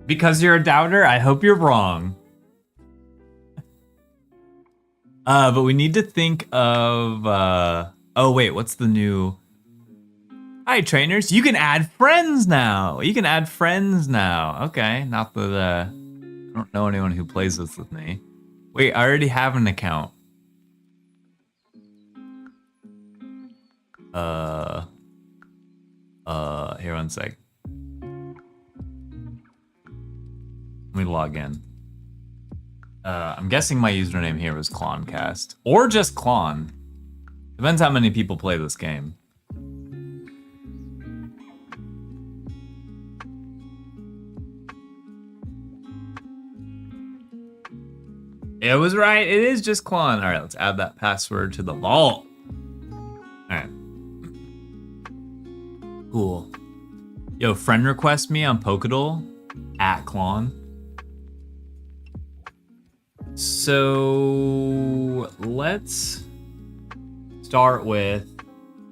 because you're a doubter, I hope you're wrong. But we need to think of oh wait, what's the new? Hi trainers, you can add friends now. You can add friends now. Okay, not that I don't know anyone who plays this with me. Wait, I already have an account. Here, one sec. Let me log in. I'm guessing my username here was CLONcast. Or just CLON. Depends how many people play this game. It was right, it is just CLON. Alright, let's add that password to the vault. Alright. Cool. Yo, friend request me on Pokedol at CLON. So let's start with,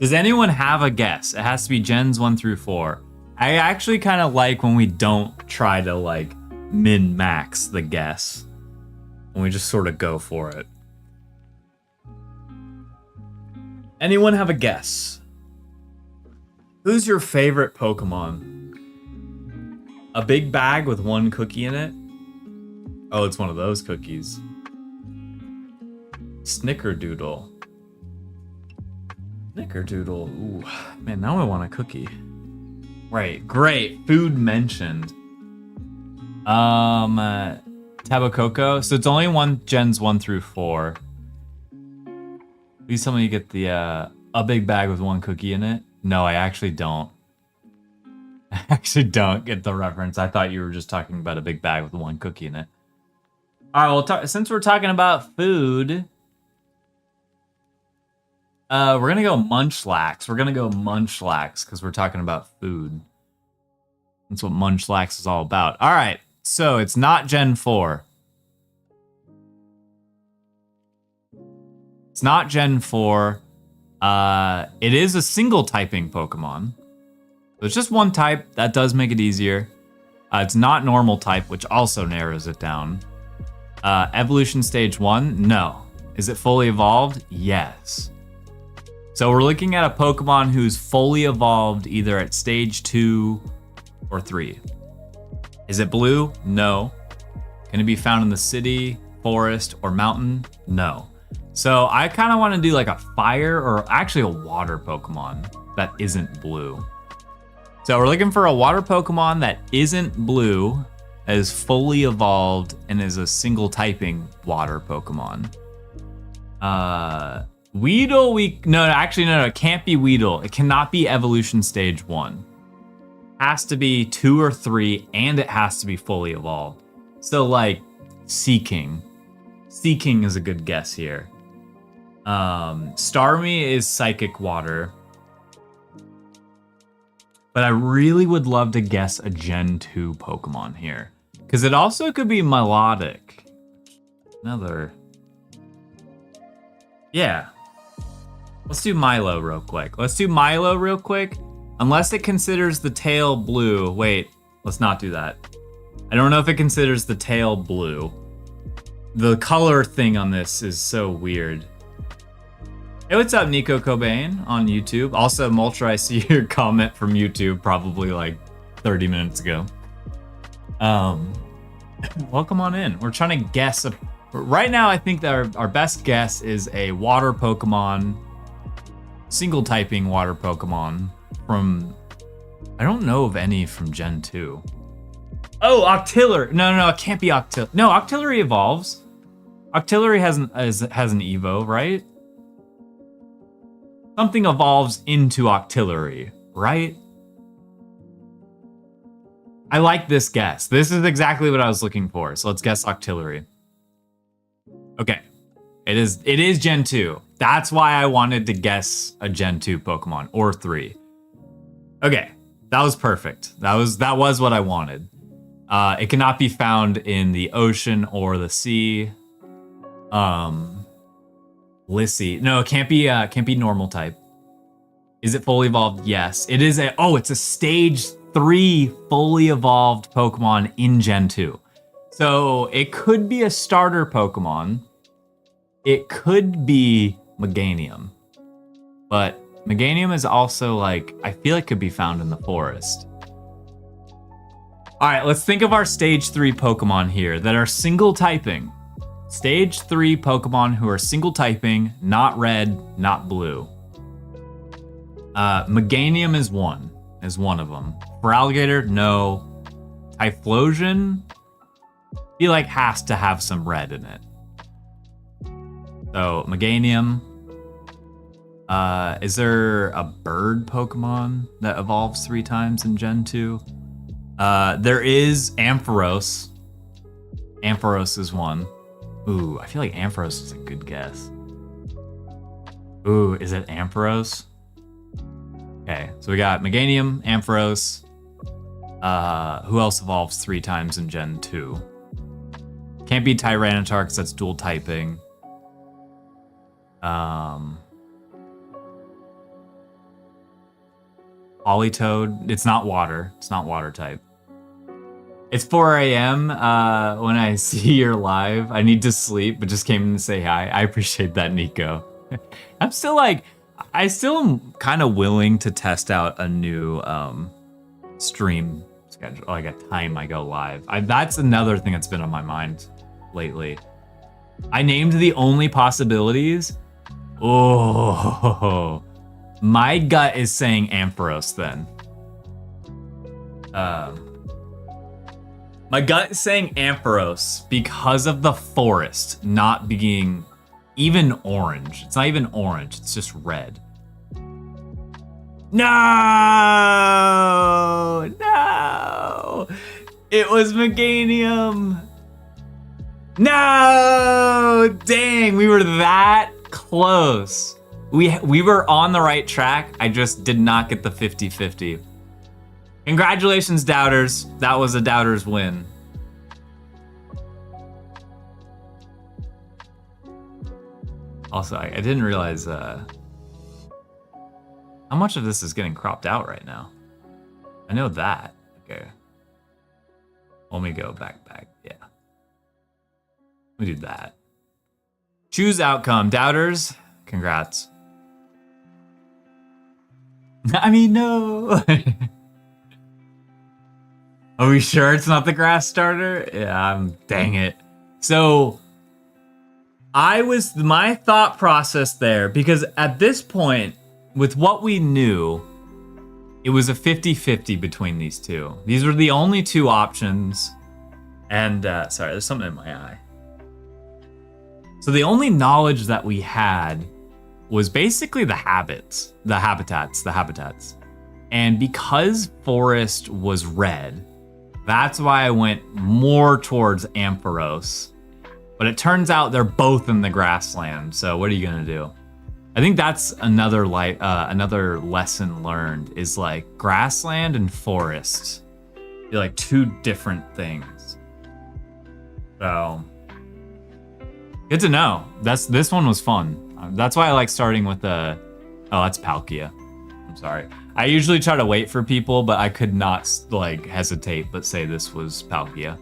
does anyone have a guess? It has to be gens 1 through 4. I actually kind of like when we don't try to like min-max the guess. When we just sort of go for it. Anyone have a guess? Who's your favorite Pokemon? A big bag with 1 cookie in it? Oh, it's one of those cookies. Snickerdoodle. Snickerdoodle. Ooh, man, now I want a cookie. Right, great. Food mentioned. Tabacoco. So it's only gens 1 through 4. Please tell me you get the a big bag with 1 cookie in it. No, I actually don't. I actually don't get the reference. I thought you were just talking about a big bag with 1 cookie in it. All right, well, since we're talking about food, we're gonna go Munchlax. We're gonna go Munchlax because we're talking about food. That's what Munchlax is all about. All right, so it's not Gen 4. It's not Gen 4. It is a single typing Pokemon. So it's just 1 type. That does make it easier. It's not normal type, which also narrows it down. Evolution stage 1? No. Is it fully evolved? Yes. So we're looking at a Pokemon who's fully evolved either at stage 2 or 3. Is it blue? No. Can it be found in the city, forest, or mountain? No. So I kind of want to do like a fire or actually a water Pokemon that isn't blue. So we're looking for a water Pokemon that isn't blue, is fully evolved, and is a single typing water Pokemon. Weedle, no, it can't be Weedle. It cannot be evolution stage 1. Has to be 2 or 3, and it has to be fully evolved. So like Seaking. Seaking is a good guess here. Starmie is psychic water. But I really would love to guess a Gen 2 Pokemon here. Because it also could be melodic. Another. Yeah. Let's do Milo real quick. Unless it considers the tail blue. Wait, let's not do that. I don't know if it considers the tail blue. The color thing on this is so weird. Hey, what's up, Nico Cobain on YouTube? Also, Multra, I see your comment from YouTube probably like 30 minutes ago. Welcome on in. We're trying to guess. Right now, I think that our best guess is a water Pokemon, single typing water Pokemon from, I don't know of any from Gen 2. Oh, Octillery. No, it can't be Octillery. No, Octillery evolves. Octillery has an Evo, right? Something evolves into Octillery, right? I like this guess. This is exactly what I was looking for. So let's guess Octillery. Okay. It is Gen 2. That's why I wanted to guess a Gen 2 Pokemon or 3. Okay. That was perfect. That was what I wanted. It cannot be found in the ocean or the sea. Lissy. No, it can't be normal type. Is it fully evolved? Yes. It is it's a stage 3 fully evolved Pokemon in Gen 2. So it could be a starter Pokemon. It could be Meganium. But Meganium is also like, I feel it could be found in the forest. All right, let's think of our stage 3 Pokemon here that are single typing. Stage 3 Pokemon who are single typing, not red, not blue. Meganium is one of them. Feraligatr, no. Typhlosion, I feel like has to have some red in it. So Meganium. Is there a bird Pokemon that evolves 3 times in Gen 2? There is Ampharos. Ampharos is one. Ooh, I feel like Ampharos is a good guess. Ooh, is it Ampharos? Okay, so we got Meganium, Ampharos. Who else evolves 3 times in Gen 2? Can't be Tyranitar because that's dual typing. Politoed. It's not water. It's not water type. It's 4 a.m. When I see you're live. I need to sleep, but just came in to say hi. I appreciate that, Nico. I still am kind of willing to test out a new stream schedule, like a time I go live. That's another thing that's been on my mind lately. I named the only possibilities. Oh, my gut is saying Ampharos then. My gut is saying Ampharos because of the forest not being even orange. It's not even orange, it's just red. No! It was Meganium. No! Dang, we were that close. We were on the right track. I just did not get the 50-50. Congratulations, doubters. That was a doubter's win. Also, I didn't realize how much of this is getting cropped out right now. I know that. Okay. Let me go back. Yeah. Let me do that. Choose outcome. Doubters, congrats. I mean, no. Are we sure it's not the grass starter? Yeah, dang it. So my thought process there, because at this point, with what we knew, it was a 50-50 between these two. These were the only 2 options. And, sorry, there's something in my eye. So the only knowledge that we had was basically the habitats. And because forest was red, that's why I went more towards Ampharos. But it turns out they're both in the grassland. So what are you gonna do? I think that's another lesson learned is like grassland and forest. They're like 2 different things. So good to know. This one was fun. That's why I like starting with the. Oh, that's Palkia. I'm sorry. I usually try to wait for people, but I could not like hesitate but say this was Palkia.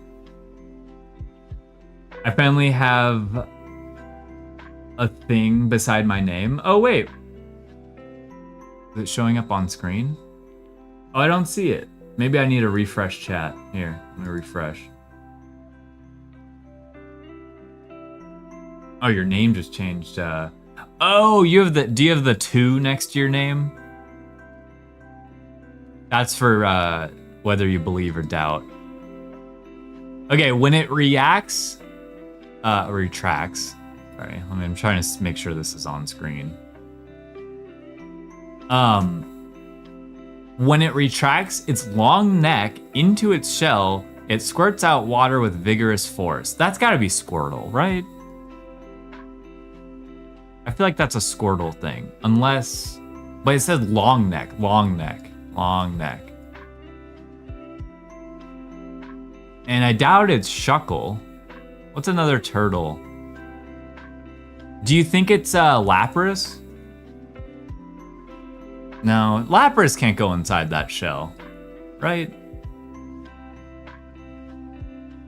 I finally have a thing beside my name. Oh wait, is it showing up on screen? Oh, I don't see it. Maybe I need a refresh chat. Here, let me refresh. Oh, your name just changed. Oh, do you have the 2 next to your name? That's for whether you believe or doubt. Okay, when it reacts, retracts. Sorry, I'm trying to make sure this is on screen. When it retracts its long neck into its shell, it squirts out water with vigorous force. That's gotta be Squirtle, right? I feel like that's a Squirtle thing. Unless, but it said long neck, long neck, long neck. And I doubt it's Shuckle. What's another turtle? Do you think it's Lapras? No, Lapras can't go inside that shell, right?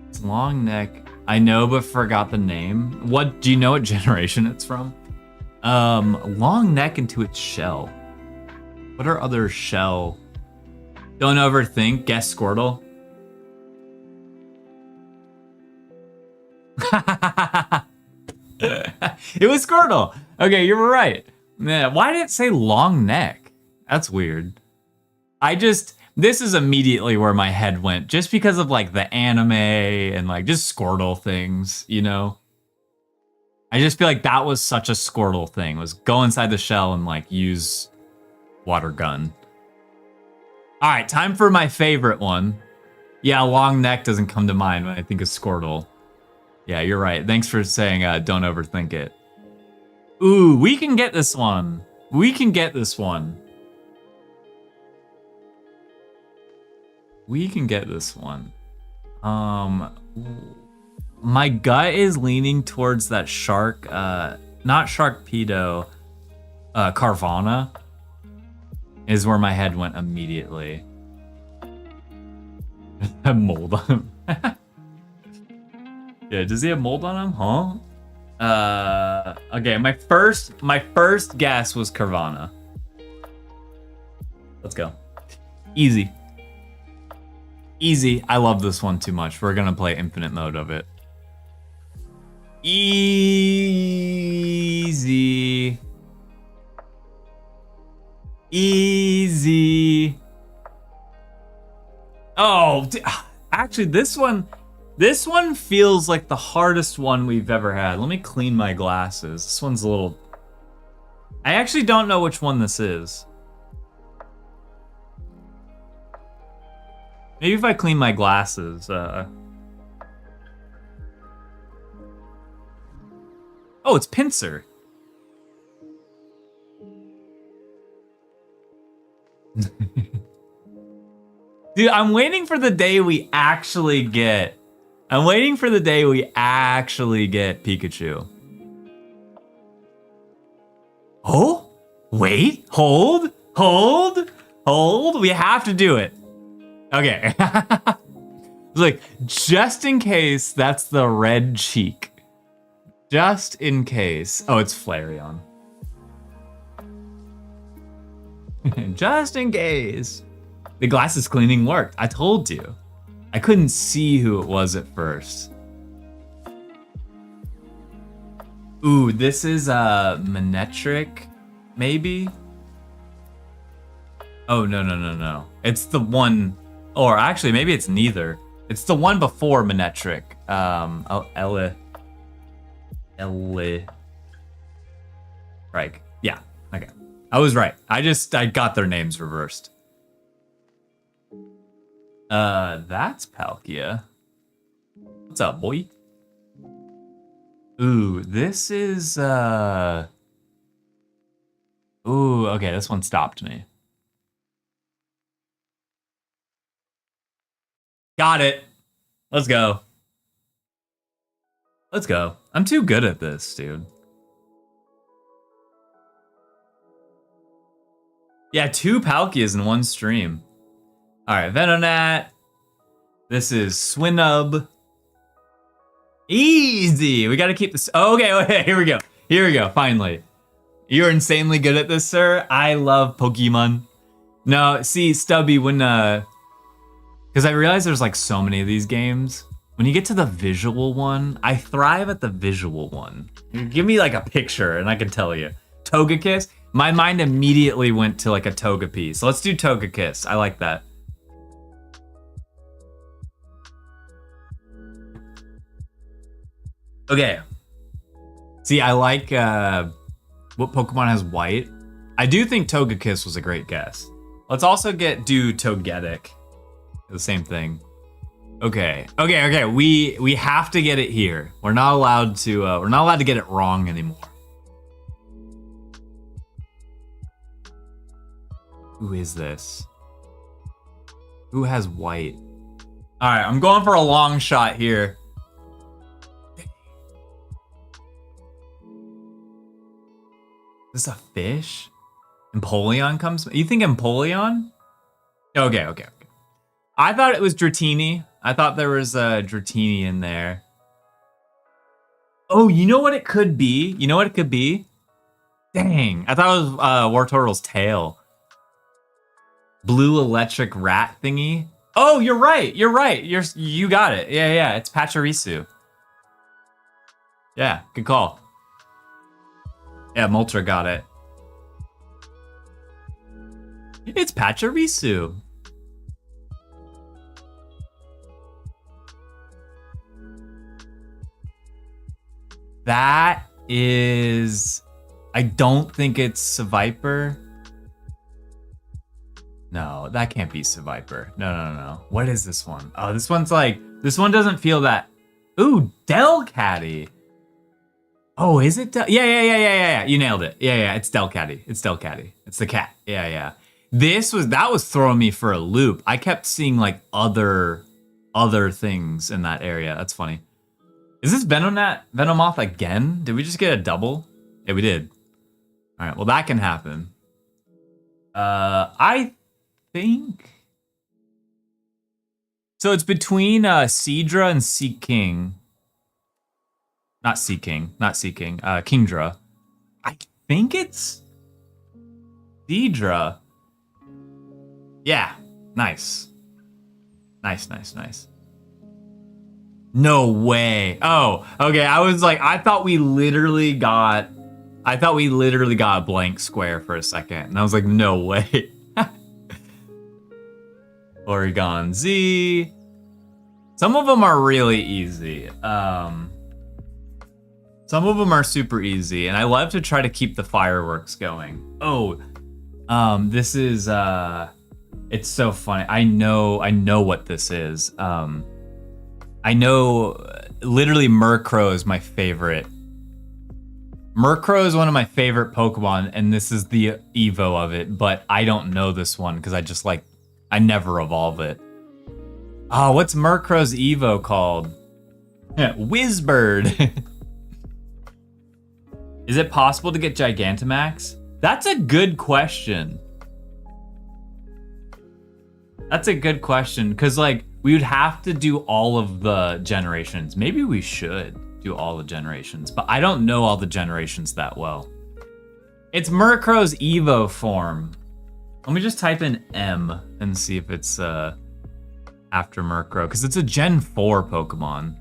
It's long neck. I know, but forgot the name. What, do you know what generation it's from? Long neck into its shell. What are other shell? Don't overthink, guess Squirtle. It was Squirtle. Okay, you were right. Man, why did it say long neck? That's weird. This is immediately where my head went, just because of like the anime and like just Squirtle things, you know? I just feel like that was such a Squirtle thing, was go inside the shell and like use water gun. All right, time for my favorite one. Yeah, long neck doesn't come to mind when I think of Squirtle. Yeah, you're right. Thanks for saying don't overthink it. Ooh, we can get this one. We can get this one. We can get this one. My gut is leaning towards that shark, not Sharkpedo, Carvana is where my head went immediately. Have mold on him. Yeah, does he have mold on him? Huh? Okay, my first guess was Carvana. Let's go. Easy. Easy. I love this one too much. We're gonna play infinite mode of it. Easy. Easy. Oh, actually, this one feels like the hardest one we've ever had. Let me clean my glasses. This one's a little... I actually don't know which one this is. Maybe if I clean my glasses, Oh, it's Pinsir. Dude, I'm waiting for the day we actually get... I'm waiting for the day we actually get Pikachu. Oh? Wait, hold. We have to do it. Okay. Like, just in case that's the red cheek. Just in case. Oh, it's Flareon. Just in case. The glasses cleaning worked. I told you. I couldn't see who it was at first. Ooh, this is Manectric, maybe? Oh, no. It's the one, or actually, maybe it's neither. It's the one before Manectric. Right. Yeah, okay. I was right. I got their names reversed. That's Palkia. What's up, boy? Ooh, this is, Ooh, okay, this one stopped me. Got it. Let's go. Let's go. I'm too good at this, dude. Yeah, 2 Palkias in one stream. All right, Venonat. This is Swinub. Easy. We got to keep this. Okay, here we go. Here we go. Finally. You're insanely good at this, sir. I love Pokemon. No, see, Stubby, when, because I realize there's like so many of these games. When you get to the visual one, I thrive at the visual one. Give me like a picture and I can tell you. Togekiss. My mind immediately went to like a Togepi. So let's do Togekiss. I like that. Okay. See, I like what Pokemon has white. I do think Togekiss was a great guess. Let's also do Togetic. The same thing. Okay. We have to get it here. We're not allowed to get it wrong anymore. Who is this? Who has white? All right, I'm going for a long shot here. Is this a fish? Empoleon comes. You think Empoleon? Okay. I thought it was Dratini. I thought there was a Dratini in there. Oh, you know what it could be? Dang, I thought it was Wartortle's tail. Blue electric rat thingy. Oh, you're right. You got it. Yeah. It's Pachirisu. Yeah, good call. Yeah, Moltres got it. It's Pachirisu. That is... I don't think it's Seviper. No, that can't be Seviper. No. What is this one? Oh, this one's like... This one doesn't feel that... Ooh, Delcatty. Oh, is it? Yeah. You nailed it. Yeah. It's Delcatty. It's the cat. Yeah. That was throwing me for a loop. I kept seeing like other things in that area. That's funny. Is this Venomoth again? Did we just get a double? Yeah, we did. All right. Well, that can happen. I think. So it's between Seadra and Seaking. Not Seaking. Kingdra. I think it's Seadra. Yeah. Nice. No way. Oh, okay. I was like, I thought we literally got a blank square for a second. And I was like, no way. Oregon Z. Some of them are really easy. Some of them are super easy, and I love to try to keep the fireworks going. Oh, this is it's so funny. I know what this is. I know literally Murkrow is my favorite. Murkrow is one of my favorite Pokemon, and this is the Evo of it, but I don't know this one because I never evolve it. Oh, what's Murkrow's Evo called? Whizbird. Is it possible to get Gigantamax? That's a good question. Because like we would have to do all of the generations. Maybe we should do all the generations, but I don't know all the generations that well. It's Murkrow's Evo form. Let me just type in M and see if it's after Murkrow, because it's a Gen 4 Pokemon.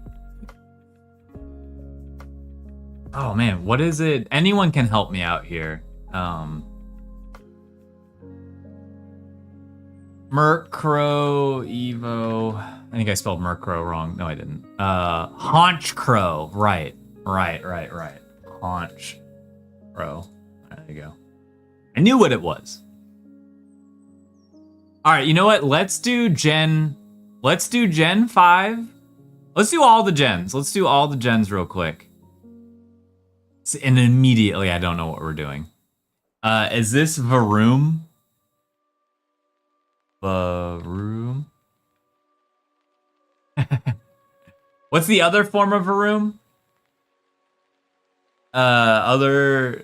Oh man, what is it? Anyone can help me out here. Murkrow Evo. I think I spelled Murkrow wrong. No, I didn't. Haunchcrow. Right. Haunchcrow. There you go. I knew what it was. All right, you know what? Let's do Gen 5. Let's do all the gens. Let's do all the gens real quick. And immediately I don't know what we're doing. Is this Varoom? Varoom? What's the other form of Varoom? Varoom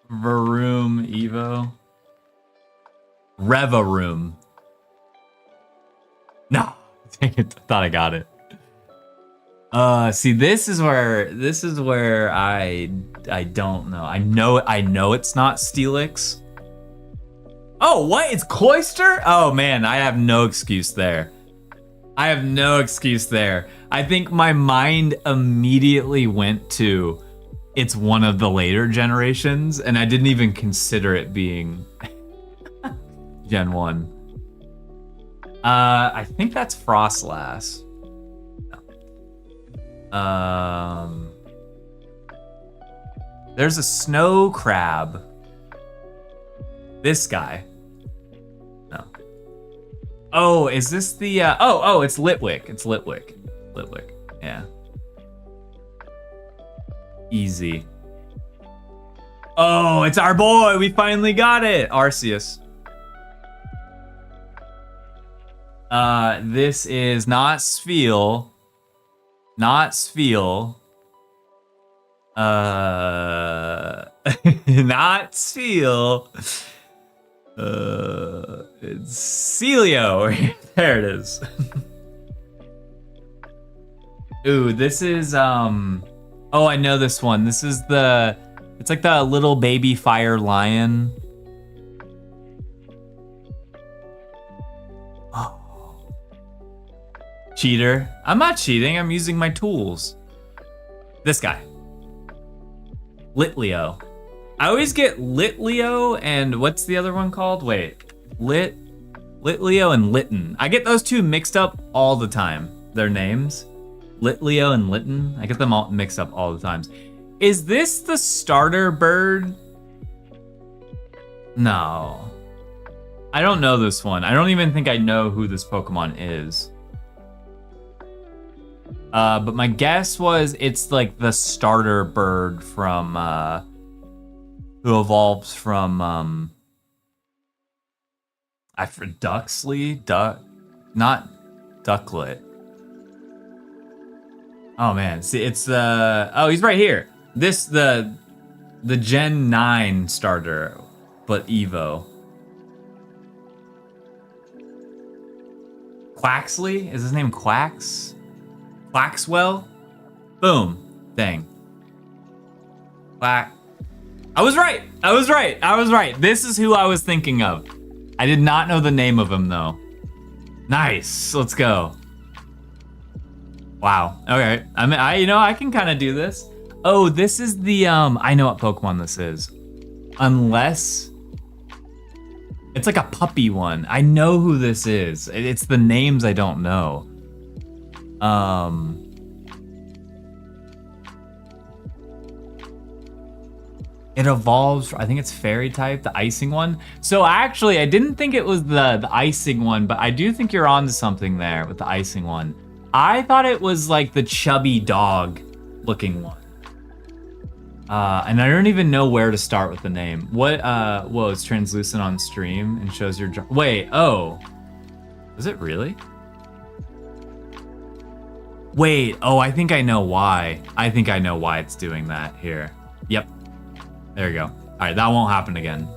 Evo? Revaroom. No, dang it, I thought I got it. See, this is where I don't know. I know it's not Steelix. Oh, what? It's Cloyster? Oh man, I have no excuse there. I think my mind immediately went to it's one of the later generations, and I didn't even consider it being Gen 1. I think that's Frostlass. There's a snow crab. This guy. No. Oh, is this the, oh, it's Litwick. It's Litwick. Litwick, yeah. Easy. Oh, it's our boy. We finally got it. Arceus. This is not Spheal. Not Spheal. Not Spheal. It's Celio. There it is. Ooh, this is, oh, I know this one. This is the, it's like the little baby fire lion. Oh. Cheater. I'm not cheating. I'm using my tools. This guy. Litleo. I always get Litleo and what's the other one called? Wait. Litleo and Litten. I get those two mixed up all the time. Their names. Litleo and Litten. I get them all mixed up all the times. Is this the starter bird? No. I don't know this one. I don't even think I know who this Pokemon is. But my guess was it's like the starter bird from, who evolves from, Duxley? Not Ducklet. Oh man, see, it's, oh, he's right here. This, the Gen 9 starter, but Evo. Quaxley? Is his name Quax? Quaxwell? Boom. Dang. Quack. I was right. I was right. I was right. This is who I was thinking of. I did not know the name of him though. Nice. Let's go. Wow. Okay. I mean, I can kind of do this. Oh, this is the, I know what Pokemon this is. Unless, it's like a puppy one. I know who this is. It's the names I don't know. It evolves, I think it's fairy type, the icing one. So actually, I didn't think it was the icing one, but I do think you're onto something there with the icing one. I thought it was like the chubby dog looking one. And I don't even know where to start with the name. What, whoa, it's translucent on stream and shows your, wait, oh. Was it really? Wait, oh, I think I know why. I think I know why it's doing that here. Yep. There you go. All right, that won't happen again.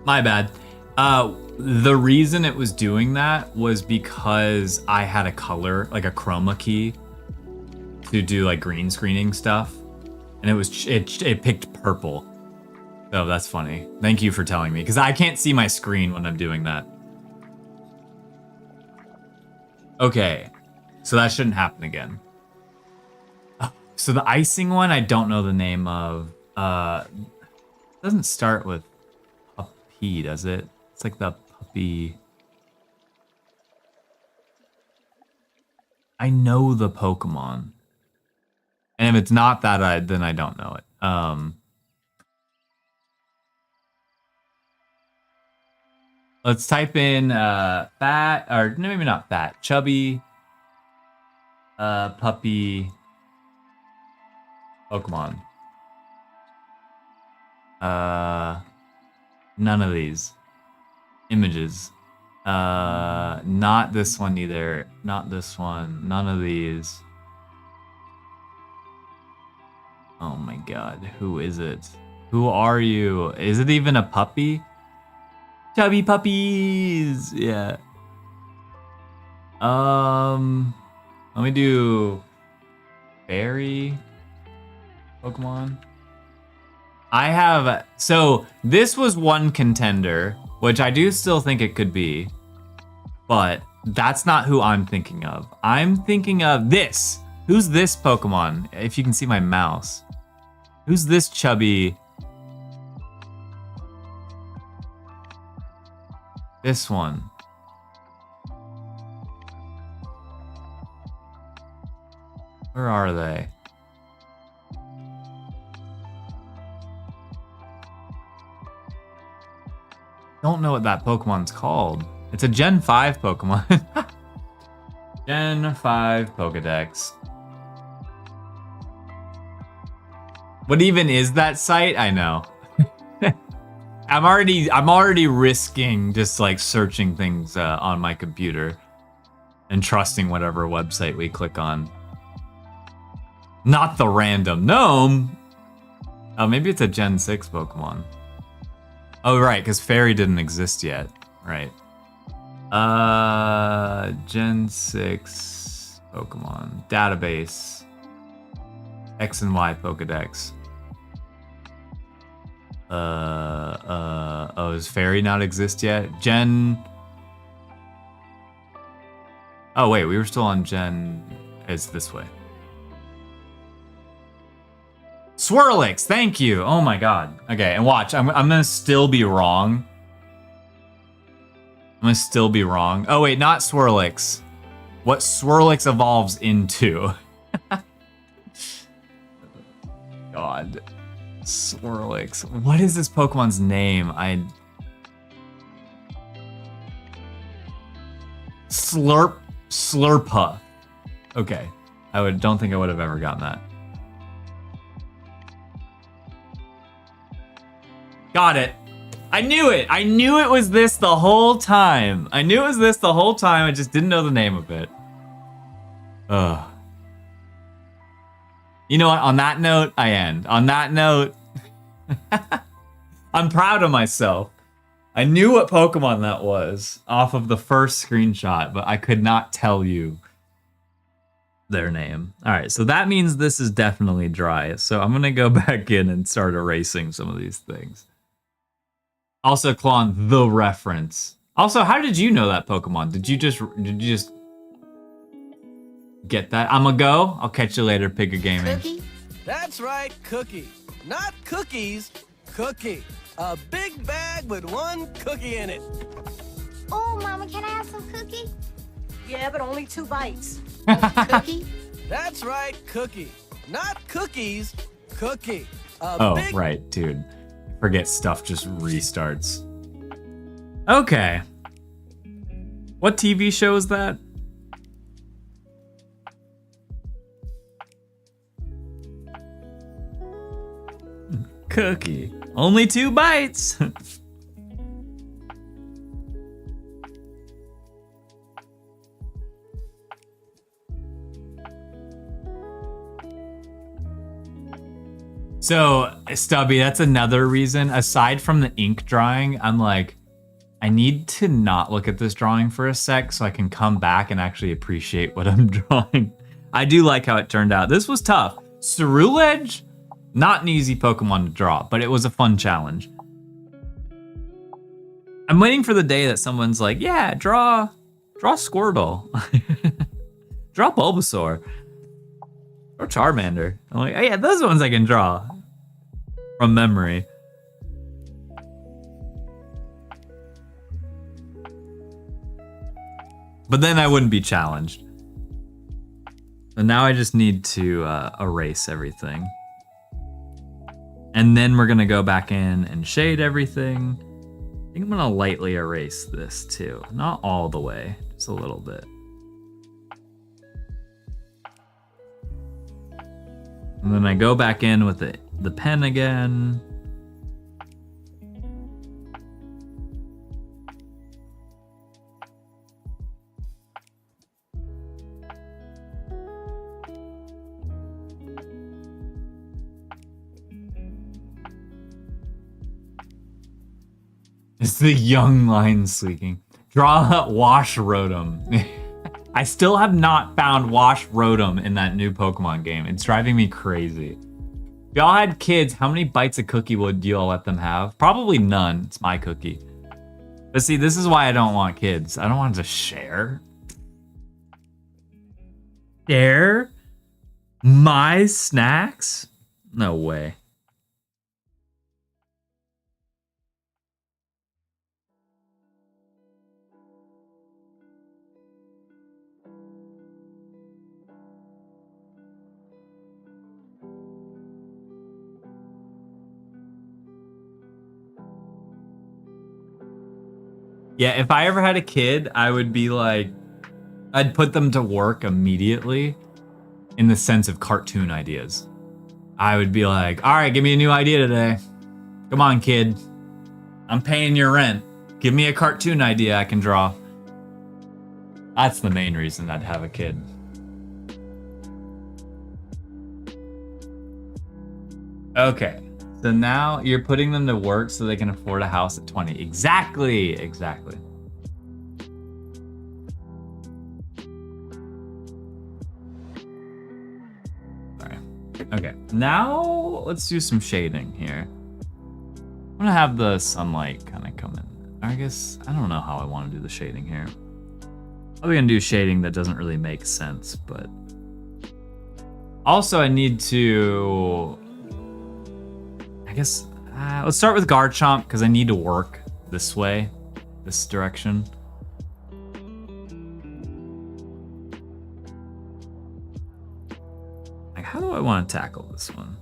My bad. The reason it was doing that was because I had a color, like a chroma key, to do like green screening stuff, and it picked purple. So that's funny. Thank you for telling me, because I can't see my screen when I'm doing that. Okay, so that shouldn't happen again. So the icing one, I don't know the name of. Doesn't start with puppy, does it? It's like the puppy. I know the Pokemon. And if it's not that, then I don't know it. Let's type in fat, or maybe not fat, chubby, puppy, Pokemon. None of these images. Not this one either. Not this one. None of these. Oh my god, who is it? Who are you? Is it even a puppy? Chubby puppies! Yeah. Let me do fairy Pokemon. I have, so this was one contender, which I do still think it could be, but that's not who I'm thinking of. I'm thinking of this. Who's this Pokemon? If you can see my mouse. Who's this chubby? This one. Where are they? Don't know what that Pokemon's called. It's a Gen 5 Pokemon. Gen 5 Pokedex. What even is that site? I know. I'm already risking just like searching things on my computer and trusting whatever website we click on. Not the random gnome. Oh, maybe it's a Gen 6 Pokemon. Oh, right, because Fairy didn't exist yet. Right. Gen 6 Pokemon. Database. X and Y Pokedex. Oh, does Fairy not exist yet? Oh, wait, we were still on Gen... It's this way. Swirlix, thank you. Oh my god. Okay, and watch, I'm gonna still be wrong. I'm gonna still be wrong. Oh wait, not Swirlix. What Swirlix evolves into. God. Swirlix. What is this Pokemon's name? Slurpa. Okay. Don't think I would have ever gotten that. Got it. I knew it. I knew it was this the whole time. I just didn't know the name of it. Ugh. You know what? On that note, I end. On that note, I'm proud of myself. I knew what Pokemon that was off of the first screenshot, but I could not tell you their name. All right, so that means this is definitely dry. So I'm going to go back in and start erasing some of these things. Also, CLON, the reference. Also, how did you know that Pokemon? Did you just get that? I'ma go. I'll catch you later, Pigga Gaming. Cookie? That's right, cookie. Not cookies, cookie. A big bag with one cookie in it. Oh, Mama, can I have some cookie? Yeah, but only 2 bites. Cookie? That's right, cookie. Not cookies, cookie. Oh, right, dude. Forget stuff just restarts. Okay. What TV show is that? Cookie. Only 2 bites. So, Stubby, that's another reason. Aside from the ink drying, I'm like, I need to not look at this drawing for a sec so I can come back and actually appreciate what I'm drawing. I do like how it turned out. This was tough. Ceruledge, not an easy Pokemon to draw, but it was a fun challenge. I'm waiting for the day that someone's like, yeah, draw Squirtle. Draw Bulbasaur. Or Charmander. I'm like, oh yeah, those ones I can draw from memory. But then I wouldn't be challenged. And now I just need to erase everything. And then we're gonna go back in and shade everything. I think I'm gonna lightly erase this too. Not all the way, just a little bit. And then I go back in with the pen again. It's the young line sleeking. Draw Wash Rotom. I still have not found Wash Rotom in that new Pokemon game. It's driving me crazy. If y'all had kids, how many bites of cookie would y'all let them have? Probably none. It's my cookie. But see, this is why I don't want kids. I don't want to share. Share? My snacks? No way. Yeah, if I ever had a kid, I would be like, I'd put them to work immediately in the sense of cartoon ideas. I would be like, all right, give me a new idea today. Come on, kid. I'm paying your rent. Give me a cartoon idea I can draw. That's the main reason I'd have a kid. Okay, so now you're putting them to work so they can afford a house at 20. Exactly. Okay, now let's do some shading here. I'm gonna have the sunlight kind of come in. I guess, I don't know how I want to do the shading here. I'm gonna do shading that doesn't really make sense, but... Also, I need to... I guess, let's start with Garchomp, because I need to work this way, this direction. How do I want to tackle this one?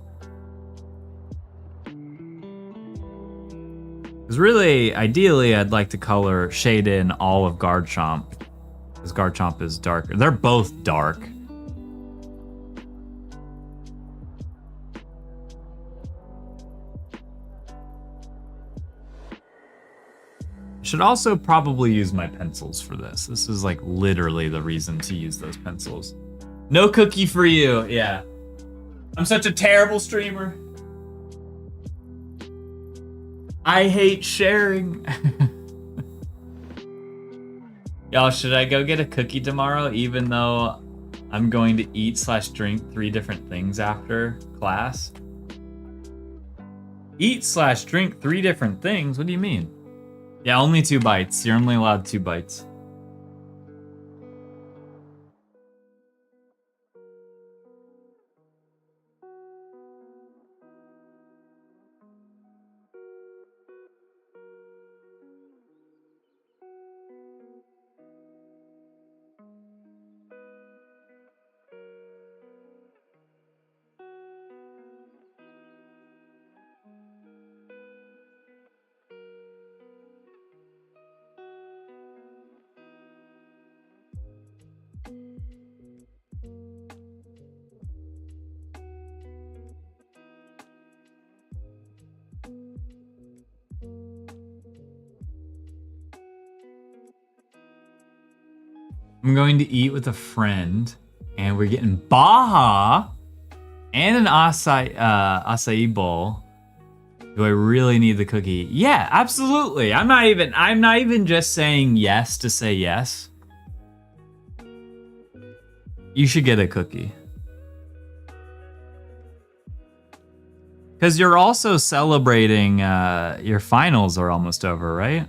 Because really, ideally, I'd like to shade in all of Garchomp. Because Garchomp is darker. They're both dark. I should also probably use my pencils for this. This is like literally the reason to use those pencils. No cookie for you, yeah. I'm such a terrible streamer. I hate sharing. Y'all, should I go get a cookie tomorrow even though I'm going to eat/drink 3 different things after class? Eat/drink 3 different things? What do you mean? Yeah, only 2 bites. You're only allowed 2 bites. I'm going to eat with a friend, and we're getting Baja and an acai bowl. Do I really need the cookie? Yeah, absolutely. I'm not even just saying yes to say yes. You should get a cookie. Because you're also celebrating your finals are almost over, right?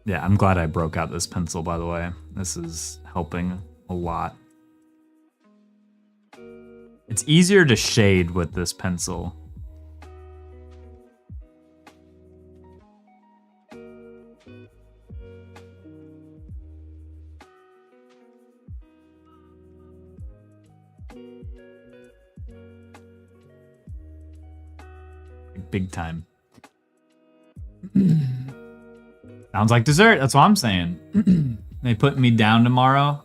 Yeah, I'm glad I broke out this pencil, by the way. This is helping a lot. It's easier to shade with this pencil. Big time. Sounds like dessert. That's what I'm saying. They put me down tomorrow.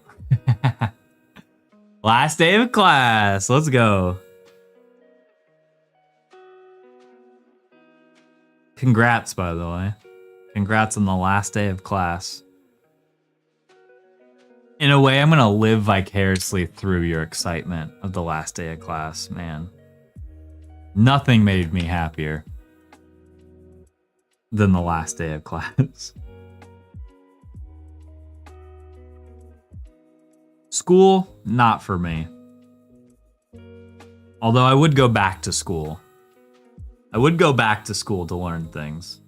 Last day of class. Let's go. Congrats, by the way. Congrats on the last day of class. In a way, I'm going to live vicariously through your excitement of the last day of class, man. Nothing made me happier than the last day of class. School, not for me. Although I would go back to school. I would go back to school to learn things.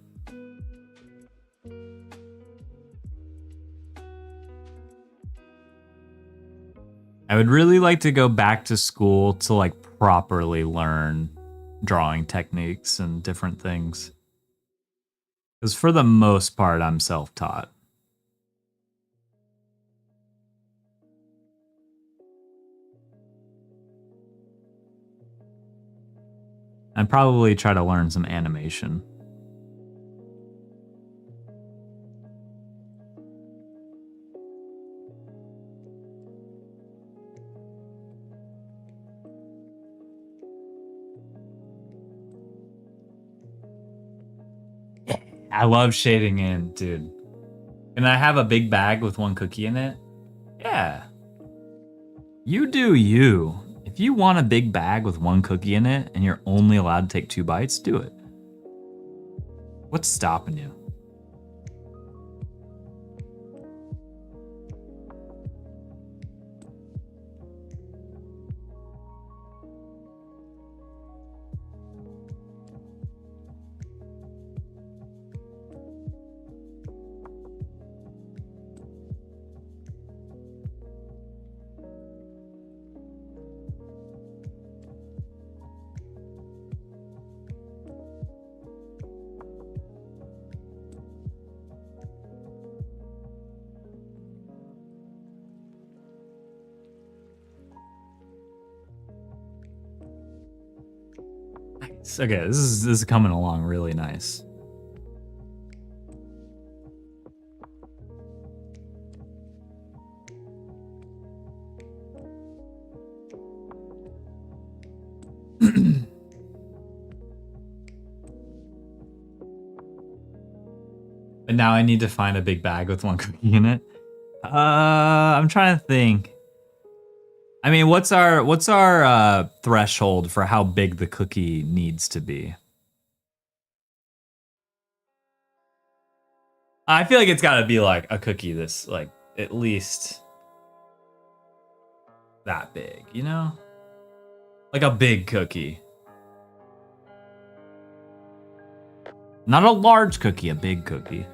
I would really like to go back to school to like properly learn drawing techniques and different things. Because for the most part, I'm self-taught. I'd probably try to learn some animation. I love shading in, dude. Can I have a big bag with one cookie in it? Yeah. You do you. If you want a big bag with one cookie in it and you're only allowed to take 2 bites, do it. What's stopping you? Okay, this is coming along really nice. But now I need to find a big bag with one cookie in it. I'm trying to think. I mean, what's our threshold for how big the cookie needs to be? I feel like it's got to be like a cookie that's like at least that big, you know? Like a big cookie. Not a large cookie, a big cookie.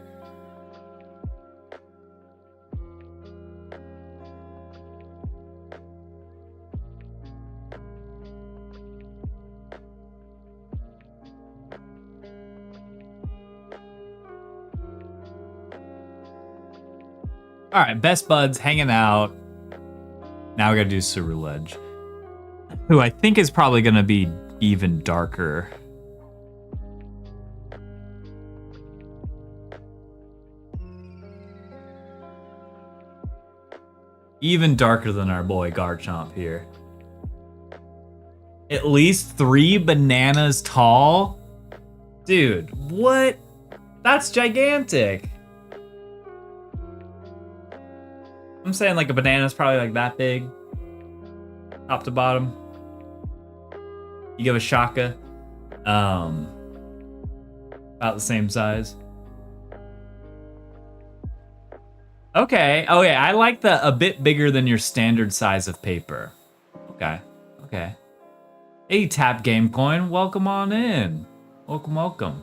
All right, best buds hanging out. Now we gotta do Ceruledge, who I think is probably gonna be even darker. Even darker than our boy Garchomp here. At least 3 bananas tall? Dude, what? That's gigantic. I'm saying like a banana's probably like that big. Top to bottom. You give a Shaka. About the same size. Okay. Oh yeah, I like the a bit bigger than your standard size of paper. Okay. Okay. Hey, Tap Game Coin, welcome on in. Welcome, welcome.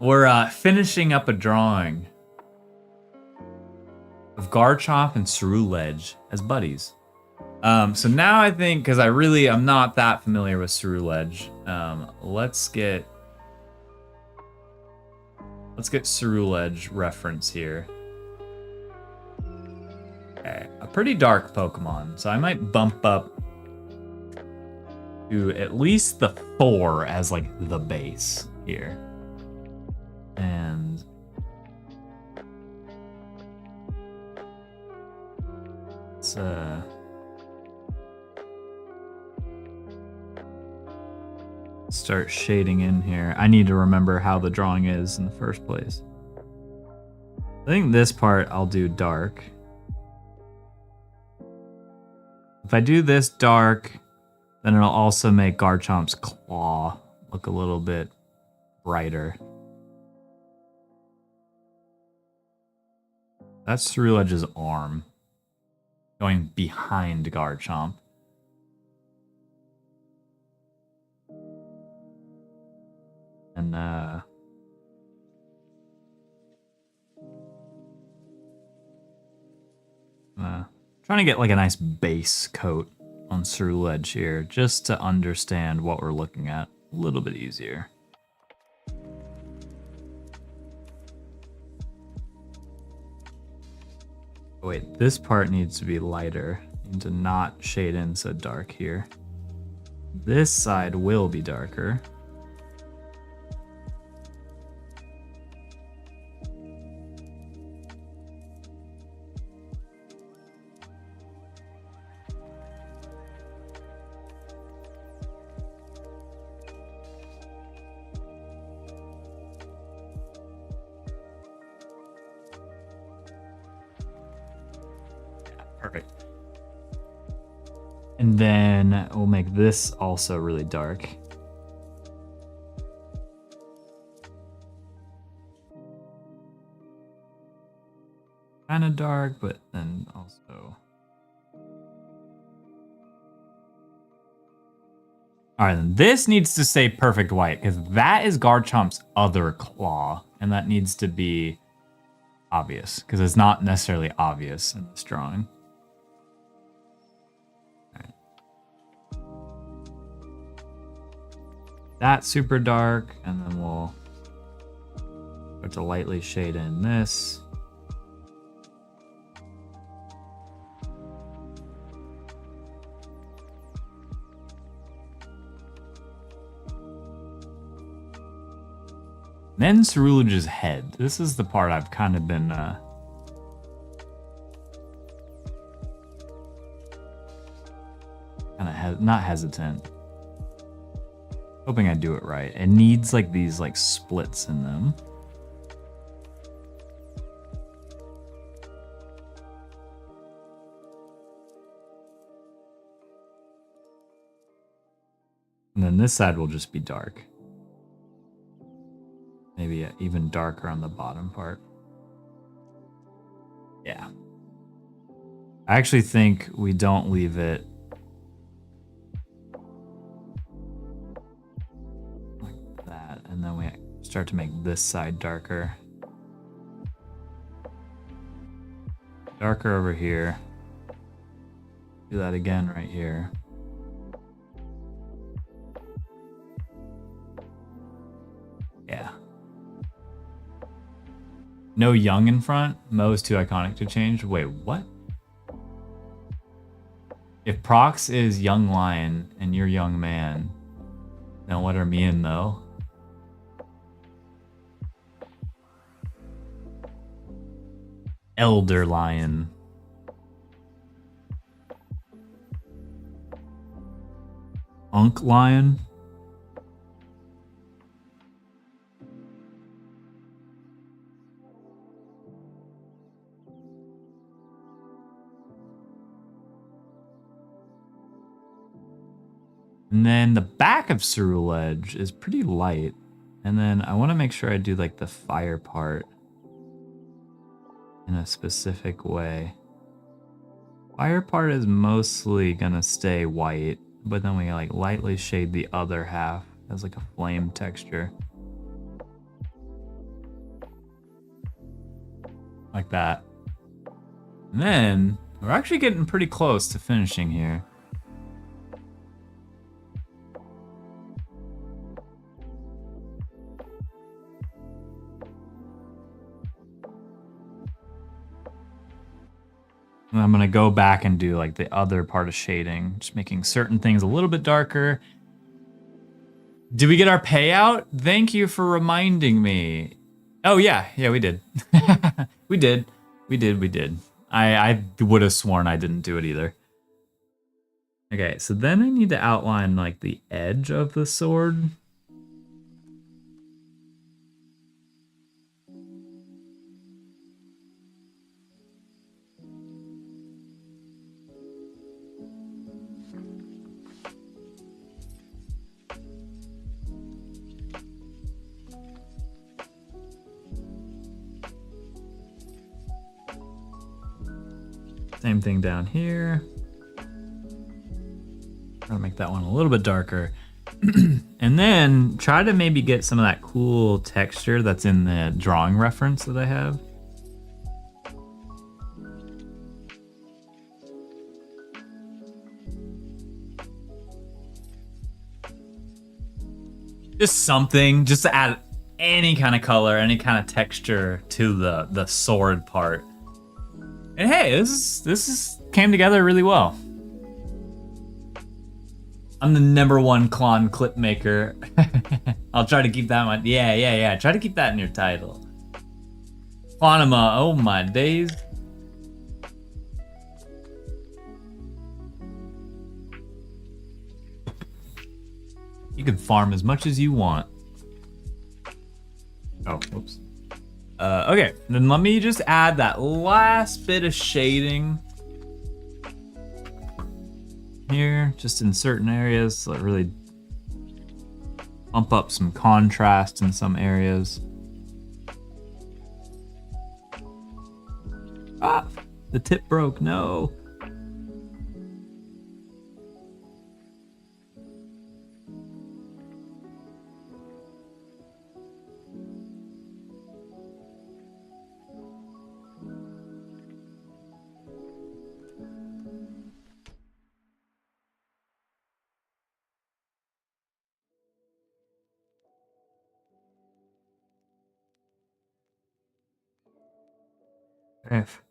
We're finishing up a drawing of Garchomp and Ceruledge as buddies. So now I think, because I'm not that familiar with Ceruledge, let's get Ceruledge reference here. Okay, a pretty dark Pokemon, so I might bump up to at least the 4 as like the base here. And let's start shading in here. I need to remember how the drawing is in the first place. I think this part I'll do dark. If I do this dark, then it'll also make Garchomp's claw look a little bit brighter. That's Ceruledge's arm going behind Garchomp. And trying to get like a nice base coat on Ceruledge here, just to understand what we're looking at a little bit easier. Oh, wait, this part needs to be lighter. I need to not shade in so dark here. This side will be darker. Perfect. And then we'll make this also really dark. Kind of dark, but then also... Alright, then this needs to stay perfect white, because that is Garchomp's other claw, and that needs to be obvious, because it's not necessarily obvious in this drawing. That's super dark, and then we'll start to lightly shade in this. Then Cerulage's head. This is the part I've kind of been not hesitant. Hoping I do it right. It needs like these like splits in them. And then this side will just be dark. Maybe even darker on the bottom part. Yeah. I actually think we don't leave it like that. And then we start to make this side darker. Darker over here. Do that again right here. Yeah. No young in front. Mo is too iconic to change. Wait, what? If Prox is young lion and you're young man, then what are me and Mo? Elder lion. Unk lion. And then the back of Cerulege is pretty light. And then I want to make sure I do like the fire part in a specific way. Fire part is mostly gonna stay white, but then we like lightly shade the other half as like a flame texture. Like that. And then we're actually getting pretty close to finishing here. And I'm going to go back and do like the other part of shading, just making certain things a little bit darker. Did we get our payout? Thank you for reminding me. Oh, yeah. Yeah, we did. We did. I would have sworn I didn't do it either. Okay, so then I need to outline like the edge of the sword. Same thing down here. I'll make that one a little bit darker. And then try to maybe get some of that cool texture that's in the drawing reference that I have. Just something, just to add any kind of color, any kind of texture to the sword part. And hey, this came together really well. I'm the #1 clon clip maker. I'll try to keep that one. Yeah. Try to keep that in your title. Clonima, oh my days. You can farm as much as you want. Oh, whoops. Okay, then let me just add that last bit of shading here, just in certain areas, so it really bump up some contrast in some areas. Ah, the tip broke, no. F.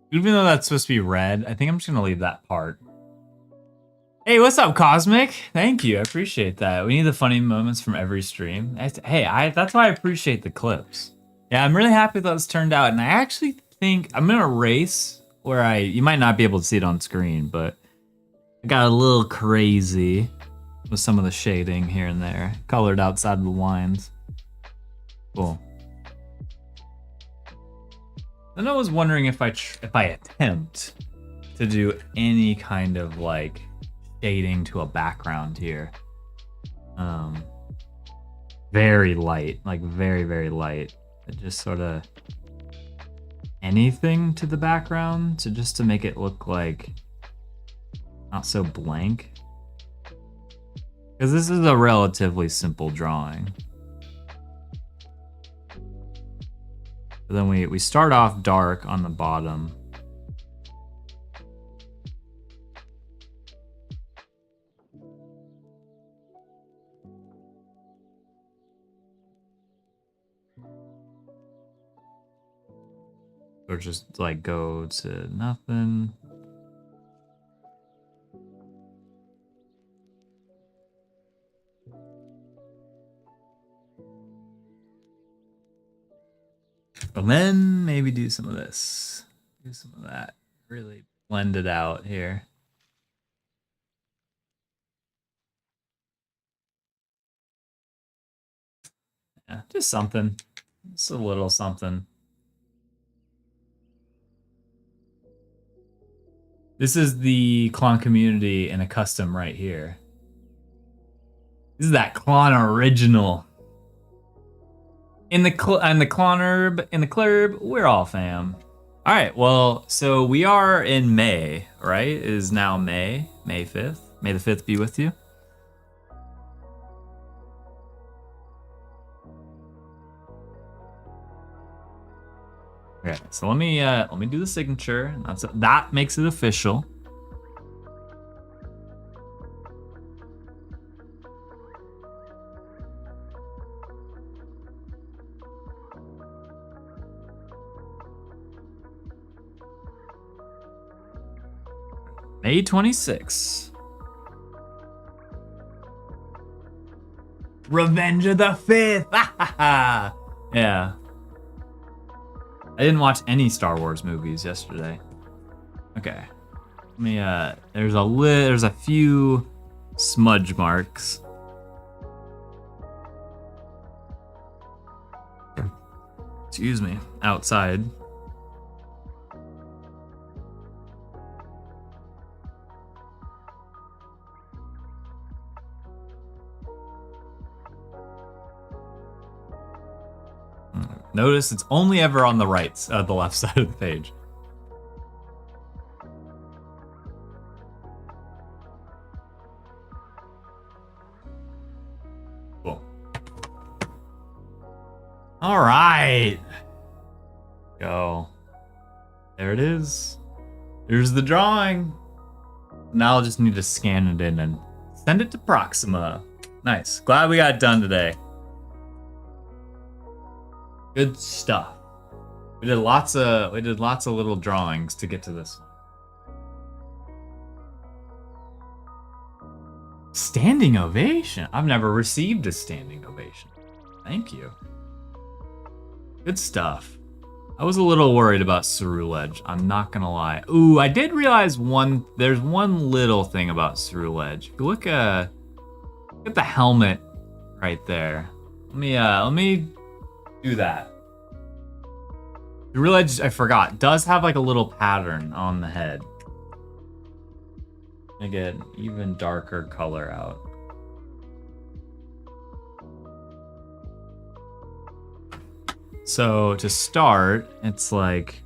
Even though that's supposed to be red, I think I'm just gonna leave that part. Hey, what's up, Cosmic? Thank you, I appreciate that. We need the funny moments from every stream. Hey, that's why I appreciate the clips. Yeah, I'm really happy that it's turned out, and I actually think I'm gonna race where you might not be able to see it on screen, but I got a little crazy with some of the shading here and there, colored outside of the lines. Cool. Then I was wondering if I attempt to do any kind of like shading to a background here. Very light, like very light. Just sort of anything to the background just to make it look like not so blank. Because this is a relatively simple drawing. But then we start off dark on the bottom. Or just like go to nothing. And then maybe do some of this. Do some of that. Really blend it out here. Yeah, just something. Just a little something. This is the Clon community in a custom right here. This is that Clon original. In the Clonherb, in the Club, we're all fam. All right, well, so we are in May, right? It is now May 5th. May the 5th be with you. Okay, so let me do the signature. That makes it official. May 26th. Revenge of the 5th. Yeah. I didn't watch any Star Wars movies yesterday. Okay. Let me, there's a few smudge marks. Excuse me, outside. Notice it's only ever on the the left side of the page. Cool. All right. Go. There it is. Here's the drawing. Now I'll just need to scan it in and send it to Proxima. Nice. Glad we got it done today. Good stuff. We did lots of little drawings to get to this one. Standing ovation. I've never received a standing ovation. Thank you. Good stuff. I was a little worried about Cerulege. I'm not gonna lie. Ooh, I did realize there's one little thing about Cerulege. Look at the helmet right there. Let me do that. Cerulege, I forgot, does have like a little pattern on the head. I get an even darker color out. So to start, it's like,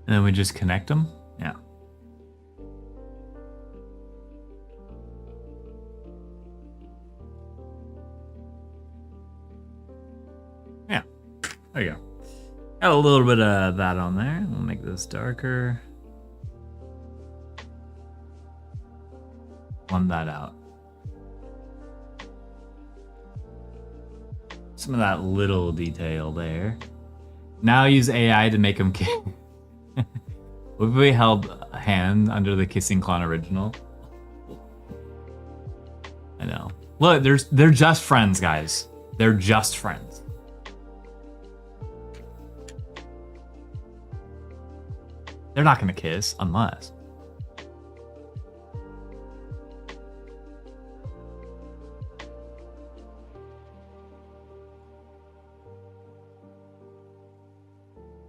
and then we just connect them? Yeah. Yeah, there you go. Got a little bit of that on there. We'll make this darker. Blend that out. Some of that little detail there. Now use AI to make them kiss. What if we held a hand under the Kissing Clon original? I know. Look, they're just friends, guys. They're just friends. They're not gonna kiss unless.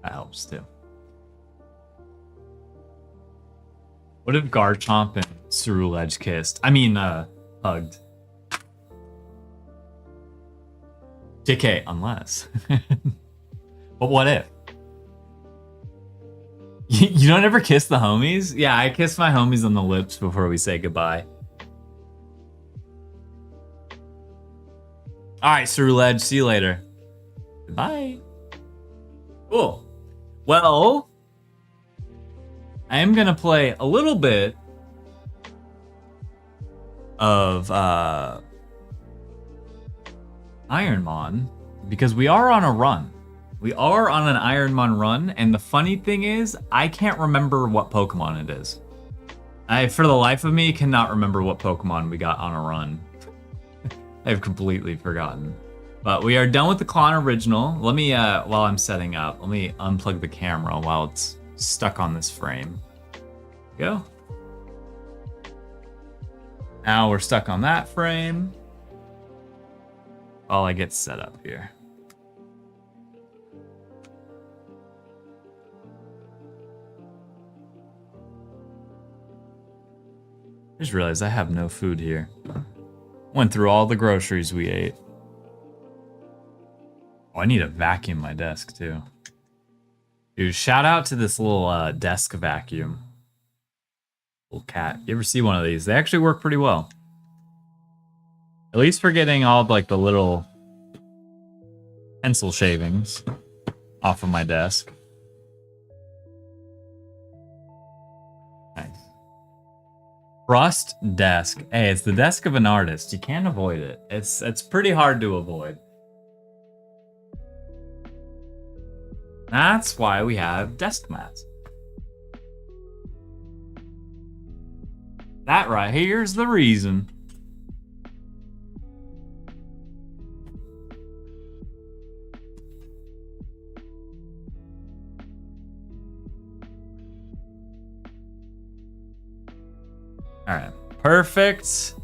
That helps too. What if Garchomp and Cerulege kissed? I mean, hugged. JK, unless. But what if? You don't ever kiss the homies? Yeah, I kiss my homies on the lips before we say goodbye. Alright, Cerulege, see you later. Goodbye. Cool. Well, I am gonna play a little bit of Ironmon because we are on a run. We are on an Ironmon run, and the funny thing is, I can't remember what Pokemon it is. I, for the life of me, cannot remember what Pokemon we got on a run. I've completely forgotten. But we are done with the Clon original. Let me, while I'm setting up, let me unplug the camera while it's stuck on this frame. Go. Now we're stuck on that frame. While I get set up here. I just realized I have no food here. Went through all the groceries we ate. Oh, I need to vacuum my desk too. Dude, shout out to this little desk vacuum. Little cat. You ever see one of these? They actually work pretty well. At least for getting all of, like the little pencil shavings off of my desk. Nice. Rust desk. Hey, it's the desk of an artist. You can't avoid it. It's pretty hard to avoid. That's why we have desk mats. That right here's the reason. All right, perfect.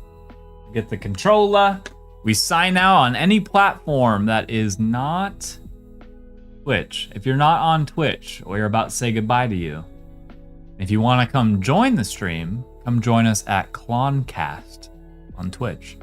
Get the controller. We sign out on any platform that is not Twitch. If you're not on Twitch, we're about to say goodbye to you. If you want to come join the stream, come join us at CLONcast on Twitch.